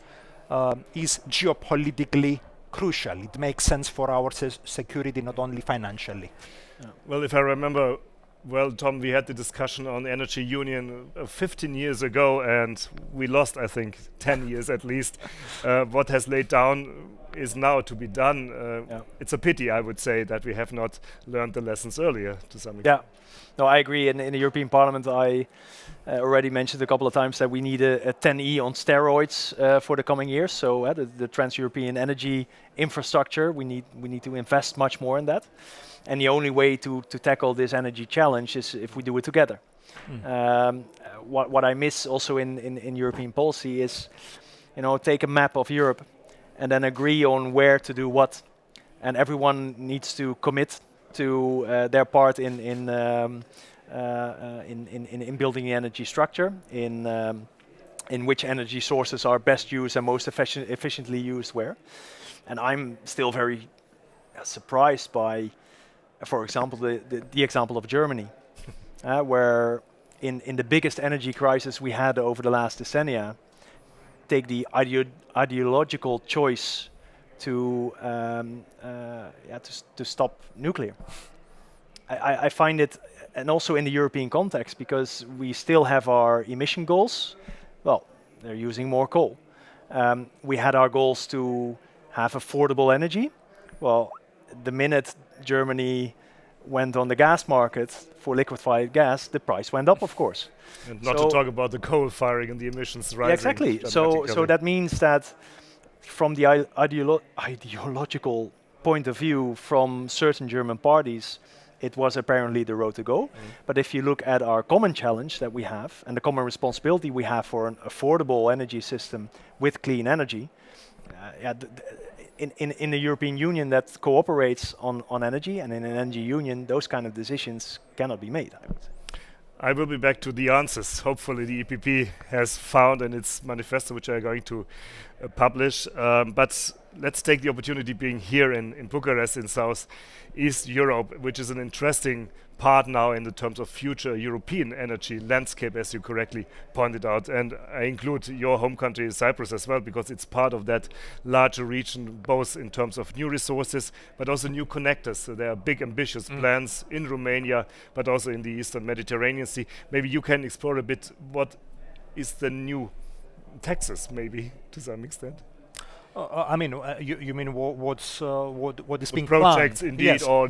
is geopolitically crucial. It makes sense for our security, not only financially. Well, if I remember well, Tom, we had the discussion on Energy Union 15 years ago, and we lost, I think, 10 years at least. What has laid down is now to be done. It's a pity, I would say, that we have not learned the lessons earlier to some extent. Yeah, no, I agree. In the European Parliament, I already mentioned a couple of times that we need a 10E on steroids for the coming years. So the trans-European energy infrastructure, we need to invest much more in that. And the only way to tackle this energy challenge is if we do it together. What I miss also in European policy is, take a map of Europe and then agree on where to do what, and everyone needs to commit to their part in building the energy structure, in which energy sources are best used and most efficiently used where. And I'm still very surprised by, for example, the example of Germany, where in the biggest energy crisis we had over the last decennia, take the ideological choice to stop nuclear. I find it, and also in the European context, because we still have our emission goals. Well, they're using more coal. We had our goals to have affordable energy. Well, the minute Germany went on the gas market for liquefied gas, the price went up, of course. And not to talk about the coal firing and the emissions rising. Yeah, exactly. So that means that from the ideological point of view, from certain German parties, it was apparently the road to go. But if you look at our common challenge that we have and the common responsibility we have for an affordable energy system with clean energy, in the European Union that cooperates on energy, and in an energy union, those kind of decisions cannot be made, I would say. I will be back to the answers. Hopefully the EPP has found in its manifesto, which I'm going to publish. But let's take the opportunity being here in Bucharest in South East Europe, which is an interesting part now in the terms of future European energy landscape, as you correctly pointed out. And I include your home country, Cyprus, as well, because it's part of that larger region, both in terms of new resources, but also new connectors. So there are big, ambitious plans in Romania, but also in the Eastern Mediterranean Sea. Maybe you can explore a bit what is the new Texas, maybe, to some extent. I mean, you mean what is being projects planned? Indeed, yes. or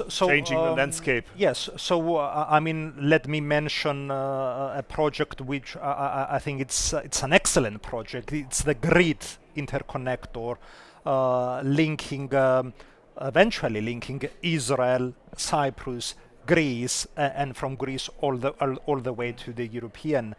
changing the landscape? Yes. So I mean, let me mention a project which I think it's an excellent project. It's the grid interconnector, eventually linking Israel, Cyprus, Greece, and from Greece all the way to the European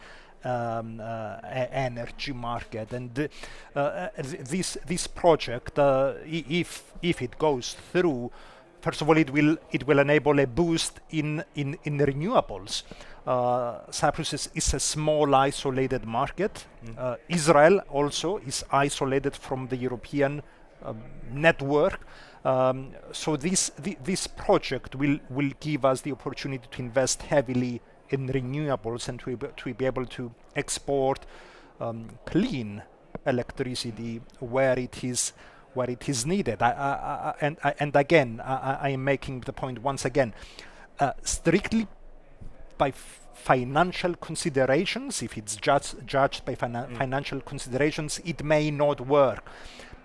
energy market. And this project, if it goes through, first of all, it will enable a boost in renewables. Cyprus is a small isolated market. Israel also is isolated from the European network. So this project will give us the opportunity to invest heavily in renewables and to be able to export clean electricity where it is needed. And again, I am making the point once again, strictly by financial considerations, if it's judged by financial considerations, it may not work.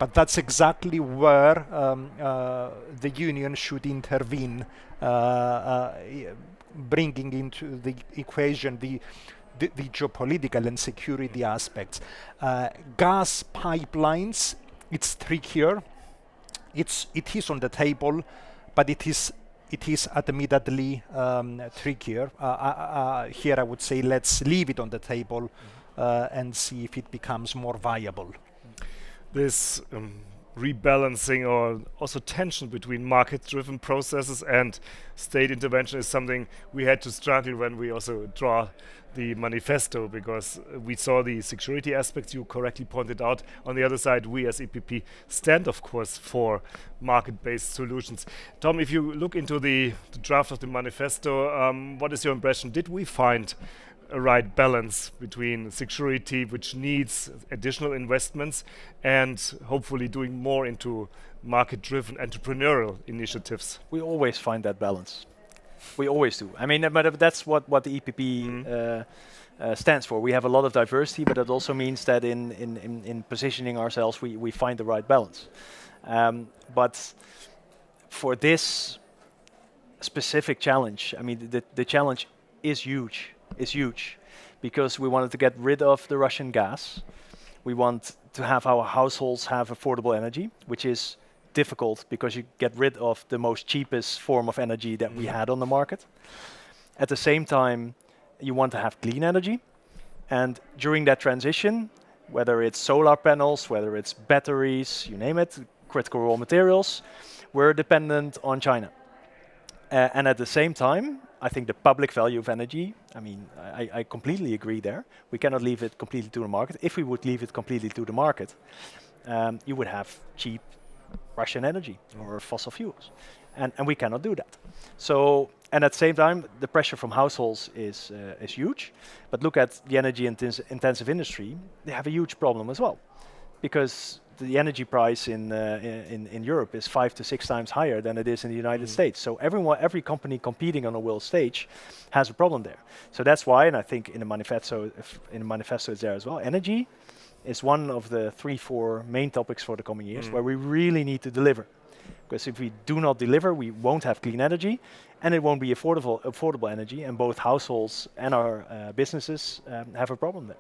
But that's exactly where the Union should intervene, bringing into the equation the geopolitical and security aspects. Gas pipelines, it's trickier. It is on the table, but it is admittedly trickier. Here I would say let's leave it on the table and see if it becomes more viable. This rebalancing or also tension between market-driven processes and state intervention is something we had to struggle when we also draw the manifesto, because we saw the security aspects you correctly pointed out. On the other side, we as EPP stand, of course, for market-based solutions. Tom, if you look into the draft of the manifesto, what is your impression? Did we find a right balance between security, which needs additional investments, and hopefully doing more into market-driven entrepreneurial initiatives? We always find that balance. We always do. I mean, but that's what the EPP stands for. We have a lot of diversity, but it also means that in positioning ourselves, we find the right balance. But for this specific challenge, I mean, the challenge is huge. Is huge, because we wanted to get rid of the Russian gas. We want to have our households have affordable energy, which is difficult because you get rid of the most cheapest form of energy that we had on the market. At the same time, you want to have clean energy. And during that transition, whether it's solar panels, whether it's batteries, you name it, critical raw materials, we're dependent on China. And at the same time, I think the public value of energy, I mean, I completely agree there. We cannot leave it completely to the market. If we would leave it completely to the market, you would have cheap Russian energy or fossil fuels. And we cannot do that. So, and at the same time, the pressure from households is huge. But look at the energy intensive industry, they have a huge problem as well. Because the energy price in Europe is 5 to 6 times higher than it is in the United States. So every company competing on a world stage has a problem there. So that's why, and I think in the manifesto it's there as well. Energy is one of the 3-4 main topics for the coming years where we really need to deliver. Because if we do not deliver, we won't have clean energy, and it won't be affordable energy, and both households and our businesses have a problem there.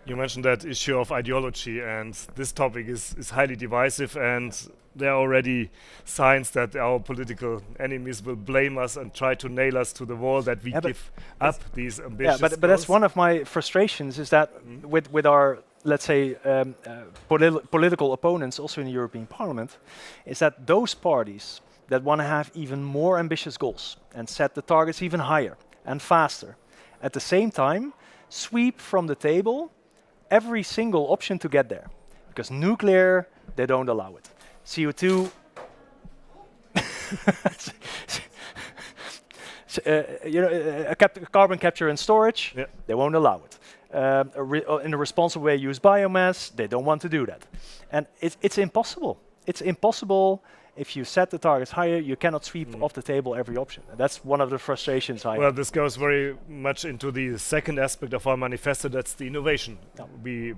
You mentioned that issue of ideology, and this topic is highly divisive, and there are already signs that our political enemies will blame us and try to nail us to the wall that we give up these ambitious but that's one of my frustrations, is that with our, let's say, political opponents also in the European Parliament, is that those parties that want to have even more ambitious goals and set the targets even higher and faster, at the same time sweep from the table every single option to get there. Because nuclear, they don't allow it. CO2, carbon capture and storage, they won't allow it. In a responsible way, use biomass, they don't want to do that. And it's impossible. It's impossible. If you set the targets higher, you cannot sweep off the table every option. And that's one of the frustrations I have. Well, this goes very much into the second aspect of our manifesto, that's the innovation. We,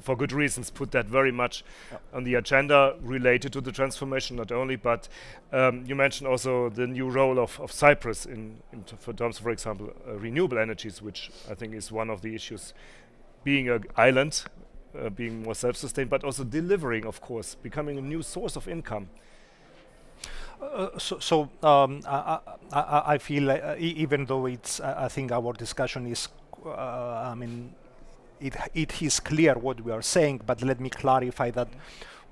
for good reasons, put that very much on the agenda related to the transformation, not only, but you mentioned also the new role of Cyprus in terms of, for example, renewable energies, which I think is one of the issues. Being an island, being more self-sustained, but also delivering, of course, becoming a new source of income. I feel even though it's, I think our discussion is, I mean, it is clear what we are saying, but let me clarify that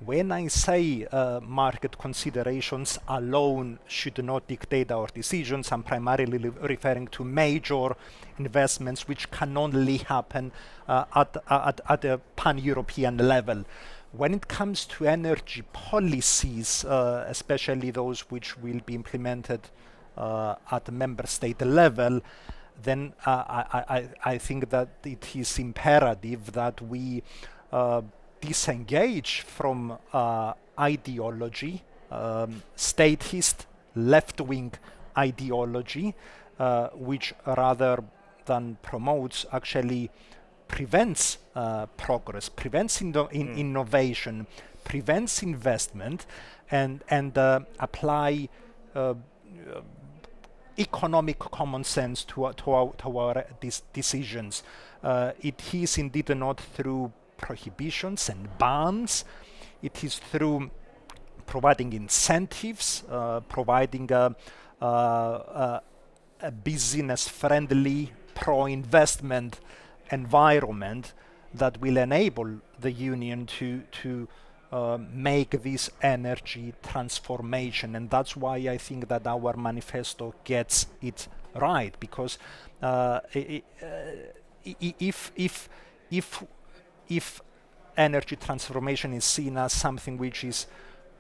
when I say market considerations alone should not dictate our decisions, I'm primarily referring to major investments which can only happen at a pan-European level. When it comes to energy policies, especially those which will be implemented at the member state level, then I think that it is imperative that we disengage from ideology, statist, left-wing ideology, which rather than promotes actually prevents progress, prevents innovation, prevents investment, and apply economic common sense to our decisions. It is indeed not through prohibitions and bans. It is through providing incentives, providing a business-friendly, pro-investment environment that will enable the Union to make this energy transformation. And that's why I think that our manifesto gets it right, because if energy transformation is seen as something which is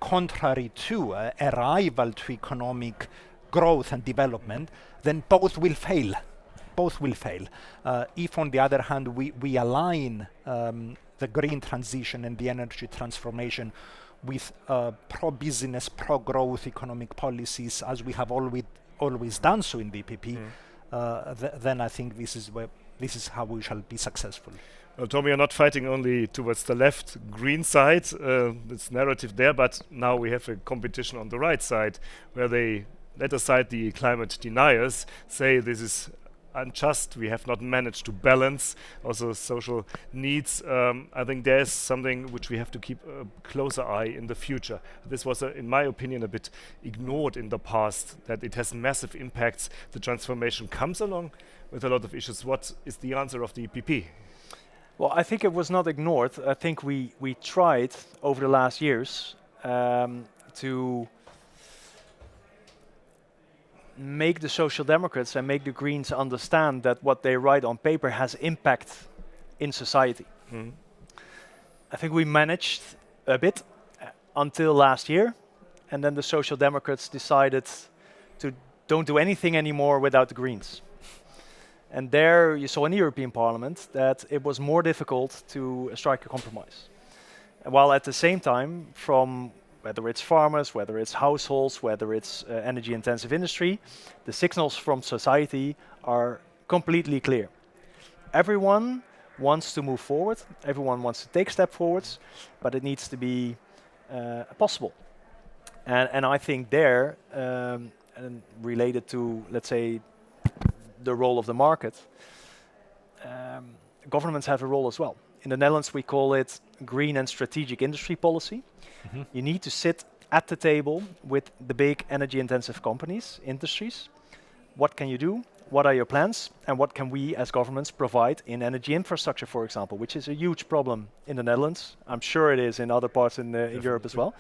contrary to a rival to economic growth and development, then both will fail. Both will fail. If, on the other hand, we align the green transition and the energy transformation with pro-business, pro-growth economic policies, as we have always done so in the EPP, then I think this is how we shall be successful. Well, Tommy, you're not fighting only towards the left green side, it's narrative there, but now we have a competition on the right side, where they let aside the climate deniers, say this is unjust, we have not managed to balance also social needs. I think there's something which we have to keep a closer eye in the future. This was, in my opinion, a bit ignored in the past, that it has massive impacts. The transformation comes along with a lot of issues. What is the answer of the EPP? Well, I think it was not ignored. I think we tried over the last years to make the Social Democrats and make the Greens understand that what they write on paper has impact in society. I think we managed a bit until last year, and then the Social Democrats decided to don't do anything anymore without the Greens. And there you saw in the European Parliament that it was more difficult to strike a compromise. While at the same time, from whether it's farmers, whether it's households, whether it's energy-intensive industry, the signals from society are completely clear. Everyone wants to move forward, everyone wants to take step forwards, but it needs to be possible. And I think there, and related to, let's say, the role of the market, governments have a role as well. In the Netherlands, we call it green and strategic industry policy. You need to sit at the table with the big energy-intensive companies, industries. What can you do? What are your plans? And what can we as governments provide in energy infrastructure, for example, which is a huge problem in the Netherlands. I'm sure it is in other parts in Europe as well.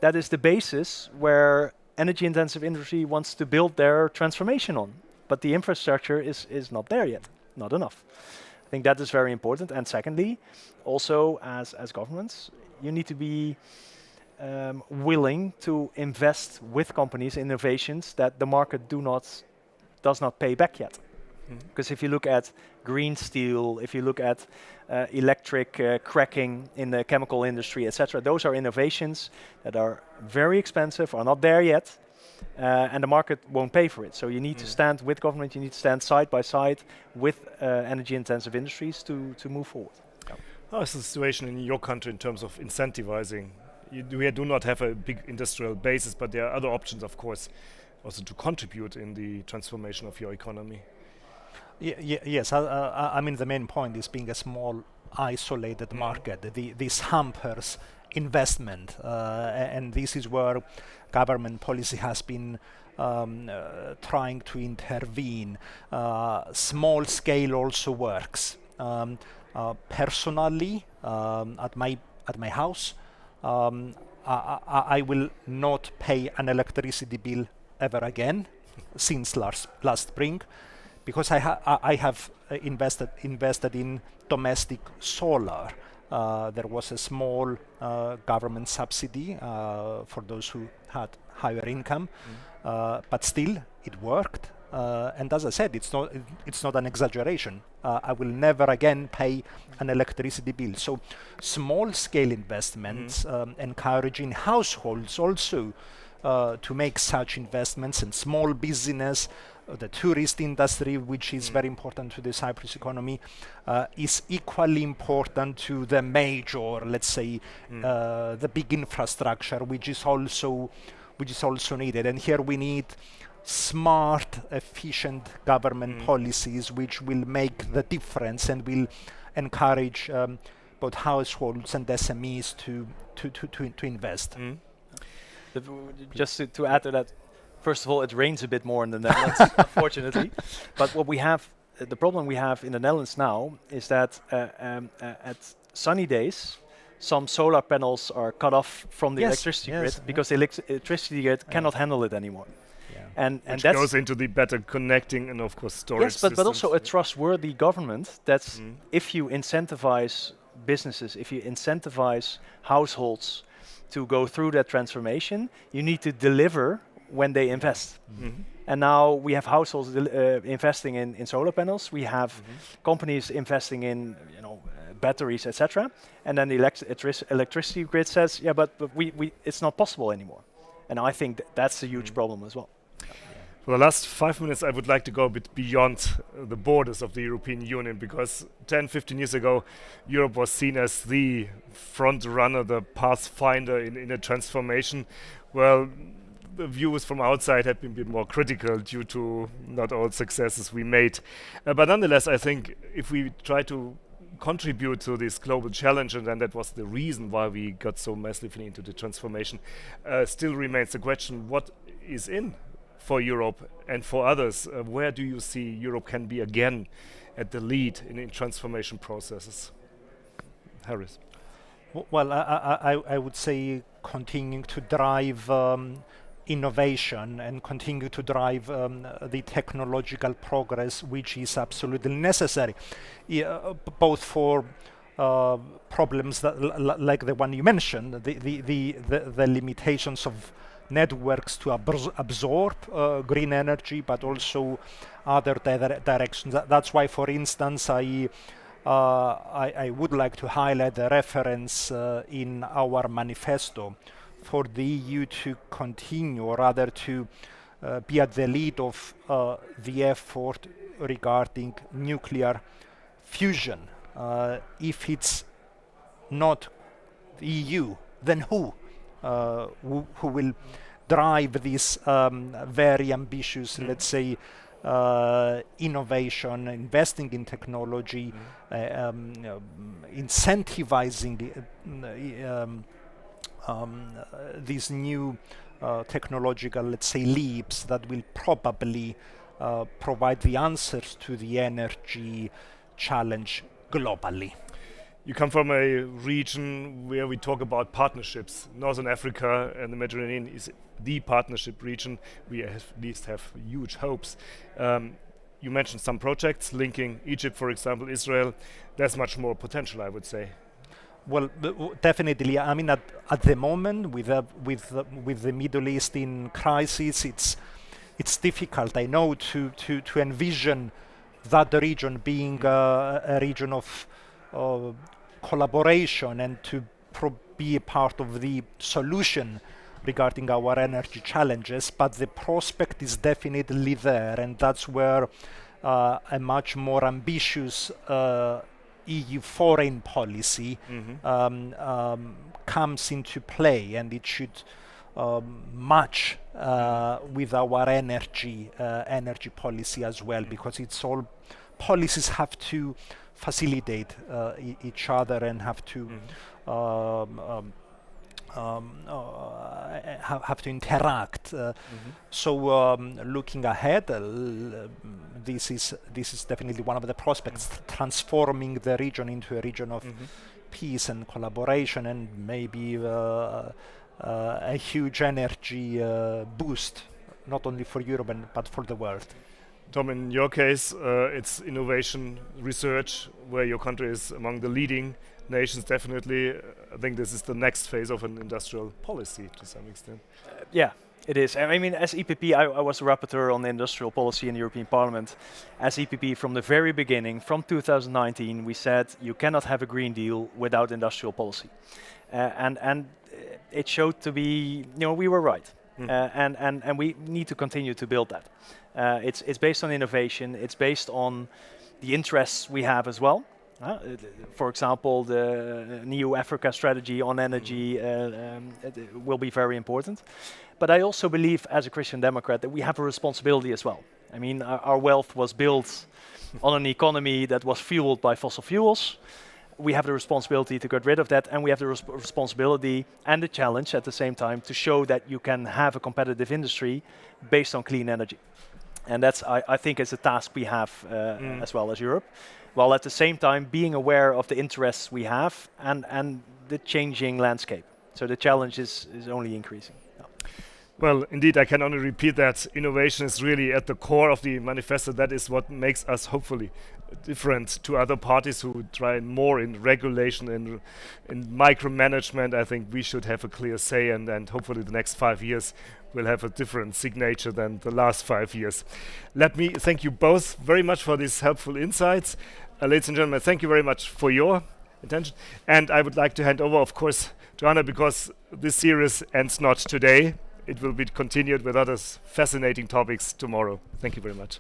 That is the basis where energy-intensive industry wants to build their transformation on. But the infrastructure is not there yet, not enough. I think that is very important. And secondly, also as governments, you need to be willing to invest with companies in innovations that the market does not pay back yet. Because if you look at green steel, if you look at electric cracking in the chemical industry, etc., those are innovations that are very expensive, are not there yet, and the market won't pay for it. So you need to stand with government, you need to stand side by side with energy-intensive industries to move forward. How is the situation in your country in terms of incentivizing? We do not have a big industrial basis, but there are other options, of course, also to contribute in the transformation of your economy. Yes, I mean the main point is being a small, isolated market. This hampers investment, and this is where government policy has been trying to intervene. Small scale also works. Personally, at my house, I will not pay an electricity bill ever again since last spring, because I have invested in domestic solar. There was a small government subsidy for those who had higher income, but still it worked. And as I said, it's not an exaggeration. I will never again pay an electricity bill. So small-scale investments, encouraging households also to make such investments, and small business, the tourist industry, which is very important to the Cyprus economy, is equally important to the major, let's say, the big infrastructure, which is also needed. And here we need smart, efficient government policies which will make the difference and will encourage both households and SMEs to invest. Just to add to that, first of all, it rains a bit more in the Netherlands, unfortunately. But what we have, the problem we have in the Netherlands now is that at sunny days, some solar panels are cut off from the electricity grid because the electricity grid cannot handle it anymore. And which that goes into the better connecting and of course storage. Yes, but also a trustworthy government. That's if you incentivize businesses, if you incentivize households to go through that transformation, you need to deliver when they invest. And now we have households investing in solar panels. We have companies investing in batteries, etc. And then the electricity grid says, yeah, but it's not possible anymore. And I think that's a huge problem as well. For the last 5 minutes, I would like to go a bit beyond the borders of the European Union, because 10, 15 years ago, Europe was seen as the front runner, the pathfinder in a transformation. Well, the views from outside have been a bit more critical due to not all successes we made. But nonetheless, I think if we try to contribute to this global challenge, and then that was the reason why we got so massively into the transformation, still remains the question, what is in for Europe and for others? Where do you see Europe can be again at the lead in transformation processes? Harris. Well, I would say continuing to drive innovation and continue to drive the technological progress which is absolutely necessary, both for problems that like the one you mentioned, the limitations of networks to absorb green energy, but also other directions. That's why, for instance, I would like to highlight the reference in our manifesto for the EU to continue, or rather to be at the lead of the effort regarding nuclear fusion. If it's not the EU, then who? who will drive this very ambitious, let's say, innovation, investing in technology, incentivizing these new technological, let's say, leaps that will probably provide the answers to the energy challenge globally. You come from a region where we talk about partnerships. Northern Africa and the Mediterranean is the partnership region. We at least have huge hopes. You mentioned some projects linking Egypt, for example, Israel. There's much more potential, I would say. Well, definitely. I mean, at the moment, with the Middle East in crisis, it's difficult. I know to envision that region being a region of collaboration and to be a part of the solution regarding our energy challenges, but the prospect is definitely there, and that's where a much more ambitious EU foreign policy comes into play, and it should match with our energy policy as well, because it's all policies have to facilitate each other and have to have to interact. So looking ahead, this is definitely one of the prospects, transforming the region into a region of peace and collaboration, and maybe a huge energy boost, not only for Europe but for the world. Tom, in your case, it's innovation research where your country is among the leading nations, definitely. I think this is the next phase of an industrial policy to some extent. Yeah, it is. I mean, as EPP, I was the rapporteur on the industrial policy in the European Parliament. As EPP, from the very beginning, from 2019, we said you cannot have a Green Deal without industrial policy. And it showed to be, we were right. And we need to continue to build that. It's based on innovation. It's based on the interests we have as well. For example, the new Africa strategy on energy will be very important. But I also believe, as a Christian Democrat, that we have a responsibility as well. I mean, our wealth was built on an economy that was fueled by fossil fuels. We have the responsibility to get rid of that, and we have the responsibility and the challenge at the same time to show that you can have a competitive industry based on clean energy. And that's, I think, is a task we have as well as Europe, while at the same time being aware of the interests we have and the changing landscape. So the challenge is only increasing. Well, indeed, I can only repeat that innovation is really at the core of the manifesto. That is what makes us hopefully different to other parties who try more in regulation and in micromanagement. I think we should have a clear say, and hopefully the next 5 years will have a different signature than the last 5 years. Let me thank you both very much for these helpful insights. Ladies and gentlemen, thank you very much for your attention. And I would like to hand over, of course, to Anna, because this series ends not today. It will be continued with other fascinating topics tomorrow. Thank you very much.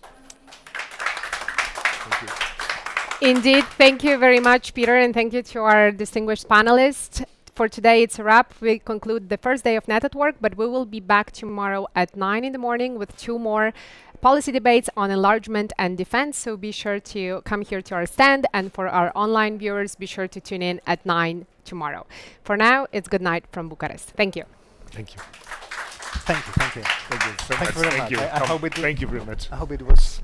Thank you. Indeed, thank you very much, Peter, and thank you to our distinguished panelists. For today, it's a wrap. We conclude the first day of Net at Work, but we will be back tomorrow at 9 in the morning with 2 more policy debates on enlargement and defense. So be sure to come here to our stand, and for our online viewers, be sure to tune in at 9 tomorrow. For now, it's good night from Bucharest. Thank you. Thank you. Thank you. Thank you so much. Very much. Thank you. I hope it thank you very much. I hope it was